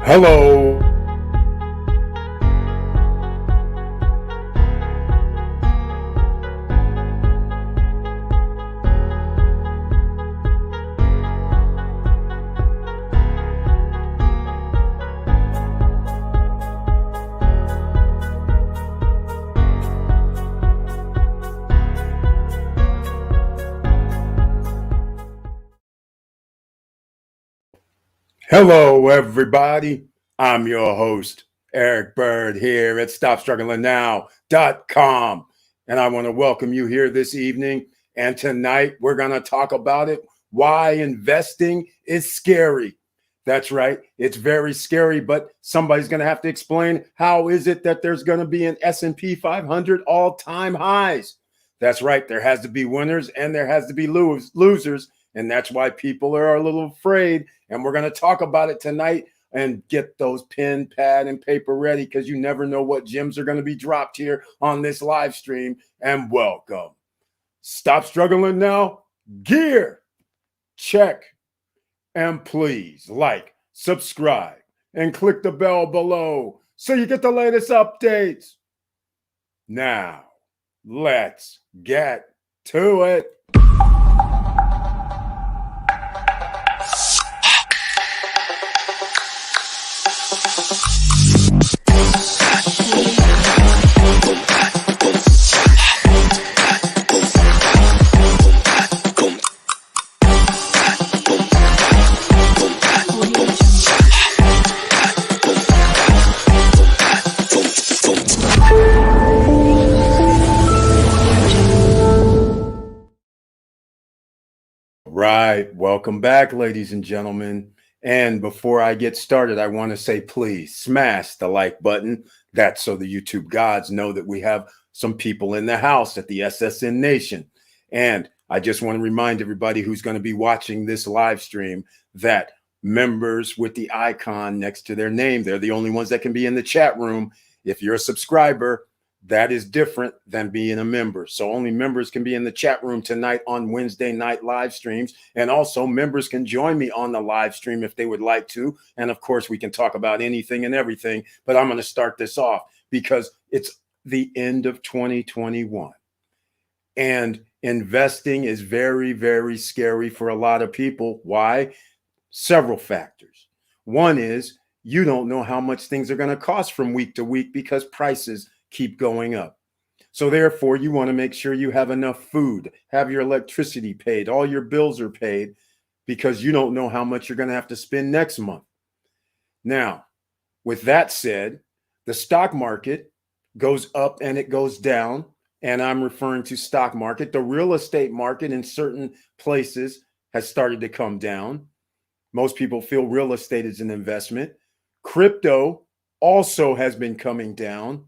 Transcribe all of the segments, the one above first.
Hello. Hello, everybody. I'm your host, Eric Bird, here at StopStrugglingNow.com. And I want to welcome you here this evening. And tonight, we're going to talk about it, why investing is scary. That's right. It's very scary, but somebody's going to have to explain how is it that there's going to be an S&P 500 all-time highs. That's right. There has to be winners and there has to be losers. And that's why people are a little afraid. And we're going to talk about it tonight and get those pen, pad, and paper ready because you never know what gems are going to be dropped here on this live stream. And welcome. Stop struggling now. Gear. Check. And please like, subscribe, and click the bell below so you get the latest updates. Now, let's get to it. Right. Welcome back, ladies and gentlemen. And before I get started, I want to say, please smash the like button. That's so the YouTube gods know that we have some people in the house at the SSN Nation. And I just want to remind everybody who's going to be watching this live stream that members with the icon next to their name, they're the only ones that can be in the chat room. If you're a subscriber, that is different than being a member. So only members can be in the chat room tonight on Wednesday night live streams. And also members can join me on the live stream if they would like to. And of course, we can talk about anything and everything. But I'm going to start this off because it's the end of 2021. And investing is very, very scary for a lot of people. Why? Several factors. One is you don't know how much things are going to cost from week to week because prices keep going up. So therefore, you want to make sure you have enough food, have your electricity paid, all your bills are paid, because you don't know how much you're going to have to spend next month. Now, with that said, the stock market goes up and it goes down, and I'm referring to stock market. The real estate market in certain places has started to come down. Most people feel real estate is an investment. Crypto also has been coming down.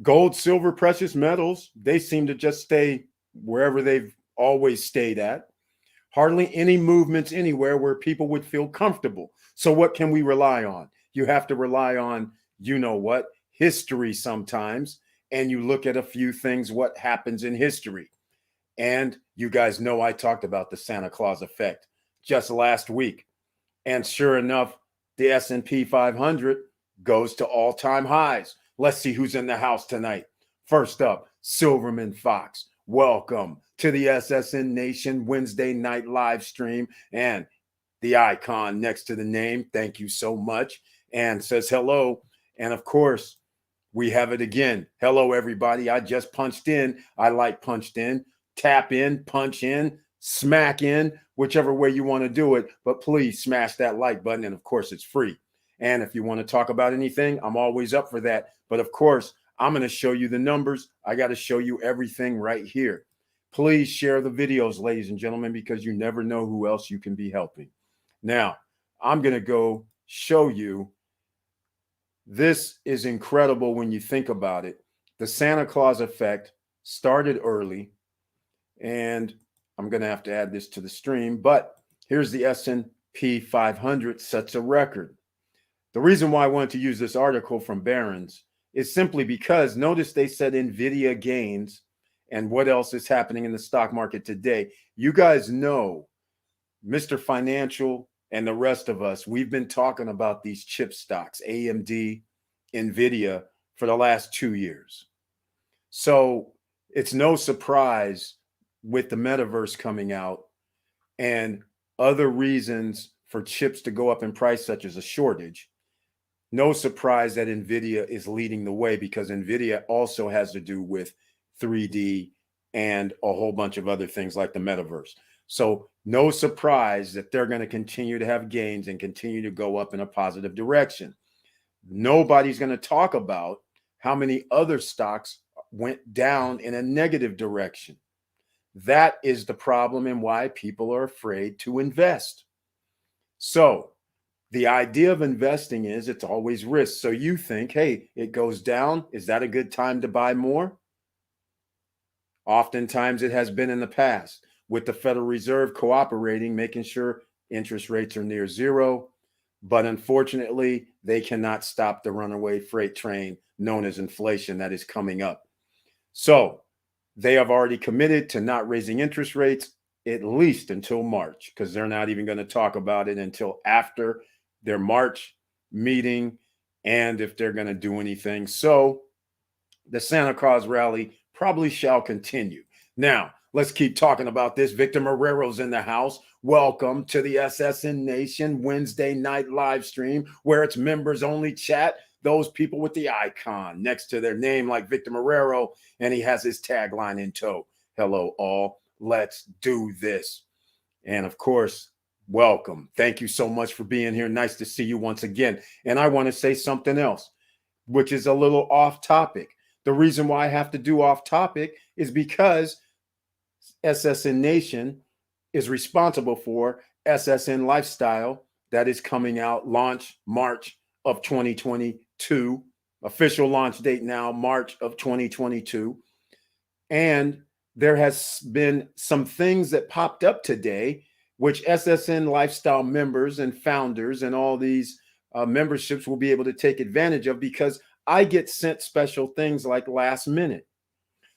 Gold, silver, precious metals, they seem to just stay wherever they've always stayed at. Hardly any movements anywhere where people would feel comfortable. So what can we rely on? You have to rely on, you know what, history sometimes. And you look at a few things, what happens in history. And you guys know I talked about the Santa Claus effect just last week. And sure enough, the S&P 500 goes to all-time highs. Let's see who's in the house tonight. First up, Silverman Fox. Welcome to the SSN Nation Wednesday Night live stream. And the icon next to the name, thank you so much. And says hello. And of course, we have it again. Hello, everybody. I just punched in. I like punched in. Tap in, punch in, smack in, whichever way you want to do it. But please smash that like button. And of course, it's free. And if you want to talk about anything, I'm always up for that. But of course, I'm going to show you the numbers. I got to show you everything right here. Please share the videos, ladies and gentlemen, because you never know who else you can be helping. Now, I'm going to go show you. This is incredible when you think about it. The Santa Claus effect started early, and I'm going to have to add this to the stream. But here's the S&P 500 sets a record. The reason why I wanted to use this article from Barron's is simply because notice they said NVIDIA gains and what else is happening in the stock market today. You guys know Mr. Financial and the rest of us, we've been talking about these chip stocks, AMD, NVIDIA, for the last 2 years. So it's no surprise with the metaverse coming out and other reasons for chips to go up in price, such as a shortage. No surprise that NVIDIA is leading the way, because NVIDIA also has to do with 3D and a whole bunch of other things like the metaverse. So no surprise that they're going to continue to have gains and continue to go up in a positive direction. Nobody's going to talk about how many other stocks went down in a negative direction. That is the problem and why people are afraid to invest. So the idea of investing is it's always risk. So you think, hey, it goes down. Is that a good time to buy more? Oftentimes it has been in the past, with the Federal Reserve cooperating, making sure interest rates are near zero. But unfortunately, they cannot stop the runaway freight train known as inflation that is coming up. So they have already committed to not raising interest rates at least until March, because they're not even going to talk about it until after their March meeting, and if they're going to do anything. So the Santa Claus rally probably shall continue. Now, let's keep talking about this. Victor Marrero's in the house. Welcome to the SSN Nation Wednesday night live stream, where it's members only chat. Those people with the icon next to their name, like Victor Marrero, and he has his tagline in tow. Hello, all. Let's do this. And of course, welcome. Thank you so much for being here. Nice to see you once again. And I want to say something else, which is a little off topic. The reason why I have to do off topic is because SSN Nation is responsible for SSN Lifestyle, that is coming out, launch March of 2022. Official launch date now, March of 2022. And there has been some things that popped up today, which SSN Lifestyle members and founders and all these memberships will be able to take advantage of, because I get sent special things like last minute.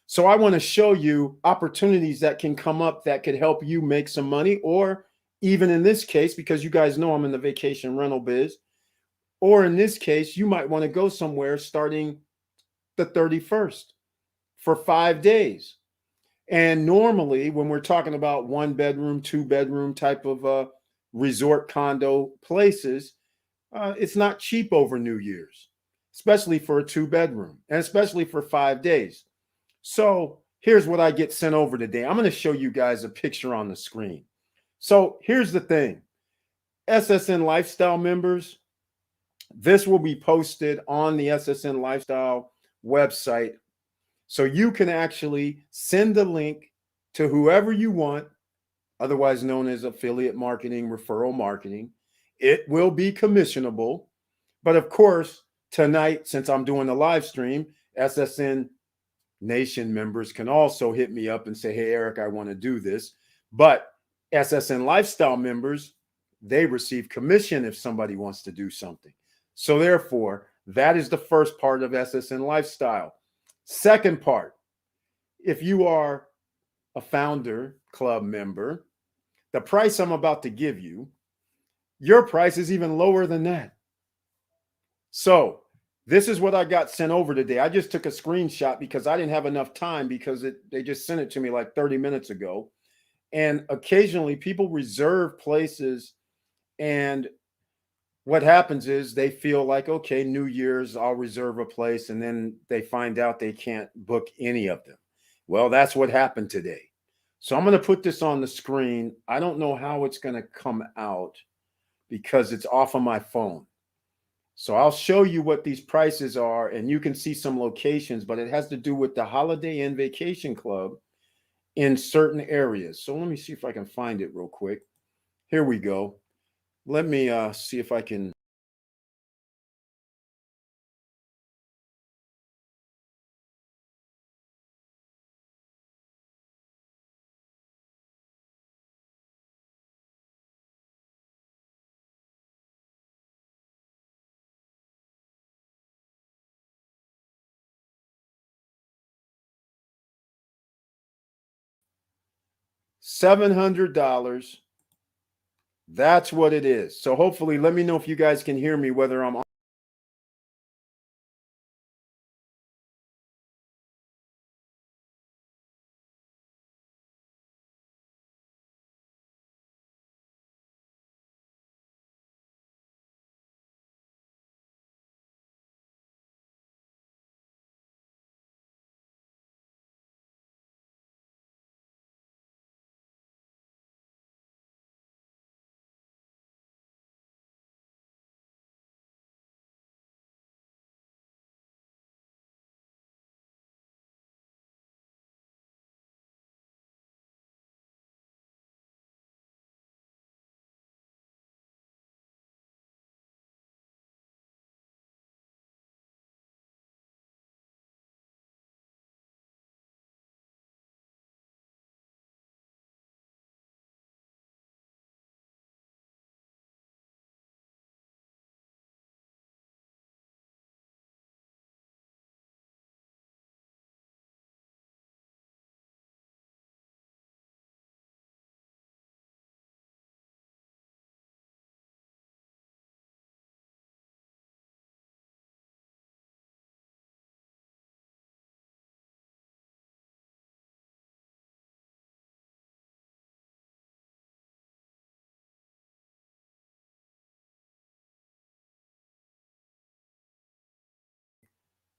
So I want to show you opportunities that can come up that could help you make some money, or even in this case, because you guys know I'm in the vacation rental biz, or in this case, you might want to go somewhere starting the 31st for 5 days. And normally when we're talking about 1 bedroom, 2 bedroom type of resort condo places, it's not cheap over New Year's, especially for a 2 bedroom and especially for 5 days. So here's what I get sent over today. I'm going to show you guys a picture on the screen. So here's the thing. SSN Lifestyle members, this will be posted on the SSN Lifestyle website. So you can actually send the link to whoever you want, otherwise known as affiliate marketing, referral marketing. It will be commissionable. But of course, tonight, since I'm doing the live stream, SSN Nation members can also hit me up and say, hey, Eric, I want to do this. But SSN Lifestyle members, they receive commission if somebody wants to do something. So therefore, that is the first part of SSN Lifestyle. Second part, if you are a founder club member, the price I'm about to give you, your price is even lower than that. So this is what I got sent over today. I just took a screenshot because I didn't have enough time, because they just sent it to me like 30 minutes ago. And occasionally people reserve places, and what happens is they feel like, okay, New Year's, I'll reserve a place, and then they find out they can't book any of them. Well, that's what happened today. So I'm going to put this on the screen. I don't know how it's going to come out because it's off of my phone. So I'll show you what these prices are, and you can see some locations, but it has to do with the Holiday Inn Vacation Club in certain areas. So let me see if I can find it real quick. Here we go. Let me see if I can. $700 That's what it is. So hopefully, let me know if you guys can hear me, whether I'm on.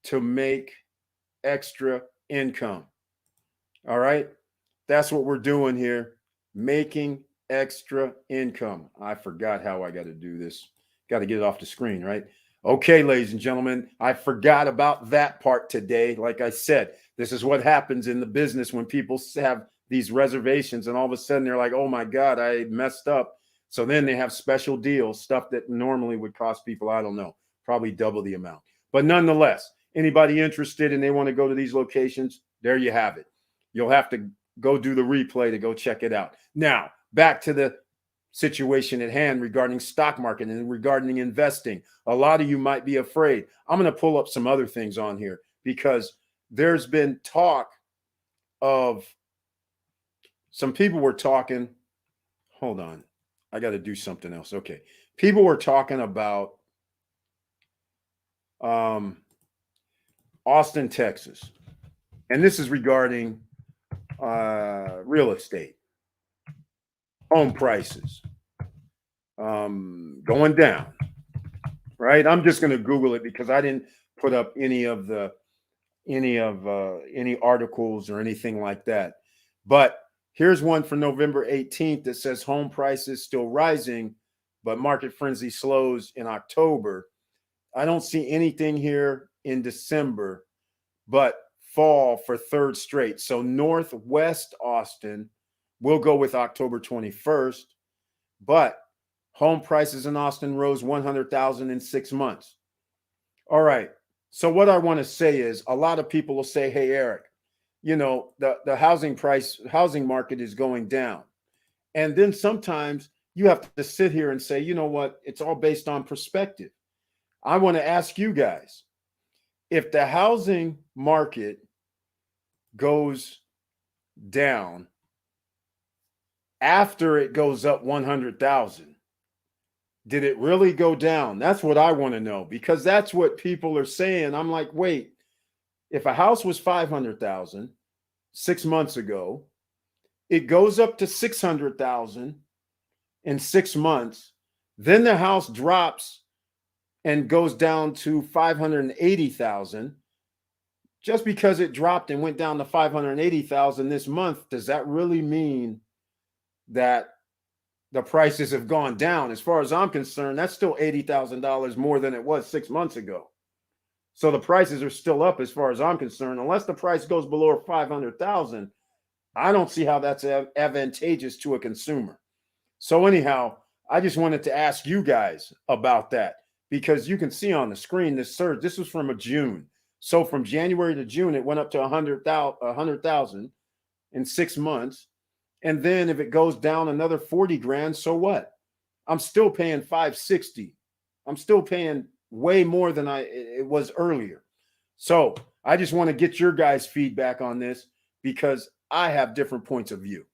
To make extra income. All right. That's what we're doing here. Making extra income. I forgot how I got to do this. Got to get it off the screen, right? Okay, ladies and gentlemen, I forgot about that part today. Like I said, this is what happens in the business when people have these reservations and all of a sudden they're like, oh my God, I messed up. So then they have special deals, stuff that normally would cost people, I don't know, probably double the amount. But nonetheless, anybody interested and they want to go to these locations, there you have it. You'll have to go do the replay to go check it out. Now, back to the situation at hand regarding stock market and regarding investing. A lot of you might be afraid. I'm going to pull up some other things on here because there's been talk of some people were talking. Hold on. I got to do something else. Okay. People were talking about Austin, Texas. And this is regarding real estate, home prices going down, right? I'm just going to Google it because I didn't put up any articles or anything like that. But here's one for November 18th that says home prices still rising, but market frenzy slows in October. I don't see anything here in December, but fall for third straight. So Northwest Austin, we'll go with October 21st, but home prices in Austin rose 100,000 in 6 months. All right. So what I want to say is a lot of people will say, hey, Eric, you know, the housing market is going down. And then sometimes you have to sit here and say, you know what? It's all based on perspective. I want to ask you guys, if the housing market goes down after it goes up 100,000, did it really go down? That's what I want to know, because that's what people are saying. I'm like, wait, if a house was 500,000 6 months ago, it goes up to 600,000 in 6 months, then the house drops and goes down to 580,000. Just because it dropped and went down to 580,000 this month, does that really mean that the prices have gone down? As far as I'm concerned, that's still $80,000 more than it was 6 months ago. So the prices are still up as far as I'm concerned. Unless the price goes below 500,000, I don't see how that's advantageous to a consumer. So anyhow, I just wanted to ask you guys about that, because you can see on the screen this surge. This was from a June. So from January to June, it went up to 100,000 in 6 months. And then if it goes down another 40 grand, so what? I'm still paying 560. I'm still paying way more than it was earlier. So I just want to get your guys' feedback on this, because I have different points of view.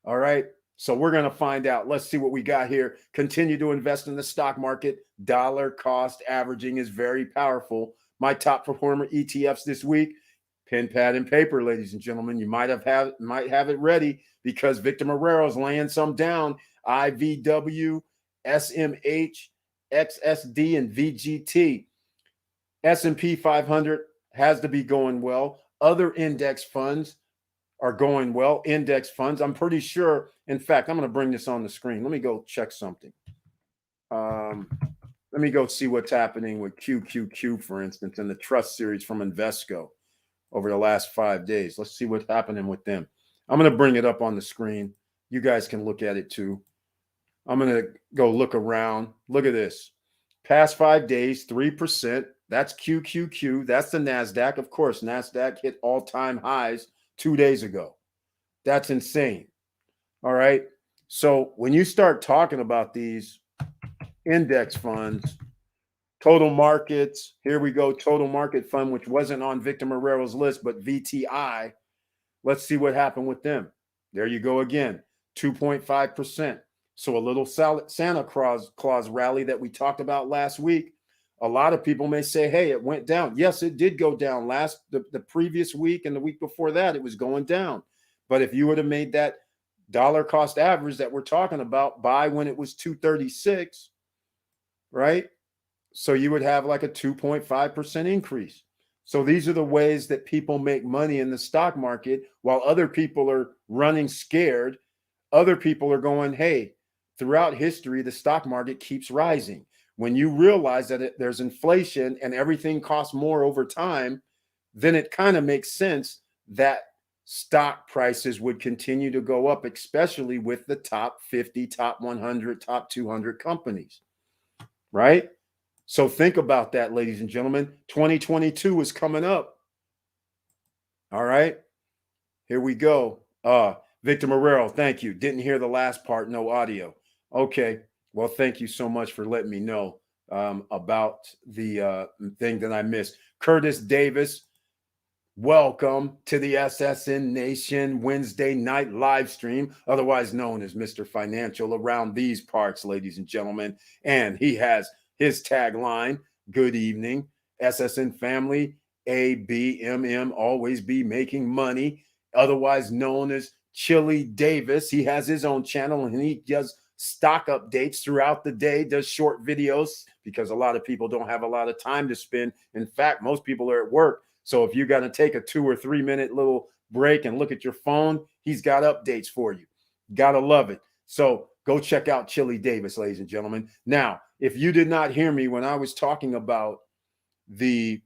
All right. So we're going to find out. Let's see what we got here. Continue to invest in the stock market. Dollar cost averaging is very powerful. My top performer ETFs this week, pen, pad, and paper, ladies and gentlemen. You might have it ready because Victor Marrero's laying some down. IVW, SMH, XSD, and VGT. S&P 500 has to be going well. Other index funds are going well. Index funds, I'm pretty sure. In fact, I'm going to bring this on the screen. Let me go check something. Let me go see what's happening with QQQ, for instance, in the trust series from Invesco over the last 5 days. Let's see what's happening with them. I'm going to bring it up on the screen. You guys can look at it too. I'm going to go look around. Look at this. Past 5 days, 3%. That's QQQ. That's the NASDAQ. Of course, NASDAQ hit all-time highs 2 days ago. That's insane. All right. So when you start talking about these index funds, total markets, here we go, total market fund, which wasn't on Victor Marrero's list, but VTI. Let's see what happened with them. There you go again, 2.5%. So a little Santa Claus rally that we talked about last week. A lot of people may say, hey, it went down. Yes, it did go down the previous week and the week before that, it was going down. But if you would have made that dollar cost average that we're talking about by when it was 236, right? So you would have like a 2.5% increase. So these are the ways that people make money in the stock market while other people are running scared. Other people are going, hey, throughout history, the stock market keeps rising. When you realize that there's inflation and everything costs more over time, then it kind of makes sense that stock prices would continue to go up, especially with the top 50, top 100, top 200 companies, right? So think about that, ladies and gentlemen. 2022 is coming up. All right, here we go. Victor Marrero, thank you. Didn't hear the last part, no audio. Okay, well, thank you so much for letting me know about the thing that I missed. Curtis Davis, welcome to the SSN Nation Wednesday Night live stream, otherwise known as Mr. Financial around these parts, ladies and gentlemen. And he has his tagline, good evening, SSN family, ABMM, always be making money, otherwise known as Chili Davis. He has his own channel and he does stock updates throughout the day, does short videos because a lot of people don't have a lot of time to spend. In fact, most people are at work. So if you got to take a 2 or 3 minute little break and look at your phone, he's got updates for you. Gotta love it. So go check out Chili Davis, ladies and gentlemen. Now, if you did not hear me when I was talking about the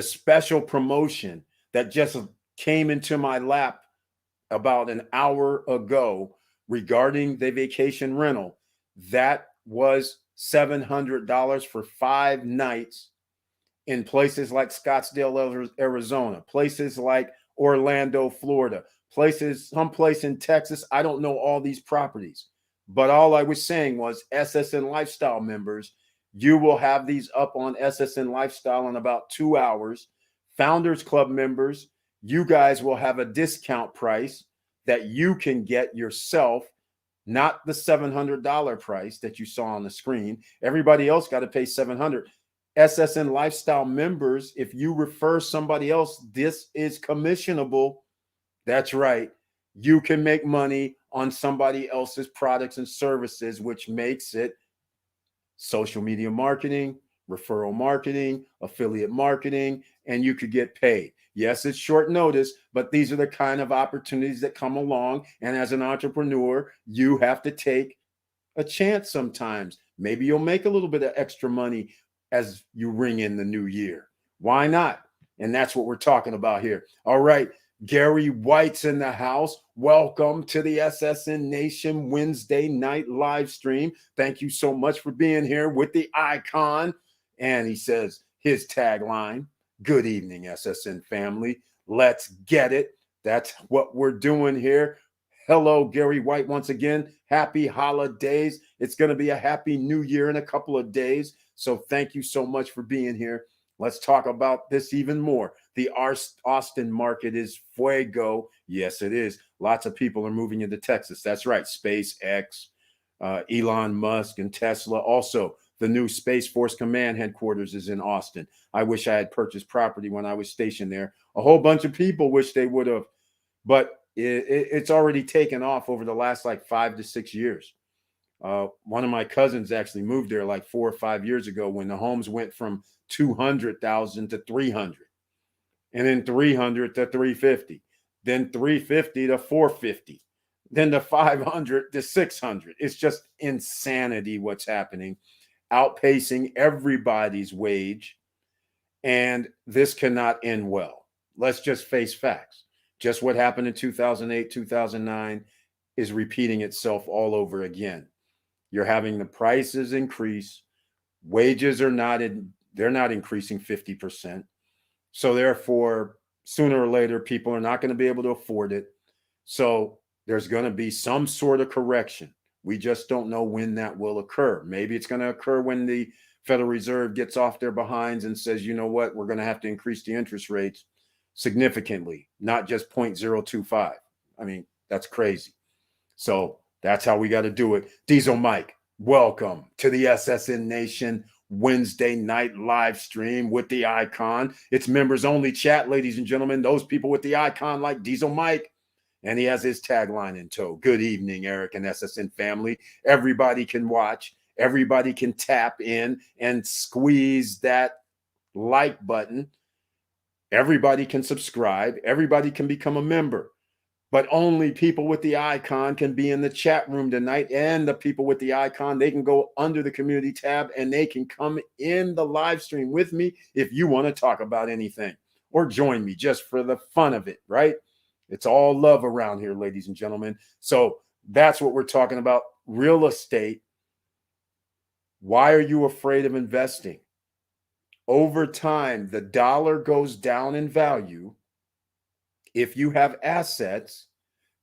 special promotion that just came into my lap about an hour ago regarding the vacation rental, that was $700 for 5 nights in places like Scottsdale, Arizona, places like Orlando, Florida, someplace in Texas. I don't know all these properties, but all I was saying was SSN Lifestyle members, you will have these up on SSN Lifestyle in about 2 hours. Founders Club members, you guys will have a discount price that you can get yourself, not the $700 price that you saw on the screen. Everybody else got to pay $700. SSN Lifestyle members, if you refer somebody else, this is commissionable. That's right. You can make money on somebody else's products and services, which makes it social media marketing, referral marketing, affiliate marketing, and you could get paid. Yes, it's short notice, but these are the kind of opportunities that come along. And as an entrepreneur, you have to take a chance sometimes. Maybe you'll make a little bit of extra money as you ring in the new year. Why not? And that's what we're talking about here. All right. Gary White's in the house. Welcome to the SSN Nation Wednesday Night live stream. Thank you so much for being here with the icon. And he says his tagline, good evening, SSN family. Let's get it. That's what we're doing here. Hello, Gary White. Once again, happy holidays. It's going to be a happy new year in a couple of days. So thank you so much for being here. Let's talk about this even more. The Austin market is fuego. Yes, it is. Lots of people are moving into Texas. That's right. SpaceX, Elon Musk, and Tesla. Also, the new Space Force Command headquarters is in Austin. I wish I had purchased property when I was stationed there. A whole bunch of people wish they would have, but it's already taken off over the last like 5 to 6 years. One of my cousins actually moved there like 4 or 5 years ago when the homes went from 200,000 to 300, and then 300 to 350, then 350 to 450, then to 500 to 600. It's just insanity what's happening, outpacing everybody's wage, and this cannot end well. Let's just face facts. Just what happened in 2008, 2009 is repeating itself all over again. You're having the prices increase. Wages are not they're not increasing 50%. So therefore, sooner or later, people are not going to be able to afford it. So there's going to be some sort of correction. We just don't know when that will occur. Maybe it's going to occur when the Federal Reserve gets off their behinds and says, you know what, we're going to have to increase the interest rates significantly, not just 0.025. I mean, that's crazy. So that's how we got to do it. Diesel Mike, welcome to the SSN Nation Wednesday night live stream with the icon. It's members only chat, ladies and gentlemen. Those people with the icon like Diesel Mike. And he has his tagline in tow. Good evening, Eric and SSN family. Everybody can watch. Everybody can tap in and squeeze that like button. Everybody can subscribe. Everybody can become a member. But only people with the icon can be in the chat room tonight. And the people with the icon, they can go under the community tab and they can come in the live stream with me if you want to talk about anything or join me just for the fun of it, right? It's all love around here, ladies and gentlemen. So that's what we're talking about. Real estate. Why are you afraid of investing? Over time, the dollar goes down in value. If you have assets,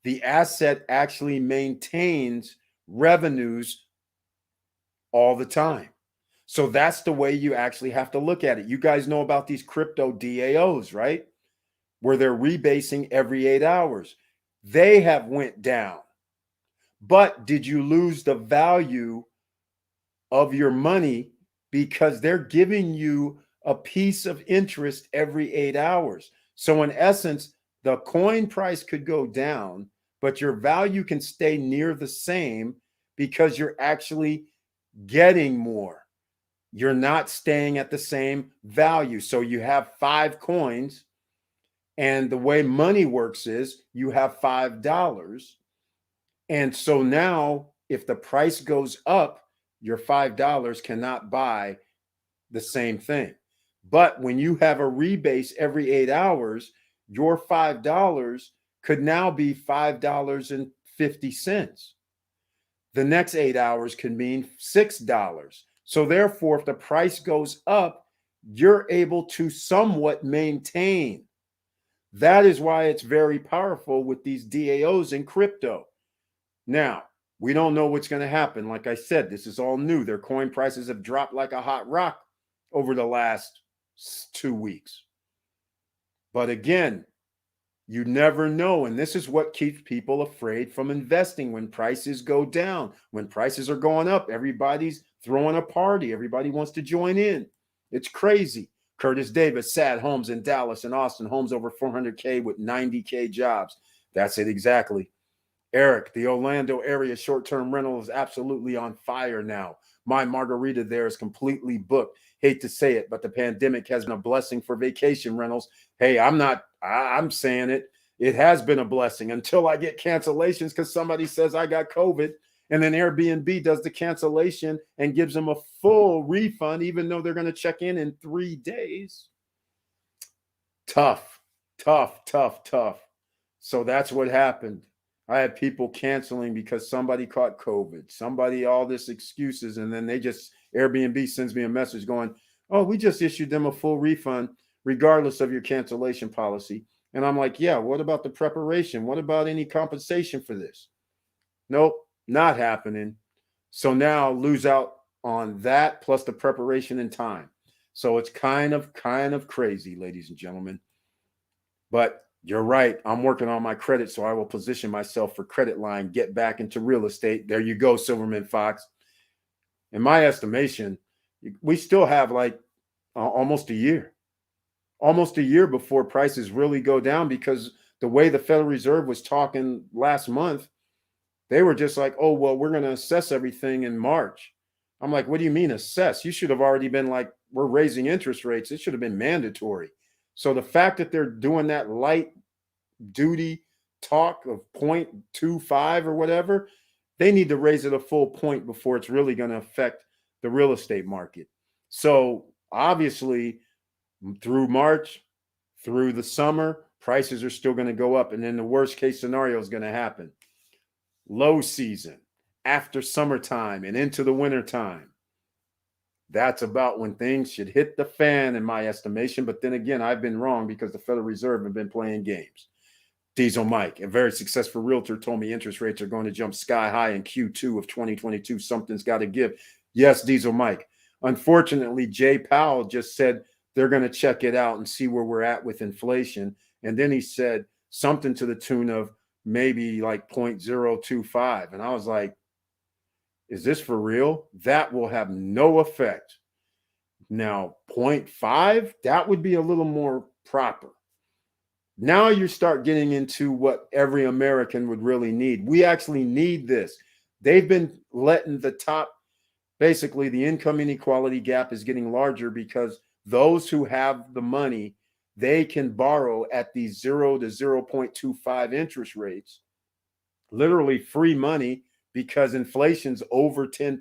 the asset actually maintains revenues all the time. So that's the way you actually have to look at it. You guys know about these crypto DAOs, right? Where they're rebasing every 8 hours. They have went down. But did you lose the value of your money because they're giving you a piece of interest every 8 hours? So in essence, the coin price could go down, but your value can stay near the same because you're actually getting more. You're not staying at the same value. So you have 5 coins, and the way money works is you have $5. And so now if the price goes up, your $5 cannot buy the same thing. But when you have a rebase every 8 hours, your $5 could now be $5.50. The next 8 hours can mean $6. So therefore, if the price goes up, you're able to somewhat maintain. That is why it's very powerful with these DAOs in crypto. Now, we don't know what's going to happen. Like I said, this is all new. Their coin prices have dropped like a hot rock over the last 2 weeks. But again, you never know. And this is what keeps people afraid from investing when prices go down. When prices are going up, everybody's throwing a party. Everybody wants to join in. It's crazy. Curtis Davis, sad homes in Dallas and Austin, homes over 400K with 90K jobs. That's it exactly. Eric, the Orlando area short-term rental is absolutely on fire now. My margarita there is completely booked. Hate to say it, but the pandemic has been a blessing for vacation rentals. Hey, I'm saying it. It has been a blessing until I get cancellations because somebody says I got COVID, and then Airbnb does the cancellation and gives them a full refund, even though they're going to check in 3 days. Tough. So that's what happened. I had people canceling because somebody caught COVID, all this excuses. And then Airbnb sends me a message going, oh, we just issued them a full refund regardless of your cancellation policy. And I'm like, yeah, what about the preparation? What about any compensation for this? Nope, not happening. So now lose out on that plus the preparation and time. So it's kind of crazy, ladies and gentlemen. But You're right. I'm working on my credit, so I will position myself for credit line, get back into real estate. There you go, Silverman Fox. In my estimation, we still have like almost a year before prices really go down, because the way the Federal Reserve was talking last month, they were just like, oh, well, we're going to assess everything in March. I'm like, what do you mean assess? You should have already been like, we're raising interest rates. It should have been mandatory. So the fact that they're doing that light duty talk of 0.25 or whatever, they need to raise it a full point before it's really going to affect the real estate market. So obviously, through March, through the summer, prices are still going to go up. And then the worst case scenario is going to happen. Low season, after summertime and into the wintertime. That's about when things should hit the fan, in my estimation. But then again, I've been wrong because the Federal Reserve have been playing games. Diesel Mike, a very successful realtor, told me interest rates are going to jump sky high in Q2 of 2022. Something's got to give. Yes, Diesel Mike. Unfortunately, Jay Powell just said they're going to check it out and see where we're at with inflation. And then he said something to the tune of maybe like 0.025. And I was like, is this for real? That will have no effect. Now, 0.5, that would be a little more proper. Now you start getting into what every American would really need. We actually need this. They've been letting the top, basically the income inequality gap is getting larger because those who have the money, they can borrow at these 0 to 0.25 interest rates, literally free money, because inflation's over 10%,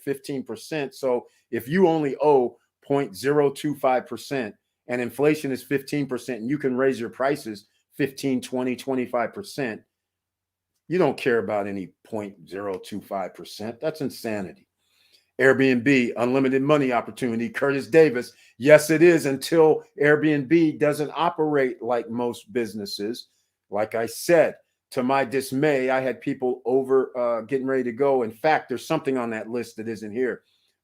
15%. So if you only owe 0.025%, and inflation is 15%, and you can raise your prices 15, 20, 25%, you don't care about any 0.025%. That's insanity. Airbnb, unlimited money opportunity. Curtis Davis, yes, it is, until Airbnb doesn't operate like most businesses. Like I said, to my dismay, I had people over getting ready to go. In fact, there's something on that list that isn't here.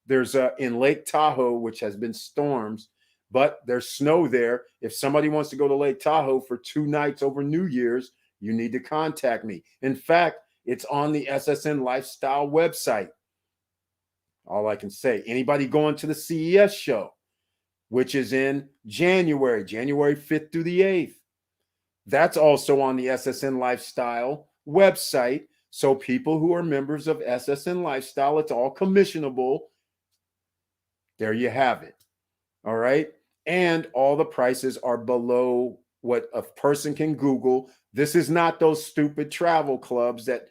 There's in Lake Tahoe, which has been storms, but there's snow there. If somebody wants to go to Lake Tahoe for 2 nights over New Year's, you need to contact me. In fact, it's on the SSN Lifestyle website. All I can say, anybody going to the CES show, which is in January 5th through the 8th, that's also on the SSN Lifestyle website. So people who are members of SSN Lifestyle, it's all commissionable. There you have it. All right. And all the prices are below what a person can Google. This is not those stupid travel clubs that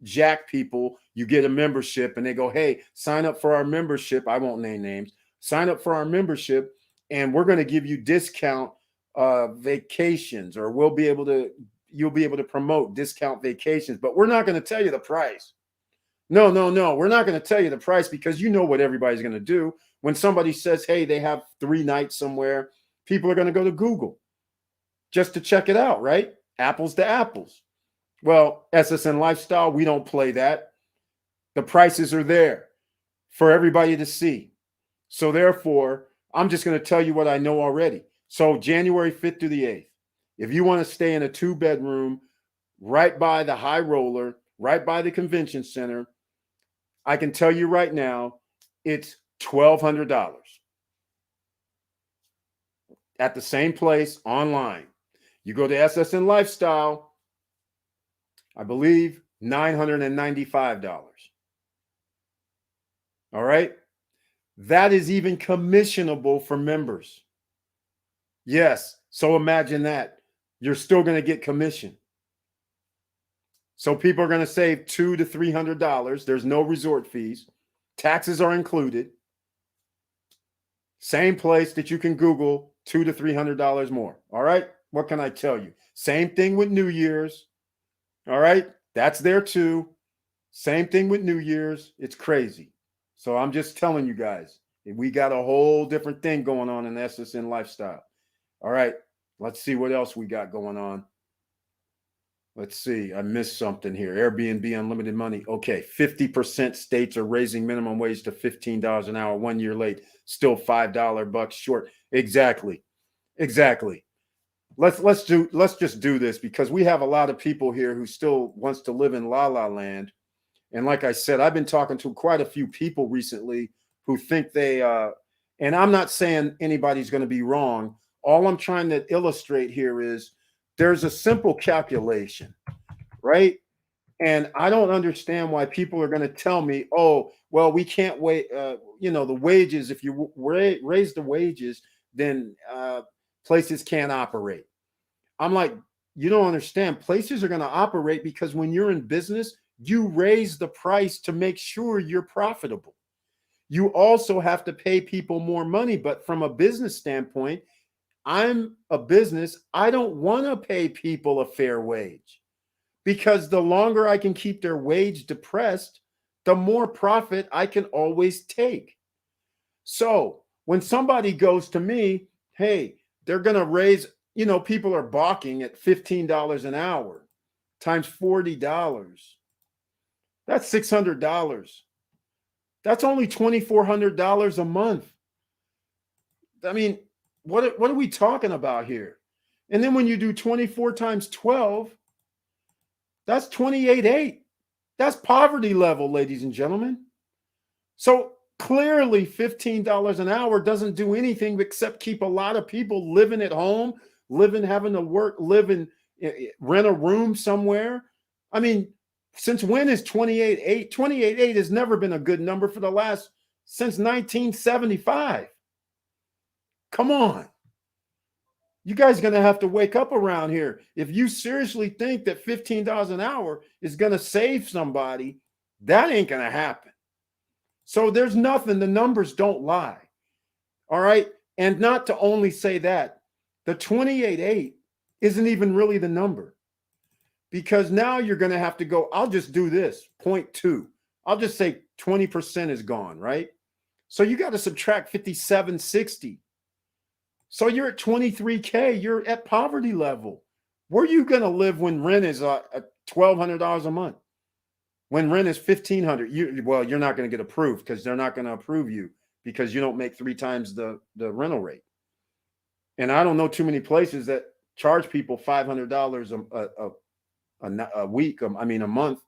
jack people. You get a membership and they go, hey, sign up for our membership. I won't name names. Sign up for our membership and we're going to give you discount vacations, or you'll be able to promote discount vacations, but we're not going to tell you the price. No. We're not going to tell you the price, because you know what everybody's going to do. When somebody says, hey, they have 3 nights somewhere, people are going to go to Google just to check it out, right? Apples to apples. Well, SSN Lifestyle, we don't play that. The prices are there for everybody to see. So therefore, I'm just going to tell you what I know already. So January 5th through the 8th, if you want to stay in a 2-bedroom right by the High Roller, right by the convention center, I can tell you right now, it's $1,200 at the same place online. You go to SSN Lifestyle, I believe $995. All right. That is even commissionable for members. Yes. So imagine that. You're still going to get commission. So people are going to save $200 to $300. There's no resort fees. Taxes are included. Same place that you can Google, $200 to $300 more. All right. What can I tell you? Same thing with New Year's. All right. That's there too. Same thing with New Year's. It's crazy. So I'm just telling you guys, we got a whole different thing going on in SSN Lifestyle. All right. Let's see what else we got going on. Let's see. I missed something here. Airbnb, unlimited money. Okay. 50% states are raising minimum wage to $15 an hour 1 year late. Still $5 bucks short. Exactly. let's just do this, because we have a lot of people here who still wants to live in la la land. And like I said, I've been talking to quite a few people recently who think they and I'm not saying anybody's going to be wrong. All I'm trying to illustrate here is there's a simple calculation, right? And I don't understand why people are going to tell me, oh, well, we can't wait. The wages, if you raise the wages, then places can't operate. I'm like, you don't understand. Places are going to operate because when you're in business, you raise the price to make sure you're profitable. You also have to pay people more money. But from a business standpoint, I'm a business. I don't want to pay people a fair wage, because the longer I can keep their wage depressed, the more profit I can always take. So when somebody goes to me, hey, they're going to raise, people are balking at $15 an hour times $40. That's $600. That's only $2,400 a month. I mean, what are we talking about here? And then when you do 24 times 12, that's 28.8. That's poverty level, ladies and gentlemen. So clearly $15 an hour doesn't do anything except keep a lot of people living at home, having to work, rent a room somewhere. I mean, since when is 28.8? 28.8 has never been a good number since 1975. Come on. You guys are going to have to wake up around here. If you seriously think that $15 an hour is going to save somebody, that ain't going to happen. So there's nothing. The numbers don't lie. All right. And not to only say that, the 28.8 isn't even really the number, because now you're going to have to go, I'll just do this, 0.2. I'll just say 20% is gone, right? So you got to subtract 5760. So you're at 23K. You're at poverty level. Where are you going to live when rent is $1,200 a month? When rent is $1,500, you're not going to get approved, because they're not going to approve you because you don't make 3 times the rental rate. And I don't know too many places that charge people $500 a week. A month.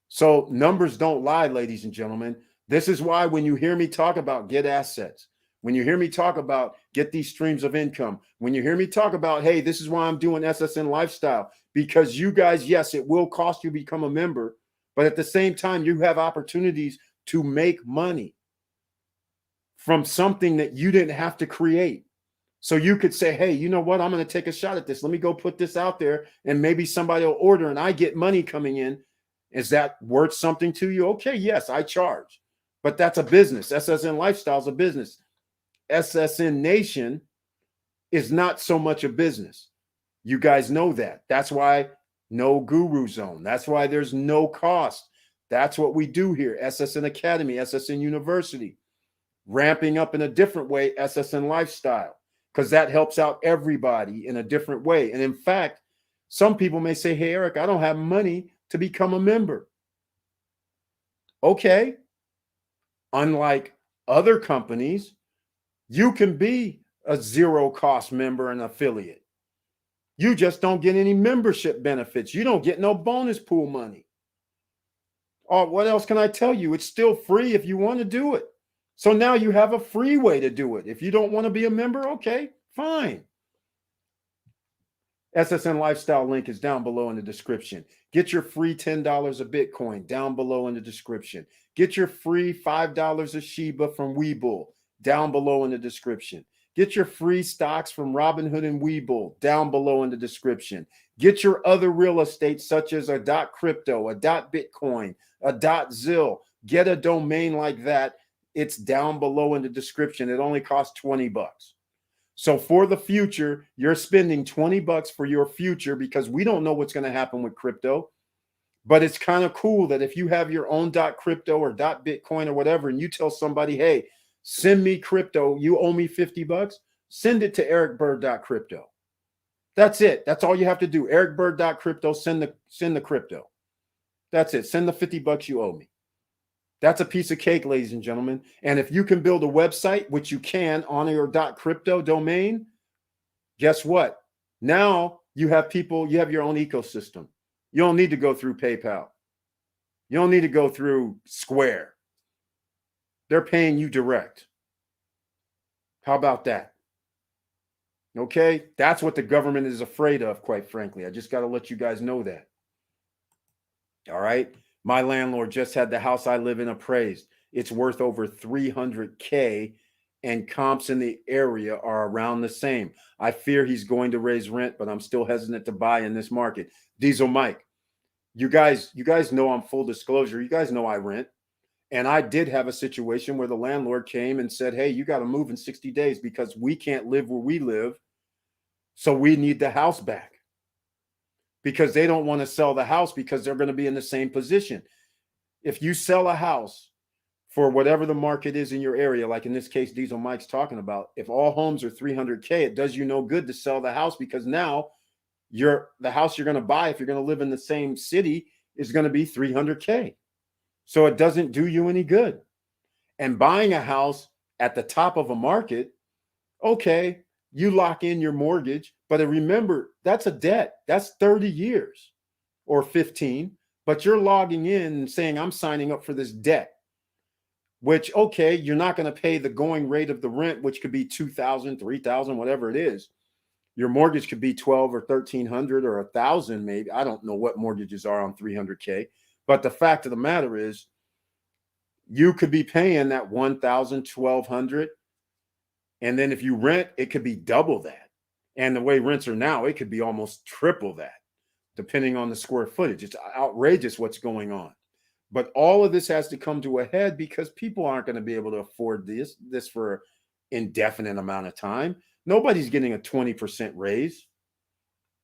So numbers don't lie, ladies and gentlemen. This is why when you hear me talk about get assets, when you hear me talk about get these streams of income, when you hear me talk about, hey, this is why I'm doing SSN Lifestyle, because you guys, yes, it will cost you to become a member, but at the same time, you have opportunities to make money from something that you didn't have to create. So you could say, hey, you know what? I'm going to take a shot at this. Let me go put this out there, and maybe somebody will order and I get money coming in. Is that worth something to you? Okay, yes, I charge. But that's a business. SSN Lifestyle is a business. SSN Nation is not so much a business. You guys know that. That's why no guru zone. That's why there's no cost. That's what we do here. SSN Academy, SSN University. Ramping up in a different way, SSN Lifestyle, because that helps out everybody in a different way. And in fact, some people may say, hey, Eric, I don't have money to become a member. Okay. Unlike other companies, you can be a zero cost member and affiliate. You just don't get any membership benefits. You don't get no bonus pool money. Oh, what else can I tell you? It's still free if you want to do it. So now you have a free way to do it. If you don't want to be a member, okay, fine. SSN Lifestyle link is down below in the description. Get your free $10 of Bitcoin down below in the description. Get your free $5 of Shiba from Webull down below in the description. Get your free stocks from Robinhood and Webull down below in the description. Get your other real estate such as a .crypto, a .bitcoin, a .zil. Get a domain like that. It's down below in the description. It only costs $20. So for the future, you're spending $20 for your future, because we don't know what's going to happen with crypto. But it's kind of cool that if you have your own .crypto or .bitcoin or whatever, and you tell somebody, hey, send me crypto, you owe me $50, send it to ericbird.crypto. That's it. That's all you have to do. ericbird.crypto, send the crypto. That's it. Send the $50 you owe me. That's a piece of cake, ladies and gentlemen. And if you can build a website, which you can on your .crypto domain, guess what? Now you have people, you have your own ecosystem. You don't need to go through PayPal. You don't need to go through Square. They're paying you direct. How about that? Okay, that's what the government is afraid of, quite frankly. I just got to let you guys know that. All right. My landlord just had the house I live in appraised. It's worth over 300K, and comps in the area are around the same. I fear he's going to raise rent, but I'm still hesitant to buy in this market. Diesel Mike, you guys know I'm full disclosure. You guys know I rent. And I did have a situation where the landlord came and said, hey, you got to move in 60 days because we can't live where we live. So we need the house back, because they don't want to sell the house because they're going to be in the same position. If you sell a house for whatever the market is in your area, like in this case, Diesel Mike's talking about, if all homes are 300K, it does you no good to sell the house, because now the house you're going to buy, if you're going to live in the same city, is going to be 300K. So it doesn't do you any good. And buying a house at the top of a market, okay, you lock in your mortgage, but remember, that's a debt. That's 30 years or 15, but you're logging in and saying, I'm signing up for this debt, which, okay, you're not going to pay the going rate of the rent, which could be $2,000, $3,000, whatever it is. Your mortgage could be $1,200 or $1,300 or $1,000, maybe. I don't know what mortgages are on 300K, but the fact of the matter is, you could be paying that $1,000, $1,200, and then if you rent, it could be double that. And the way rents are now, it could be almost triple that, depending on the square footage. It's outrageous what's going on. But all of this has to come to a head, because people aren't going to be able to afford this for an indefinite amount of time. Nobody's getting a 20% raise,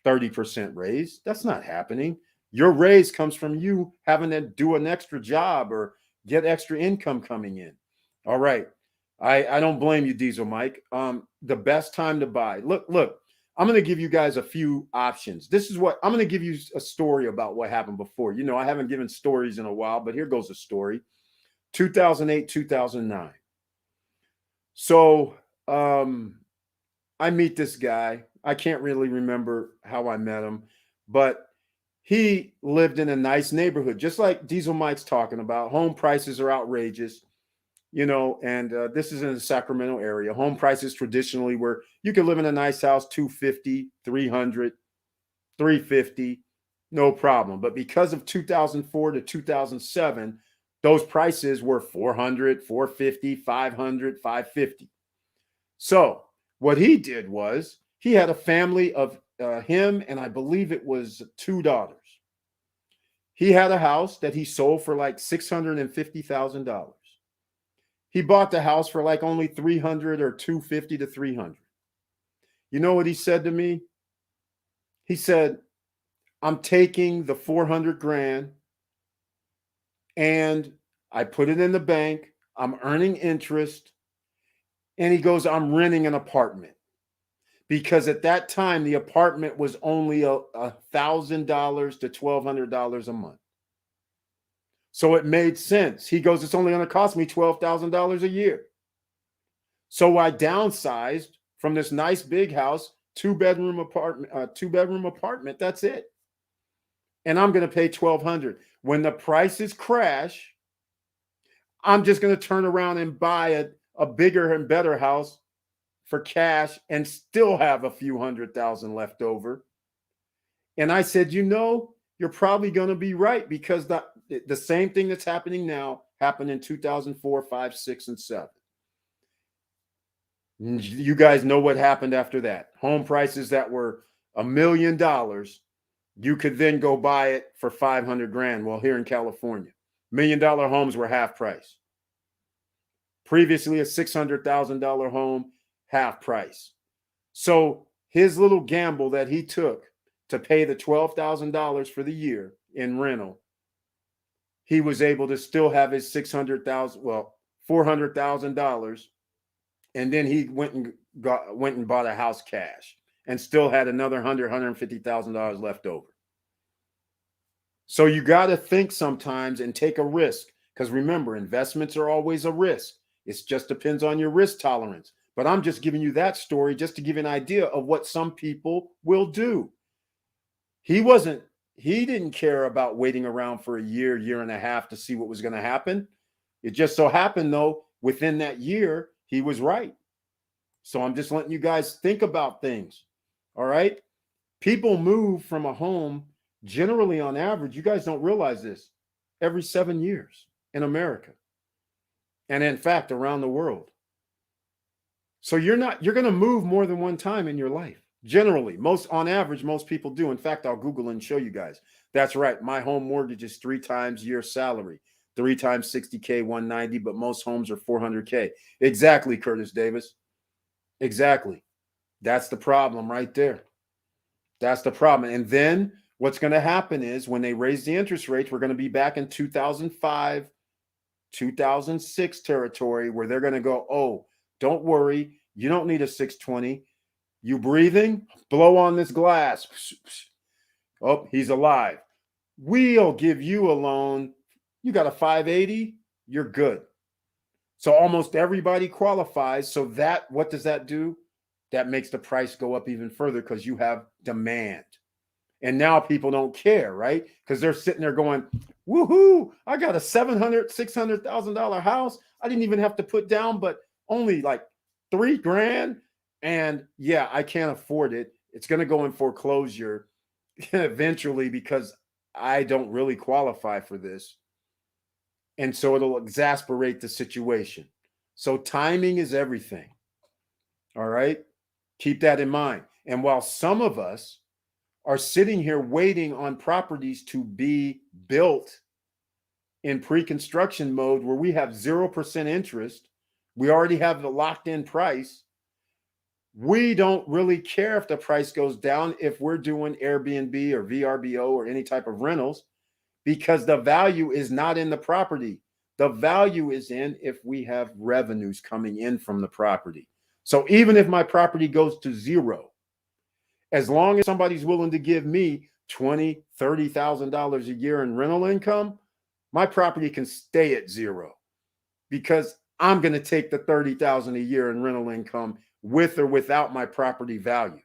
30% raise. That's not happening. Your raise comes from you having to do an extra job or get extra income coming in. All right. I don't blame you, Diesel Mike. The best time to buy. Look, I'm going to give you guys a few options. This is what I'm going to give you a story about what happened before. You know, I haven't given stories in a while, but here goes a story. 2008, 2009. So I meet this guy. I can't really remember how I met him, but he lived in a nice neighborhood, just like Diesel Mike's talking about. Home prices are outrageous. You know, and this is in the Sacramento area. Home prices traditionally were, you could live in a nice house, 250, 300, 350, no problem. But because of 2004 to 2007, those prices were 400, 450, 500, 550. So what he did was, he had a family of him, and I believe it was 2 daughters. He had a house that he sold for like $650,000. He bought the house for like only 300 or 250 to 300. You know what he said to me? He said, I'm taking the 400 grand and I put it in the bank. I'm earning interest. And he goes, I'm renting an apartment. Because at that time, the apartment was only $1,000 to $1,200 a month. So it made sense. He goes, it's only going to cost me $12,000 a year. So I downsized from this nice big house, two-bedroom apartment. That's it. And I'm going to pay $1,200. When the prices crash, I'm just going to turn around and buy a bigger and better house for cash and still have a few $100,000 left over. And I said, you know, you're probably going to be right, because the same thing that's happening now happened in 2004, 5, 6, and 7. You guys know what happened after that. Home prices that were $1 million, you could then go buy it for 500 grand. Well, here in California, $1 million homes were half price. Previously, a $600,000 home, half price. So his little gamble that he took to pay the $12,000 for the year in rental, he was able to still have his $400,000, and then he went and bought a house cash and still had another $150,000 left over. So you got to think sometimes and take a risk, because remember, investments are always a risk. It just depends on your risk tolerance. But I'm just giving you that story just to give you an idea of what some people will do. He didn't care about waiting around for a year and a half to see what was going to happen. It just so happened, though, within that year, he was right. So I'm just letting you guys think about things. All right. People move from a home generally on average, you guys don't realize this, every 7 years in America. And in fact, around the world. So you're going to move more than one time in your life. Generally, on average, most people do. In fact, I'll Google and show you guys. That's right. My home mortgage is 3 times your salary, 3 times 60K, 190, but most homes are 400K. Exactly, Curtis Davis. Exactly. That's the problem right there. That's the problem. And then what's going to happen is when they raise the interest rates, we're going to be back in 2005, 2006 territory where they're going to go, oh, don't worry. You don't need a 620. You breathing? Blow on this glass. Oh, he's alive. We'll give you a loan. You got a 580. You're good. So almost everybody qualifies. So what does that do? That makes the price go up even further because you have demand. And now people don't care, right? Because they're sitting there going, woohoo, I got a $700,000, $600,000 house. I didn't even have to put down, but only like $3,000. And yeah, I can't afford it. It's going to go in foreclosure eventually because I don't really qualify for this. And so it'll exasperate the situation. So timing is everything. All right. Keep that in mind. And while some of us are sitting here waiting on properties to be built in pre-construction mode where we have 0% interest, we already have the locked in price. We don't really care if the price goes down if we're doing Airbnb or VRBO or any type of rentals because the value is not in the property. The value is in if we have revenues coming in from the property. So even if my property goes to zero, as long as somebody's willing to give me $20,000, $30,000 a year in rental income, my property can stay at zero because I'm going to take the $30,000 a year in rental income with or without my property value.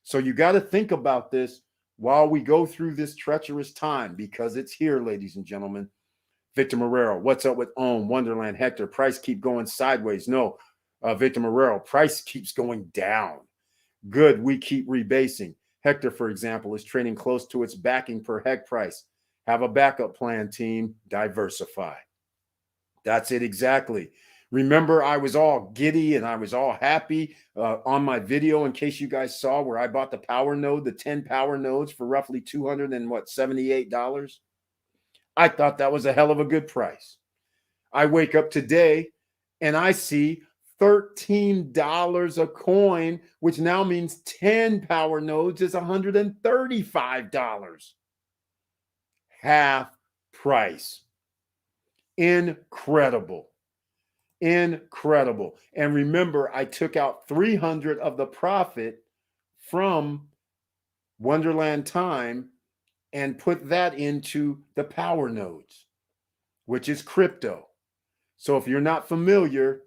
So you got to think about this while we go through this treacherous time because it's here, ladies and gentlemen. Victor Marrero, what's up with Ohm, Wonderland, Hector? Price keep going sideways. No, Victor Marrero, price keeps going down. Good, we keep rebasing. Hector, for example, is trading close to its backing per hec price. Have a backup plan, team. Diversify. That's it exactly. Remember, I was all giddy and I was all happy on my video, in case you guys saw, where I bought the power node, the 10 power nodes for roughly $278. I thought that was a hell of a good price. I wake up today and I see $13 a coin, which now means 10 power nodes is $135. Half price. Incredible. Incredible. And remember, I took out 300 of the profit from Wonderland Time and put that into the power nodes, which is crypto. So if you're not familiar,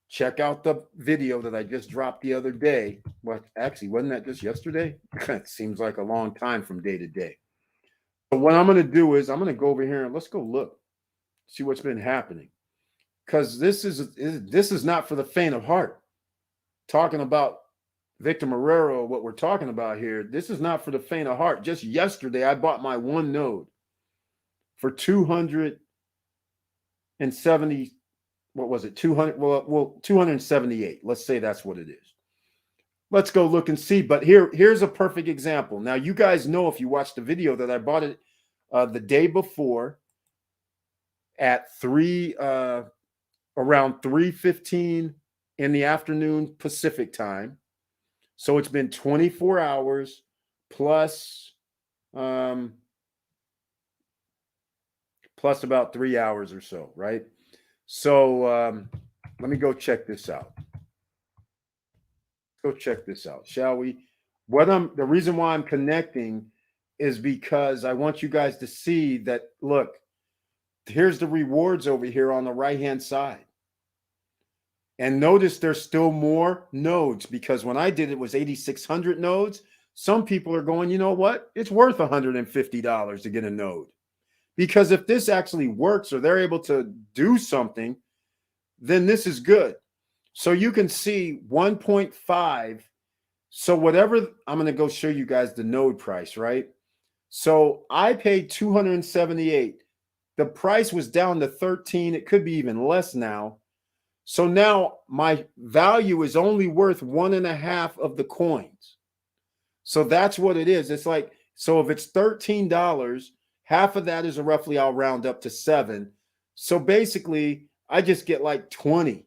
check out the video that I just dropped the other day. Well, actually, wasn't that just yesterday? It seems like a long time from day to day. So what I'm going to do is I'm going to go over here and let's go look, see what's been happening. Because this is not for the faint of heart. Talking about Victor Marrero, what we're talking about here, this is not for the faint of heart. Just yesterday, I bought my one node for 270. What was it? 200. Well, 278. Let's say that's what it is. Let's go look and see. But here's a perfect example. Now, you guys know if you watched the video that I bought it the day before at around 3:15 in the afternoon Pacific time. So it's been 24 hours plus about 3 hours or so, right? So let me go check this out. Go check this out, shall we? The reason why I'm connecting is because I want you guys to see that, look, here's the rewards over here on the right-hand side. And notice there's still more nodes, because when I did it was 8,600 nodes. Some people are going, you know what? It's worth $150 to get a node. Because if this actually works, or they're able to do something, then this is good. So you can see 1.5. So whatever, I'm going to go show you guys the node price, right? So I paid 278. The price was down to 13. It could be even less now. So now my value is only worth 1.5 of the coins. So that's what it is. It's like, so if it's $13, half of that is roughly, I'll round up to 7. So basically, I just get like 20.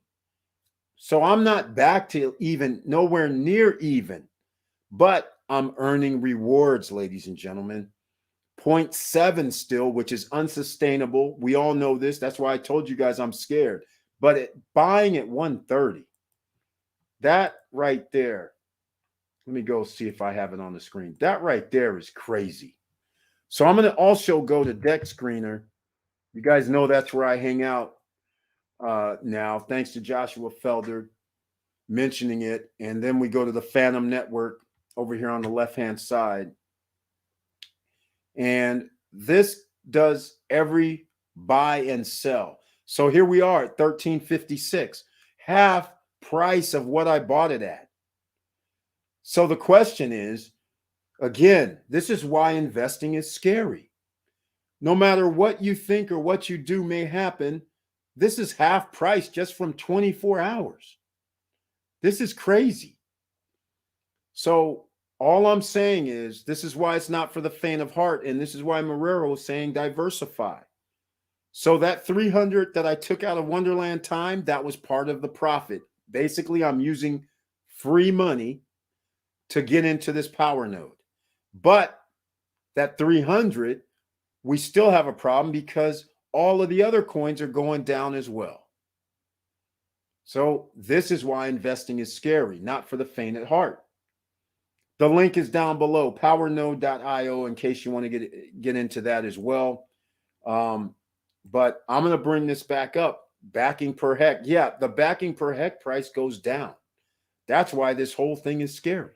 So I'm not back to even, nowhere near even, but I'm earning rewards, ladies and gentlemen. 0.7 still, which is unsustainable. We all know this. That's why I told you guys I'm scared. But buying at 130, that right there, let me go see if I have it on the screen. That right there is crazy. So I'm going to also go to Deck Screener. You guys know that's where I hang out now, thanks to Joshua Felder mentioning it. And then we go to the Phantom Network over here on the left-hand side. And this does every buy and sell. So here we are at 1356, half price of what I bought it at. So the question is, again, this is why investing is scary. No matter what you think or what you do may happen, this is half price just from 24 hours. This is crazy. So all I'm saying is, this is why it's not for the faint of heart. And this is why Marrero is saying diversify. So that 300 that I took out of Wonderland time, that was part of the profit. Basically, I'm using free money to get into this power node. But that 300, we still have a problem because all of the other coins are going down as well. So this is why investing is scary, not for the faint at heart. The link is down below, powernode.io, in case you want to get into that as well. But I'm going to bring this back up. Backing per heck. Yeah, the backing per heck price goes down. That's why this whole thing is scary.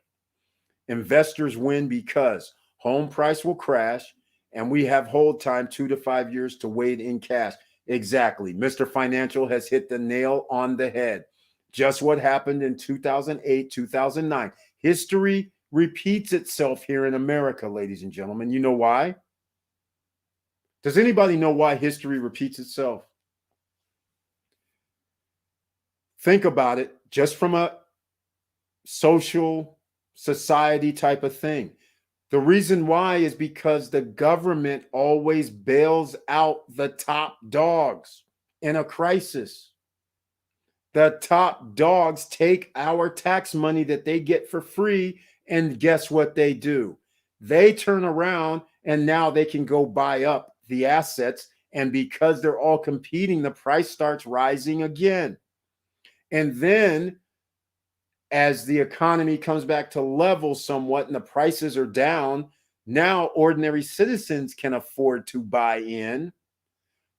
Investors win because home price will crash, and we have hold time 2 to 5 years to wait in cash. Exactly. Mr. Financial has hit the nail on the head. Just what happened in 2008, 2009. History repeats itself here in America, ladies and gentlemen. You know why? Does anybody know why history repeats itself? Think about it just from a social society type of thing. The reason why is because the government always bails out the top dogs in a crisis. The top dogs take our tax money that they get for free, and guess what they do? They turn around and now they can go buy up the assets, and because they're all competing, the price starts rising again. And then as the economy comes back to level somewhat and the prices are down, now ordinary citizens can afford to buy in.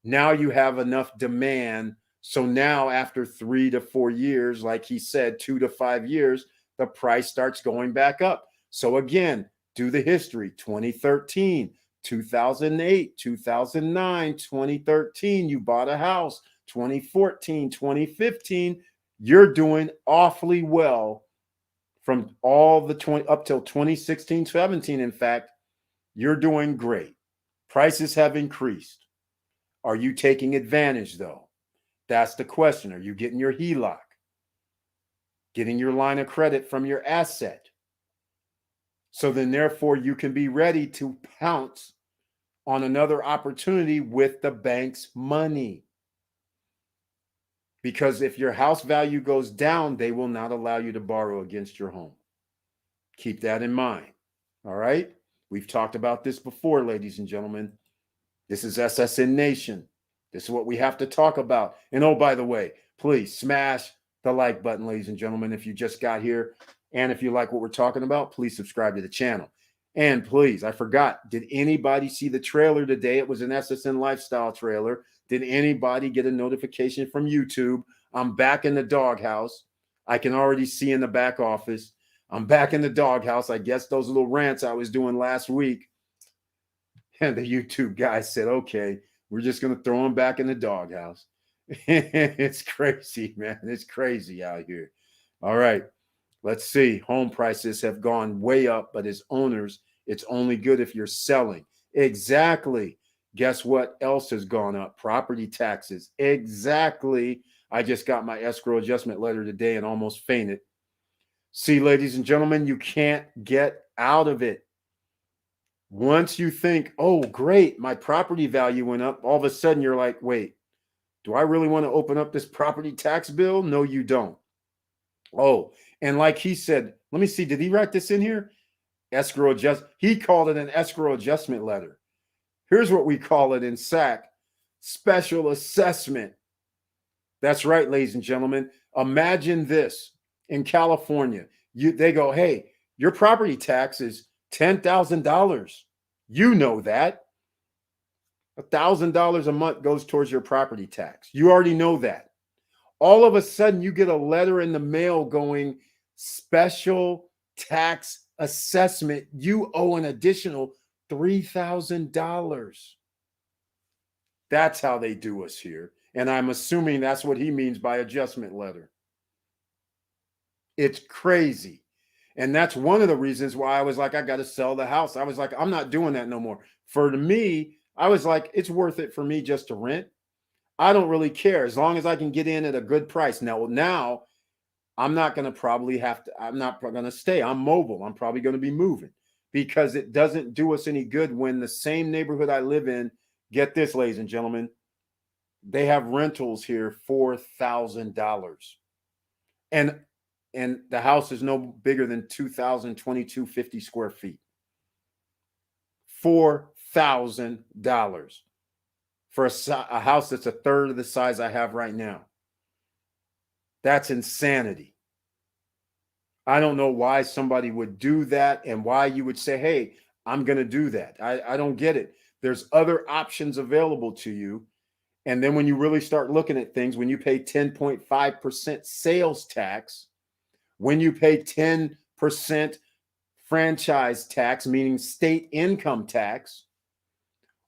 Now you have enough demand. So now after 3 to 4 years, like he said, 2 to 5 years, the price starts going back up. So again, do the history. 2013, 2008, 2009, 2013, you bought a house. 2014, 2015, you're doing awfully well from all the 20 up till 2016, 17. In fact, you're doing great. Prices have increased. Are you taking advantage though? That's the question. Are you getting your HELOC? Getting your line of credit from your asset? So then therefore you can be ready to pounce on another opportunity with the bank's money. Because if your house value goes down, they will not allow you to borrow against your home. Keep that in mind. All right? We've talked about this before, ladies and gentlemen. This is SSN Nation. This is what we have to talk about. And oh, by the way, please smash the like button, ladies and gentlemen, if you just got here. And if you like what we're talking about, please subscribe to the channel. And please, I forgot, did anybody see the trailer today? It was an SSN Lifestyle trailer. Did anybody get a notification from YouTube I'm back in the doghouse. I can already see in the back office. I'm back in the doghouse. I guess those little rants I was doing last week. And the YouTube guy said, okay, we're just going to throw him back in the doghouse. It's crazy, man. It's crazy out here. All right. Let's see. Home prices have gone way up, but as owners, it's only good if you're selling. Exactly. Guess what else has gone up? Property taxes. Exactly. I just got my escrow adjustment letter today and almost fainted. See, ladies and gentlemen, you can't get out of it. Once you think, oh, great, my property value went up, all of a sudden you're like, wait, do I really want to open up this property tax bill? No, you don't. Oh, and like he said, let me see, did he write this in here? Escrow adjust. He called it an escrow adjustment letter. Here's what we call it in SAC, special assessment. That's right, ladies and gentlemen. Imagine this in California. They go, hey, your property tax is $10,000. You know that. $1,000 a month goes towards your property tax. You already know that. All of a sudden, you get a letter in the mail going, special tax assessment. You owe an additional $3,000. That's how they do us here. And I'm assuming that's what he means by adjustment letter. It's crazy. And that's one of the reasons why I was like, I got to sell the house. I was like, I'm not doing that no more. For me, I was like, it's worth it for me just to rent. I don't really care as long as I can get in at a good price. Now I'm not going to I'm not going to stay. I'm mobile. I'm probably going to be moving because it doesn't do us any good when the same neighborhood I live in, get this, ladies and gentlemen, they have rentals here, $4,000. And the house is no bigger than 2,022.50 square feet. $4,000 for a house that's a third of the size I have right now. That's insanity. I don't know why somebody would do that and why you would say, hey, I'm going to do that. I don't get it. There's other options available to you. And then when you really start looking at things, when you pay 10.5% sales tax, when you pay 10% franchise tax, meaning state income tax,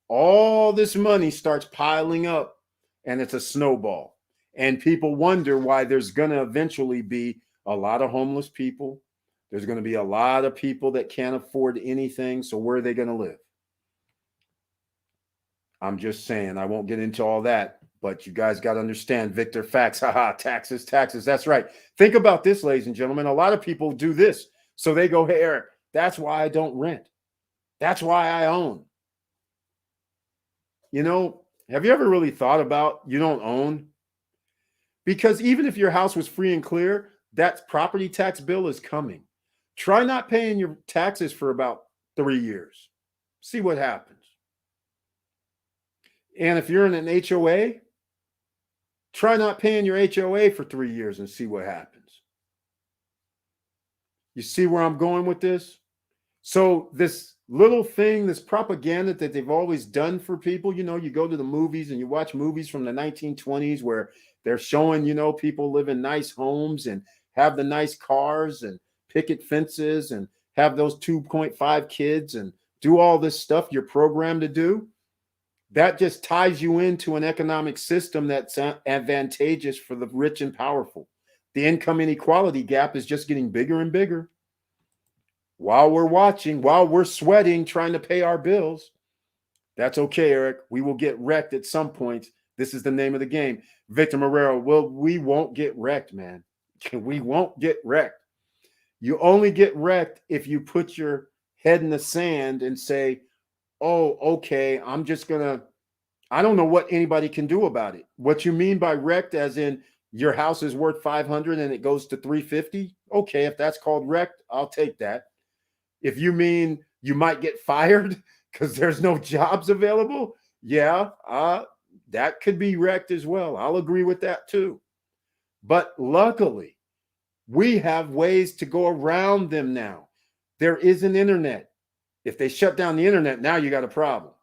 all this money starts piling up and it's a snowball. And people wonder why there's going to eventually be a lot of homeless people. There's going to be a lot of people that can't afford anything. So where are they going to live? I'm just saying, I won't get into all that, but you guys got to understand, Victor, facts, taxes. That's right. Think about this, ladies and gentlemen. A lot of people do this. So they go, hey, Eric, that's why I don't rent. That's why I own. You know, have you ever really thought about you don't own? Because even if your house was free and clear, that property tax bill is coming. Try not paying your taxes for about 3 years. See what happens. And if you're in an HOA, try not paying your HOA for 3 years and see what happens. You see where I'm going with this? So this little thing, this propaganda that they've always done for people, you know, you go to the movies and you watch movies from the 1920s where they're showing, you know, people live in nice homes and have the nice cars and picket fences and have those 2.5 kids and do all this stuff you're programmed to do. That just ties you into an economic system that's advantageous for the rich and powerful. The income inequality gap is just getting bigger and bigger. While we're watching, while we're sweating, trying to pay our bills, that's okay, Eric. We will get wrecked at some point. This is the name of the game. Victor Marrero, well, we won't get wrecked, man. We won't get wrecked. You only get wrecked if you put your head in the sand and say, oh, okay, I'm just going to, I don't know what anybody can do about it. What you mean by wrecked as in your house is worth 500 and it goes to 350? Okay, if that's called wrecked, I'll take that. If you mean you might get fired because there's no jobs available, yeah, that could be wrecked as well. I'll agree with that too. But luckily, we have ways to go around them now. There is an internet. If they shut down the internet, now you got a problem.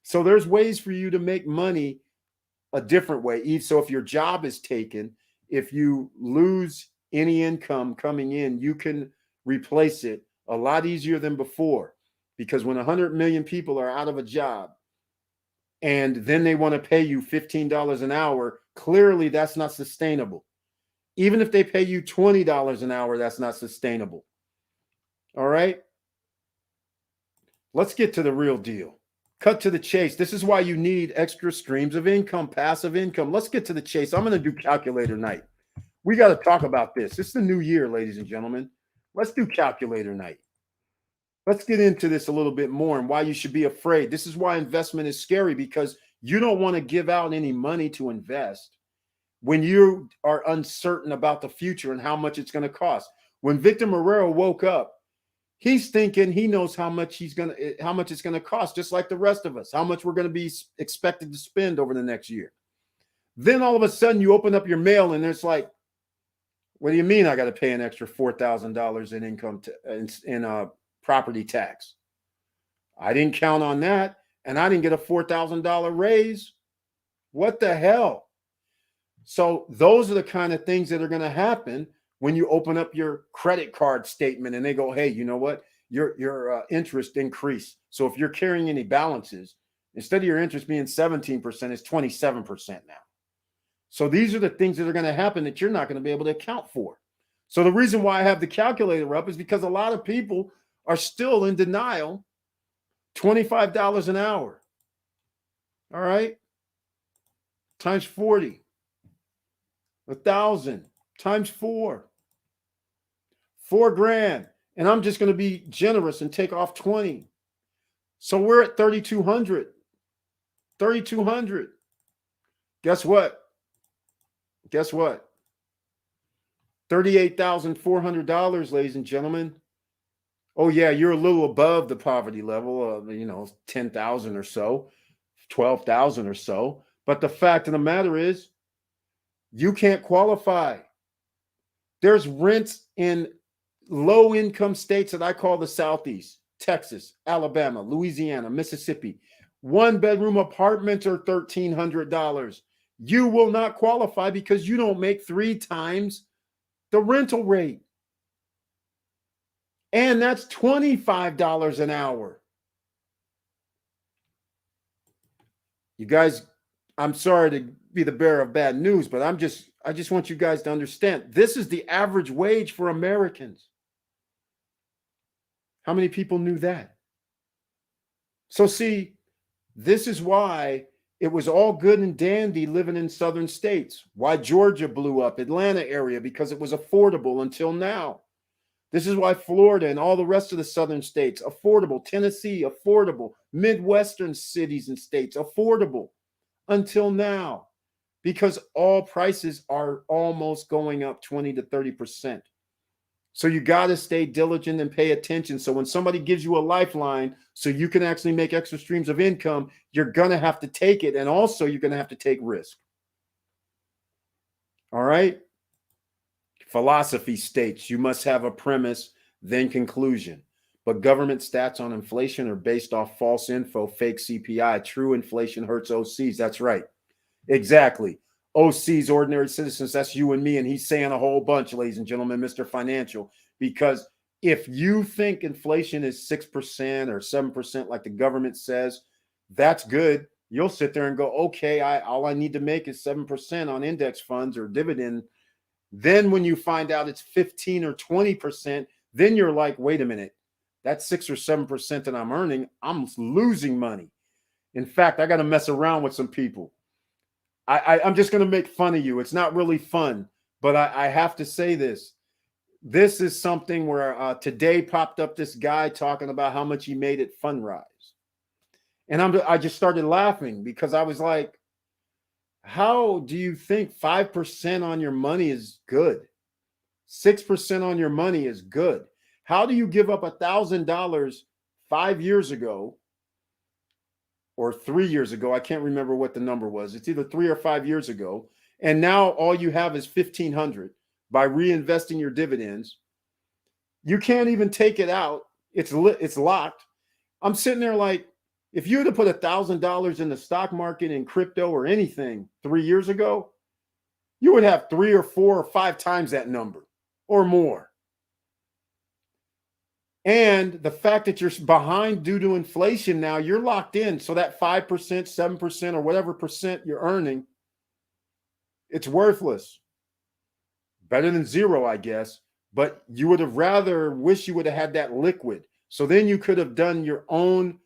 So there's ways for you to make money a different way. So if your job is taken if you lose any income coming in, you can replace it a lot easier than before. Because when 100 million people are out of a job and then they want to pay you $15 an hour, clearly that's not sustainable. Even if they pay you $20 an hour, that's not sustainable. All right? Let's get to the real deal. Cut to the chase. This is why you need extra streams of income, passive income. Let's get to the chase. I'm going to do calculator night. We got to talk about this. It's the new year, ladies and gentlemen. Let's do calculator night. Let's get into this a little bit more and why you should be afraid. This is why investment is scary, because you don't want to give out any money to invest when you are uncertain about the future and how much it's going to cost. When Victor Marrero woke up, he's thinking he knows how much it's going to cost, just like the rest of us, how much we're going to be expected to spend over the next year. Then all of a sudden you open up your mail and there's like, what do you mean I got to pay an extra $4,000 in income in property tax? I didn't count on that, and I didn't get a $4,000 raise. What the hell? So those are the kind of things that are going to happen when you open up your credit card statement and they go, hey, you know what? Your interest increased. So if you're carrying any balances, instead of your interest being 17%, it's 27% now. So these are the things that are going to happen that you're not going to be able to account for. So the reason why I have the calculator up is because a lot of people are still in denial. $25 an hour. All right. Times 40. 1,000 times 4. $4,000. And I'm just going to be generous and take off 20. So we're at 3,200. 3,200. Guess what? Guess what? $38,400, ladies and gentlemen. Oh, yeah, you're a little above the poverty level of, 10,000 or so, 12,000 or so. But the fact of the matter is, you can't qualify. There's rents in low-income states that I call the Southeast: Texas, Alabama, Louisiana, Mississippi. One-bedroom apartments are $1,300. You will not qualify because you don't make 3 times the rental rate. And that's $25 an hour. You guys, I'm sorry to be the bearer of bad news, but I just want you guys to understand, this is the average wage for Americans. How many people knew that? So see, this is why it was all good and dandy living in southern states. Why Georgia blew up, Atlanta area, because it was affordable until now. This is why Florida and all the rest of the southern states, affordable. Tennessee, affordable. Midwestern cities and states, affordable until now, because all prices are almost going up 20 to 30%. So you got to stay diligent and pay attention. So when somebody gives you a lifeline so you can actually make extra streams of income, you're going to have to take it. And also you're going to have to take risk. All right. Philosophy states you must have a premise, then conclusion. But government stats on inflation are based off false info, fake CPI. True inflation hurts OCs. That's right. Exactly. OCs, ordinary citizens, that's you and me. And he's saying a whole bunch, ladies and gentlemen, Mr. Financial, because if you think inflation is 6% or 7%, like the government says, that's good. You'll sit there and go, okay, all I need to make is 7% on index funds or dividend. Then when you find out it's 15 or 20%, then you're like, wait a minute, that's 6 or 7% that I'm earning. I'm losing money. In fact, I got to mess around with some people. I'm just going to make fun of you. It's not really fun, but I have to say this. This is something where today popped up this guy talking about how much he made at Fundrise. And I just started laughing because I was like, how do you think 5% on your money is good? 6% on your money is good. How do you give up $1,000 5 years ago or 3 years ago? I can't remember what the number was. It's either 3 or 5 years ago. And now all you have is $1,500 by reinvesting your dividends. You can't even take it out. It's locked. I'm sitting there like, if you had to put $1,000 in the stock market, in crypto or anything 3 years ago, you would have 3 or 4 or 5 times that number or more. And the fact that you're behind due to inflation now, you're locked in. So that 5%, 7%, or whatever percent you're earning, it's worthless. Better than zero, I guess. But you would have rather wish you would have had that liquid. So then you could have done your own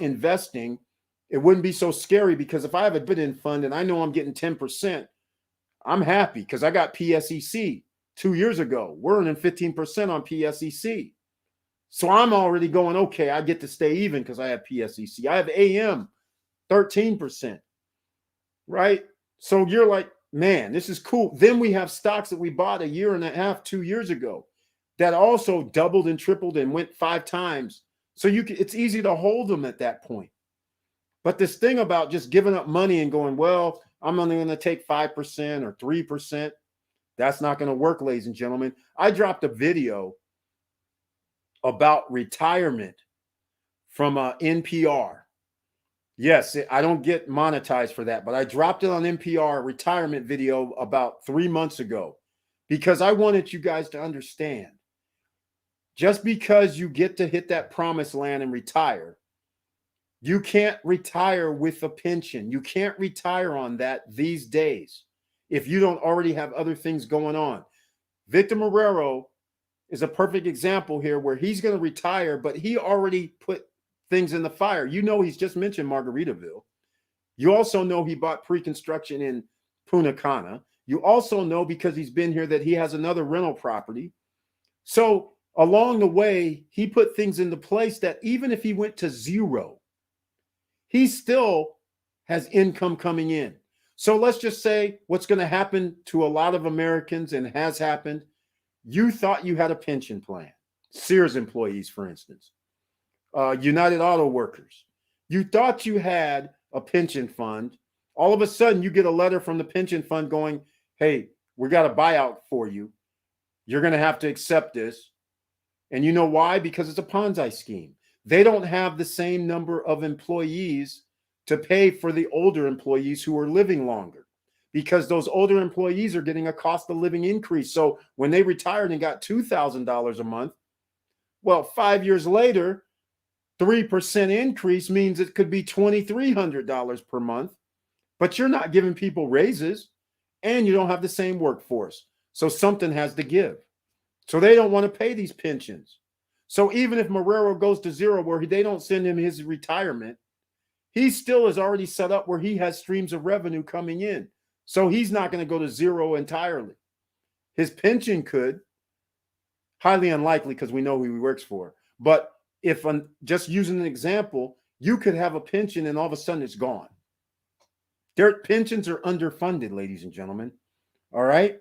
investing. It wouldn't be so scary, because if I have a dividend fund and I know I'm getting 10%, I'm happy because I got PSEC 2 years ago. We're earning 15% on PSEC. So I'm already going, okay, I get to stay even because I have PSEC. I have AM 13%, right? So you're like, man, this is cool. Then we have stocks that we bought a year and a half, 2 years ago that also doubled and tripled and went 5 times. So it's easy to hold them at that point. But this thing about just giving up money and going, well, I'm only going to take 5% or 3%, that's not going to work, ladies and gentlemen. I dropped a video about retirement from NPR. Yes, I don't get monetized for that, but I dropped it on NPR, retirement video, about 3 months ago, because I wanted you guys to understand, just because you get to hit that promised land and retire, you can't retire with a pension. You can't retire on that these days if you don't already have other things going on. Victor Marrero is a perfect example here, where he's going to retire, but he already put things in the fire. You know, he's just mentioned Margaritaville. You also know he bought pre-construction in Punta Cana. You also know, because he's been here, that he has another rental property. So along the way, he put things into place that even if he went to zero, he still has income coming in. So let's just say what's going to happen to a lot of Americans, and has happened. You thought you had a pension plan. Sears employees, for instance, United Auto Workers. You thought you had a pension fund. All of a sudden, you get a letter from the pension fund going, hey, we got a buyout for you. You're going to have to accept this. And you know why? Because it's a Ponzi scheme. They don't have the same number of employees to pay for the older employees who are living longer, because those older employees are getting a cost of living increase. So when they retired and got $2,000 a month, well, 5 years later, 3% increase means it could be $2,300 per month, but you're not giving people raises and you don't have the same workforce. So something has to give. So they don't want to pay these pensions. So even if Marrero goes to zero, where they don't send him his retirement, he still is already set up where he has streams of revenue coming in. So he's not going to go to zero entirely. His pension could, highly unlikely, because we know who he works for. But if I'm just using an example, you could have a pension and all of a sudden it's gone. Their pensions are underfunded, ladies and gentlemen. All right.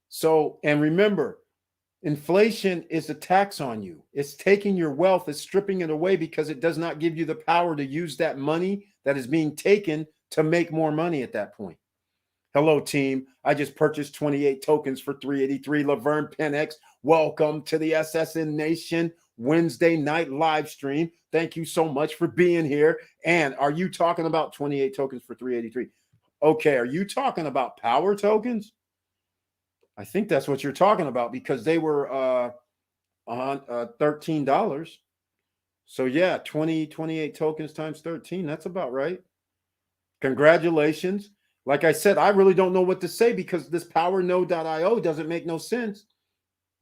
So, and remember, inflation is a tax on you. It's taking your wealth, it's stripping it away, because it does not give you the power to use that money that is being taken to make more money at that point. Hello, team. I just purchased 28 tokens for 383. Laverne Penix, welcome to the SSN Nation Wednesday night live stream. Thank you so much for being here. And are you talking about 28 tokens for 383? Okay, are you talking about power tokens? I think that's what you're talking about, because they were on $13. So yeah, 28 tokens times 13. That's about right. Congratulations. Like I said, I really don't know what to say, because this powernode.io doesn't make no sense.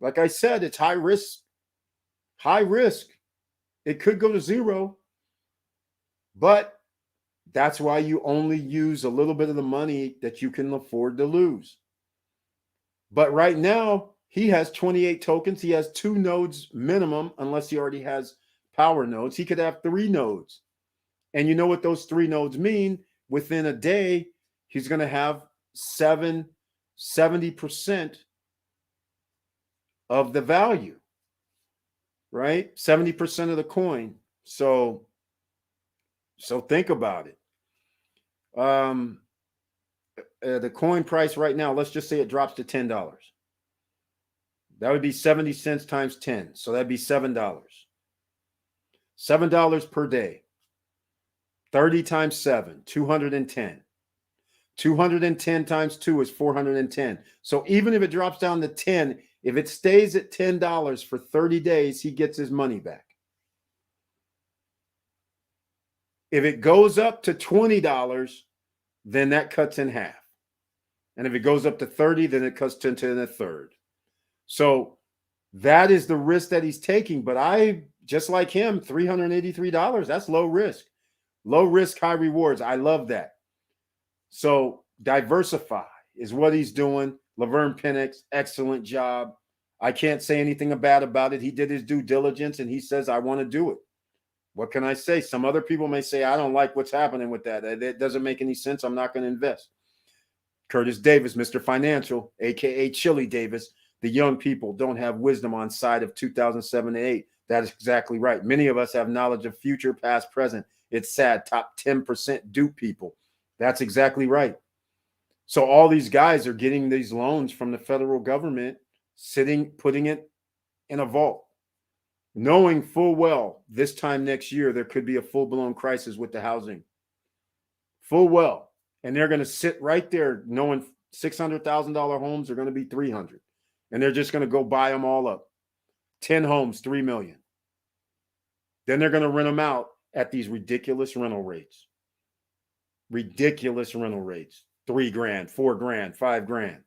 Like I said, it's high risk. High risk. It could go to zero. But that's why you only use a little bit of the money that you can afford to lose. But right now, he has 28 tokens. He has 2 nodes minimum, unless he already has power nodes. He could have 3 nodes. And you know what those 3 nodes mean? Within a day, he's going to have 70% of the value, right? 70% of the coin. So think about it. The coin price right now, let's just say it drops to $10. That would be 70 cents times 10. So that'd be $7. $7 per day. 30 times 7, 210. 210 times 2 is 410. So even if it drops down to 10, if it stays at $10 for 30 days, he gets his money back. If it goes up to $20, then that cuts in half. And if it goes up to 30, then it cuts to a third. So that is the risk that he's taking. But I, just like him, $383, that's low risk. Low risk, high rewards. I love that. So diversify is what he's doing. Laverne Penix, excellent job. I can't say anything bad about it. He did his due diligence and he says, I want to do it. What can I say? Some other people may say, I don't like what's happening with that. It doesn't make any sense. I'm not going to invest. Curtis Davis, Mr. Financial, a.k.a. Chili Davis. The young people don't have wisdom on side of 2007 and 8. That is exactly right. Many of us have knowledge of future, past, present. It's sad. Top 10% dupe people. That's exactly right. So all these guys are getting these loans from the federal government, putting it in a vault, knowing full well this time next year there could be a full-blown crisis with the housing. Full well. And they're going to sit right there knowing $600,000 homes are going to be $300,000. And they're just going to go buy them all up. 10 homes, $3 million. Then they're going to rent them out at these ridiculous rental rates. Ridiculous rental rates. $3,000, $4,000, $5,000.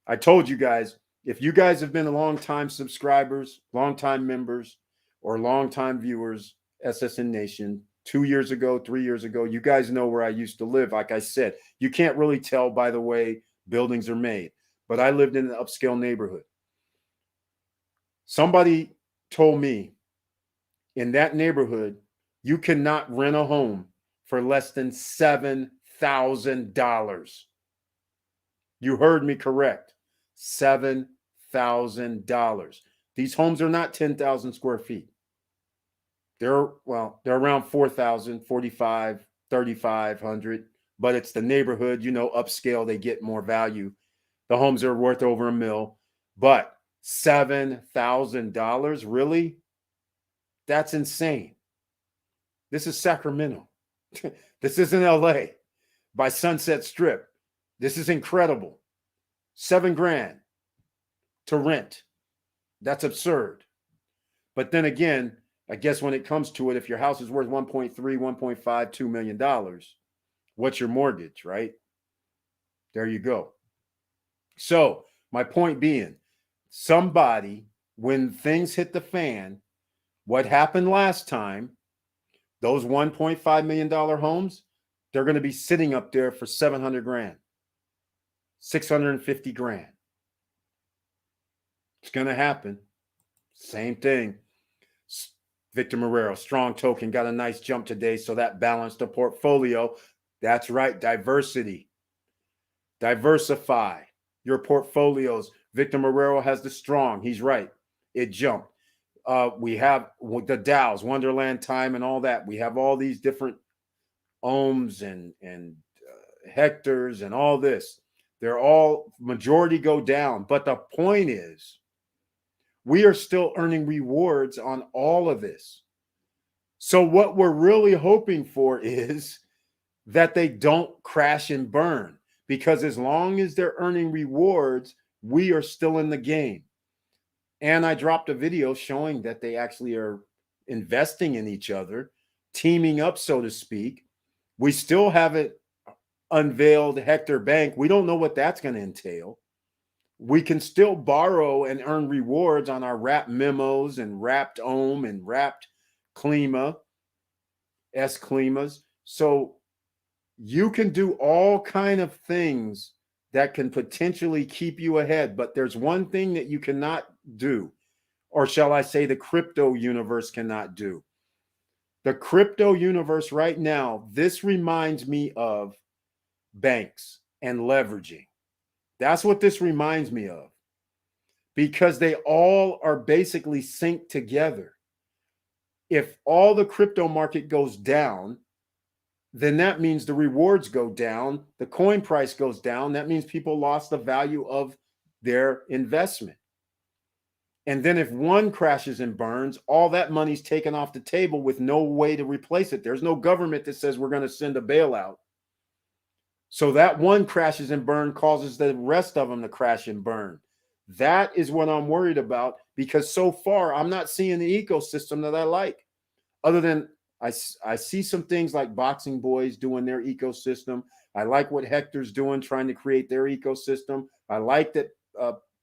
I told you guys, if you guys have been long-time subscribers, long-time members, or long-time viewers, SSN Nation, 2 years ago, 3 years ago, you guys know where I used to live. Like I said, you can't really tell by the way buildings are made, but I lived in an upscale neighborhood. Somebody told me in that neighborhood, you cannot rent a home for less than $7,000. You heard me correct. $7,000. These homes are not 10,000 square feet. They're around 4,000, 45, 3,500, but it's the neighborhood, upscale, they get more value. The homes are worth over $1 million, but $7,000, really? That's insane. This is Sacramento. This isn't LA by Sunset Strip. This is incredible. $7,000 to rent. That's absurd. But then again, I guess when it comes to it, if your house is worth 1.3, 1.5, $2 million, what's your mortgage, right? There you go. So my point being, somebody, when things hit the fan, what happened last time, those $1.5 million homes, they're going to be sitting up there for $700,000, $650,000. It's going to happen. Same thing. Victor Marrero, strong token, got a nice jump today, so that balanced the portfolio. That's right, diversity. Diversify your portfolios. Victor Marrero has the strong. He's right. It jumped. We have the Dows, Wonderland Time, and all that. We have all these different ohms and hectares and all this. They're all, majority go down. But the point is, we are still earning rewards on all of this. So what we're really hoping for is that they don't crash and burn, because as long as they're earning rewards, we are still in the game. And I dropped a video showing that they actually are investing in each other, teaming up, so to speak. We still haven't unveiled Hector Bank. We don't know what that's going to entail. We can still borrow and earn rewards on our wrapped memos and wrapped ohm and wrapped Klima, S-Klimas. So you can do all kind of things that can potentially keep you ahead. But there's one thing that you cannot do, or shall I say the crypto universe cannot do. The crypto universe right now, this reminds me of banks and leveraging. That's what this reminds me of, because they all are basically synced together. If all the crypto market goes down, then that means the rewards go down, the coin price goes down. That means people lost the value of their investment. And then if one crashes and burns, all that money's taken off the table with no way to replace it. There's no government that says we're going to send a bailout. So that one crashes and burn causes the rest of them to crash and burn. That is what I'm worried about, because so far I'm not seeing the ecosystem that I like. Other than I see some things like Boxing Boys doing their ecosystem. I like what Hector's doing, trying to create their ecosystem. I like that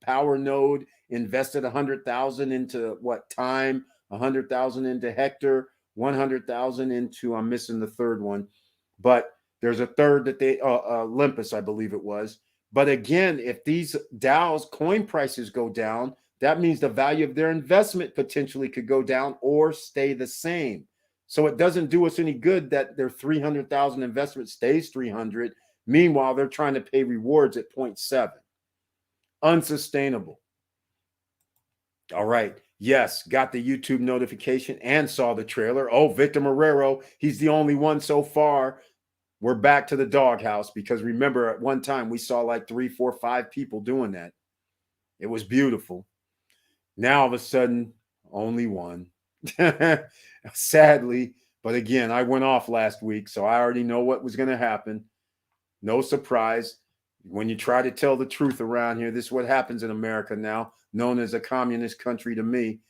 Power Node invested 100,000 into what time, 100,000 into Hector, 100,000 into, I'm missing the third one, but there's a third that they Olympus, I believe it was. But again, if these DAOs coin prices go down, that means the value of their investment potentially could go down or stay the same. So it doesn't do us any good that their 300,000 investment stays 300. Meanwhile, they're trying to pay rewards at 0.7. Unsustainable. All right. Yes, got the YouTube notification and saw the trailer. Oh, Victor Marrero, he's the only one so far. We're back to the doghouse, because remember, at one time we saw like 3, 4, 5 people doing that. It was beautiful. Now all of a sudden, only one. Sadly, but again, I went off last week, so I already know what was going to happen. No surprise. When you try to tell the truth around here, this is what happens in America now, known as a communist country to me.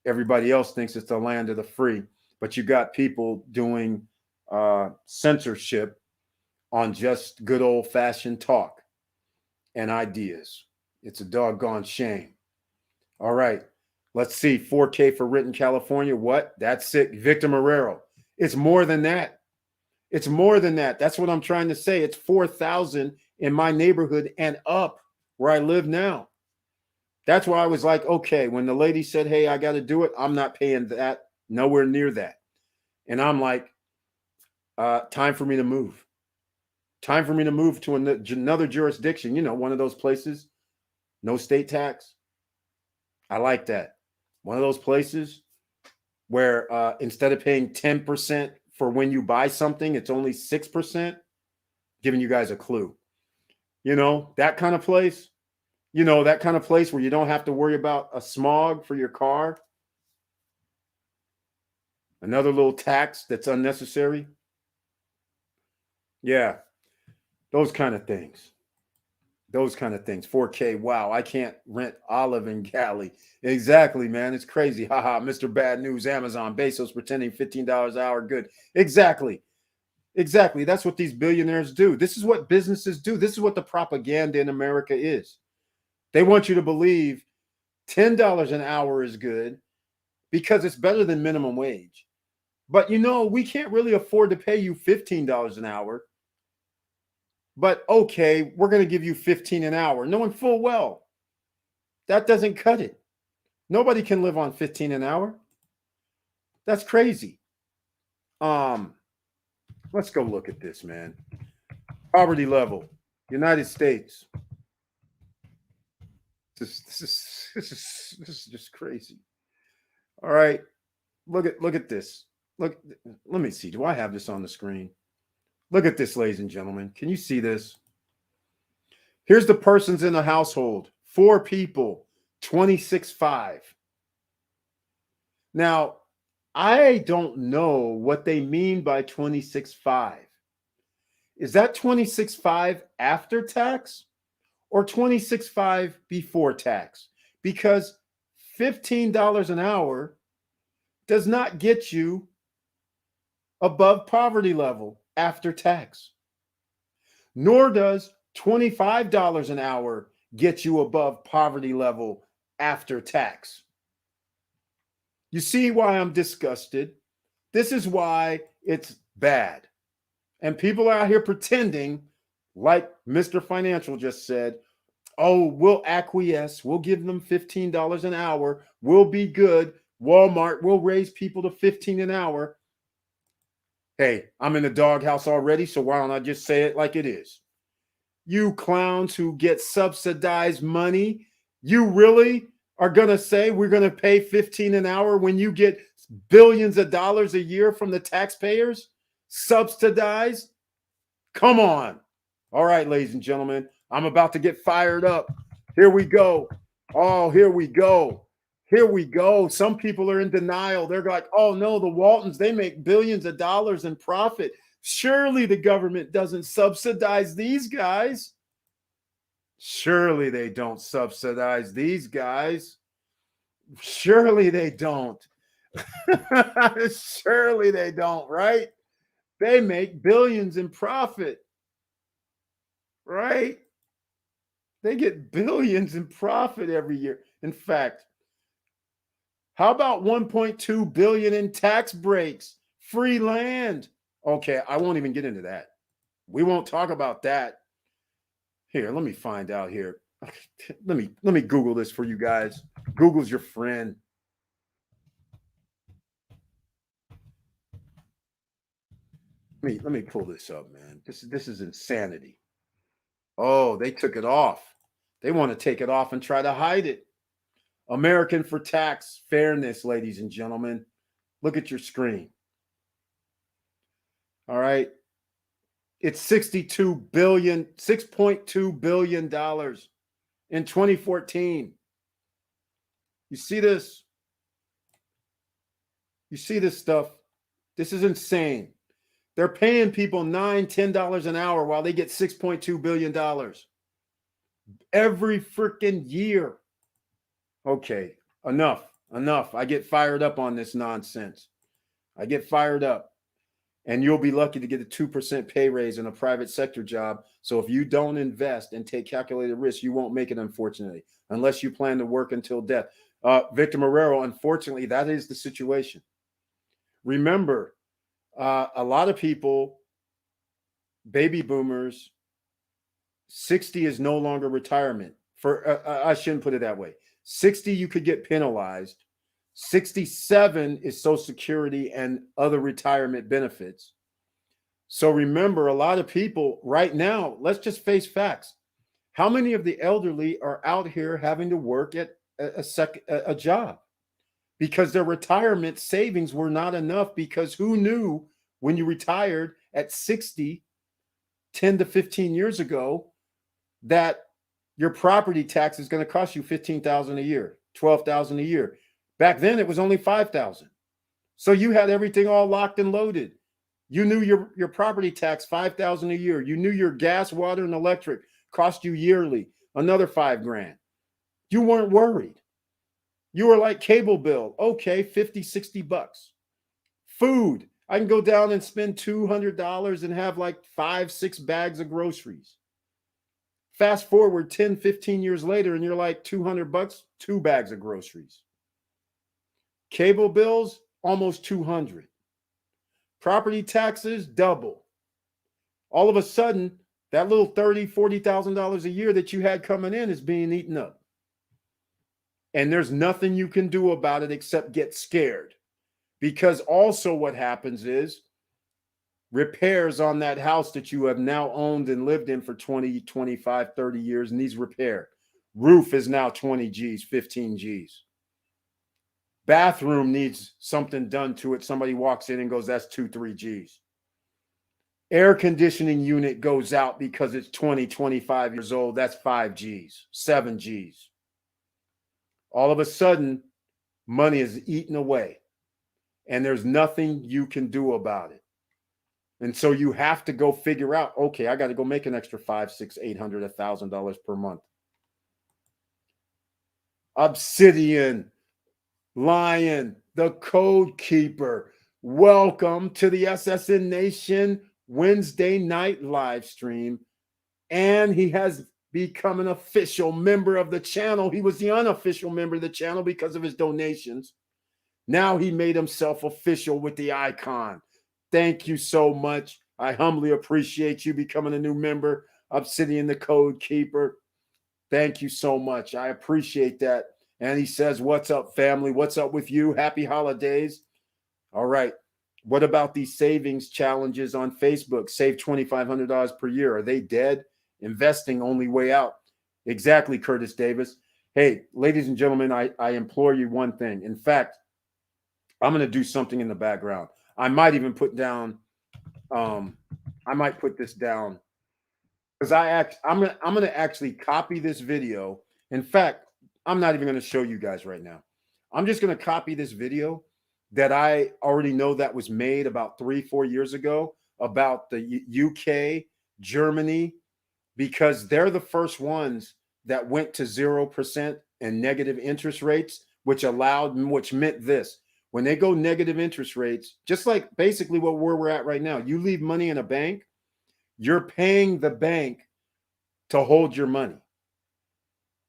Everybody else thinks it's the land of the free, but you got people doing censorship on just good old-fashioned talk and ideas. It's a doggone shame. All right, let's see. 4K for Written California. What? That's it. Victor Marrero. It's more than that. It's more than that. That's what I'm trying to say. It's 4,000 in my neighborhood and up where I live now. That's why I was like, okay, when the lady said, hey, I got to do it, I'm not paying that, nowhere near that. And I'm like, time for me to move. Time for me to move to another jurisdiction, you know, one of those places, no state tax. I like that. One of those places where instead of paying 10% for when you buy something, it's only 6%, giving you guys a clue. You know, that kind of place, you know, that kind of place where you don't have to worry about a smog for your car. Another little tax that's unnecessary. Yeah, those kind of things. Those kind of things. 4K. Wow, I can't rent Olive and Galley. Exactly, man. It's crazy. Haha, Mr. Bad News, Amazon, Bezos pretending $15 an hour good. Exactly. Exactly. That's what these billionaires do. This is what businesses do. This is what the propaganda in America is. They want you to believe $10 an hour is good because it's better than minimum wage. But, you know, we can't really afford to pay you $15 an hour. But, okay, we're going to give you $15 an hour, knowing full well that doesn't cut it. Nobody can live on $15 an hour. That's crazy. Let's go look at this, man. Poverty level, United States. This is just crazy. All right, look at this. Look, let me see. Do I have this on the screen? Look at this, ladies and gentlemen. Can you see this? Here's the persons in the household. 4 people, 26.5. Now, I don't know what they mean by 26.5. Is that 26.5 after tax or 26.5 before tax? Because $15 an hour does not get you above poverty level after tax, nor does $25 an hour get you above poverty level after tax. You see why I'm disgusted? This is why it's bad. And people are out here pretending, like Mr. Financial just said, oh, we'll acquiesce. We'll give them $15 an hour. We'll be good. Walmart will raise people to $15 an hour. Hey, I'm in the doghouse already, so why don't I just say it like it is? You clowns who get subsidized money, you really are going to say we're going to pay $15 an hour when you get billions of dollars a year from the taxpayers? Subsidized? Come on. All right, ladies and gentlemen, I'm about to get fired up. Here we go. Oh, here we go. Here we go. Some people are in denial. They're like, oh, no, the Waltons, they make billions of dollars in profit. Surely the government doesn't subsidize these guys. Surely they don't subsidize these guys. Surely they don't. Surely they don't, right? They make billions in profit, right? They get billions in profit every year. In fact, how about 1.2 billion in tax breaks, free land? Okay, I won't even get into that. We won't talk about that. Here, let me find out here. Let me Google this for you guys. Google's your friend. Let me pull this up, man. This is insanity. Oh, they took it off. They want to take it off and try to hide it. American for Tax Fairness, ladies and gentlemen. Look at your screen. All right. It's $6.2 billion in 2014. You see this? You see this stuff? This is insane. They're paying people $9, $10 an hour while they get $6.2 billion every freaking year. Okay, enough. I get fired up on this nonsense. I get fired up. And you'll be lucky to get a 2% pay raise in a private sector job. So if you don't invest and take calculated risks, you won't make it, unfortunately, unless you plan to work until death. Victor Marrero, unfortunately, that is the situation. Remember, a lot of people, baby boomers, 60 is no longer retirement. I shouldn't put it that way. 60, you could get penalized. 67 is Social Security and other retirement benefits. So remember, a lot of people right now, let's just face facts. How many of the elderly are out here having to work at a job because their retirement savings were not enough? Because who knew when you retired at 60, 10 to 15 years ago, that your property tax is going to cost you $15,000 a year, $12,000 a year. Back then, it was only $5,000. So you had everything all locked and loaded. You knew your property tax, $5,000 a year. You knew your gas, water, and electric cost you yearly another $5,000. You weren't worried. You were like cable bill. Okay, 50, 60 bucks. Food. I can go down and spend $200 and have like 5, 6 bags of groceries. Fast forward 10, 15 years later, and you're like 200 bucks, 2 bags of groceries. Cable bills, almost 200. Property taxes, double. All of a sudden, that little $30,000, $40,000 a year that you had coming in is being eaten up. And there's nothing you can do about it except get scared. Because also what happens is repairs on that house that you have now owned and lived in for 20, 25, 30 years needs repair. Roof is now 20 G's, 15 G's. Bathroom needs something done to it. Somebody walks in and goes, that's 2, 3 G's. Air conditioning unit goes out because it's 20, 25 years old. That's 5 G's, 7 G's. All of a sudden, money is eaten away, and there's nothing you can do about it. And so you have to go figure out, okay, I got to go make an extra $500, $600, $800, $1,000 per month. Obsidian, Lion, the Code Keeper. Welcome to the SSN Nation Wednesday Night live stream. And he has become an official member of the channel. He was the unofficial member of the channel because of his donations. Now he made himself official with the icon. Thank you so much. I humbly appreciate you becoming a new member. Obsidian, the Code Keeper. Thank you so much. I appreciate that. And he says, what's up, family? What's up with you? Happy holidays. All right. What about these savings challenges on Facebook? Save $2,500 per year. Are they dead? Investing only way out. Exactly, Curtis Davis. Hey, ladies and gentlemen, I implore you one thing. In fact, I'm going to do something in the background. I might even put down, I might put this down because I'm going to actually copy this video. In fact, I'm not even going to show you guys right now. I'm just going to copy this video that I already know that was made about 3-4 years ago. about the UK, Germany, because they're the first ones that went to 0% and negative interest rates, which meant this. When they go negative interest rates, just like basically where we're at right now, you leave money in a bank, you're paying the bank to hold your money.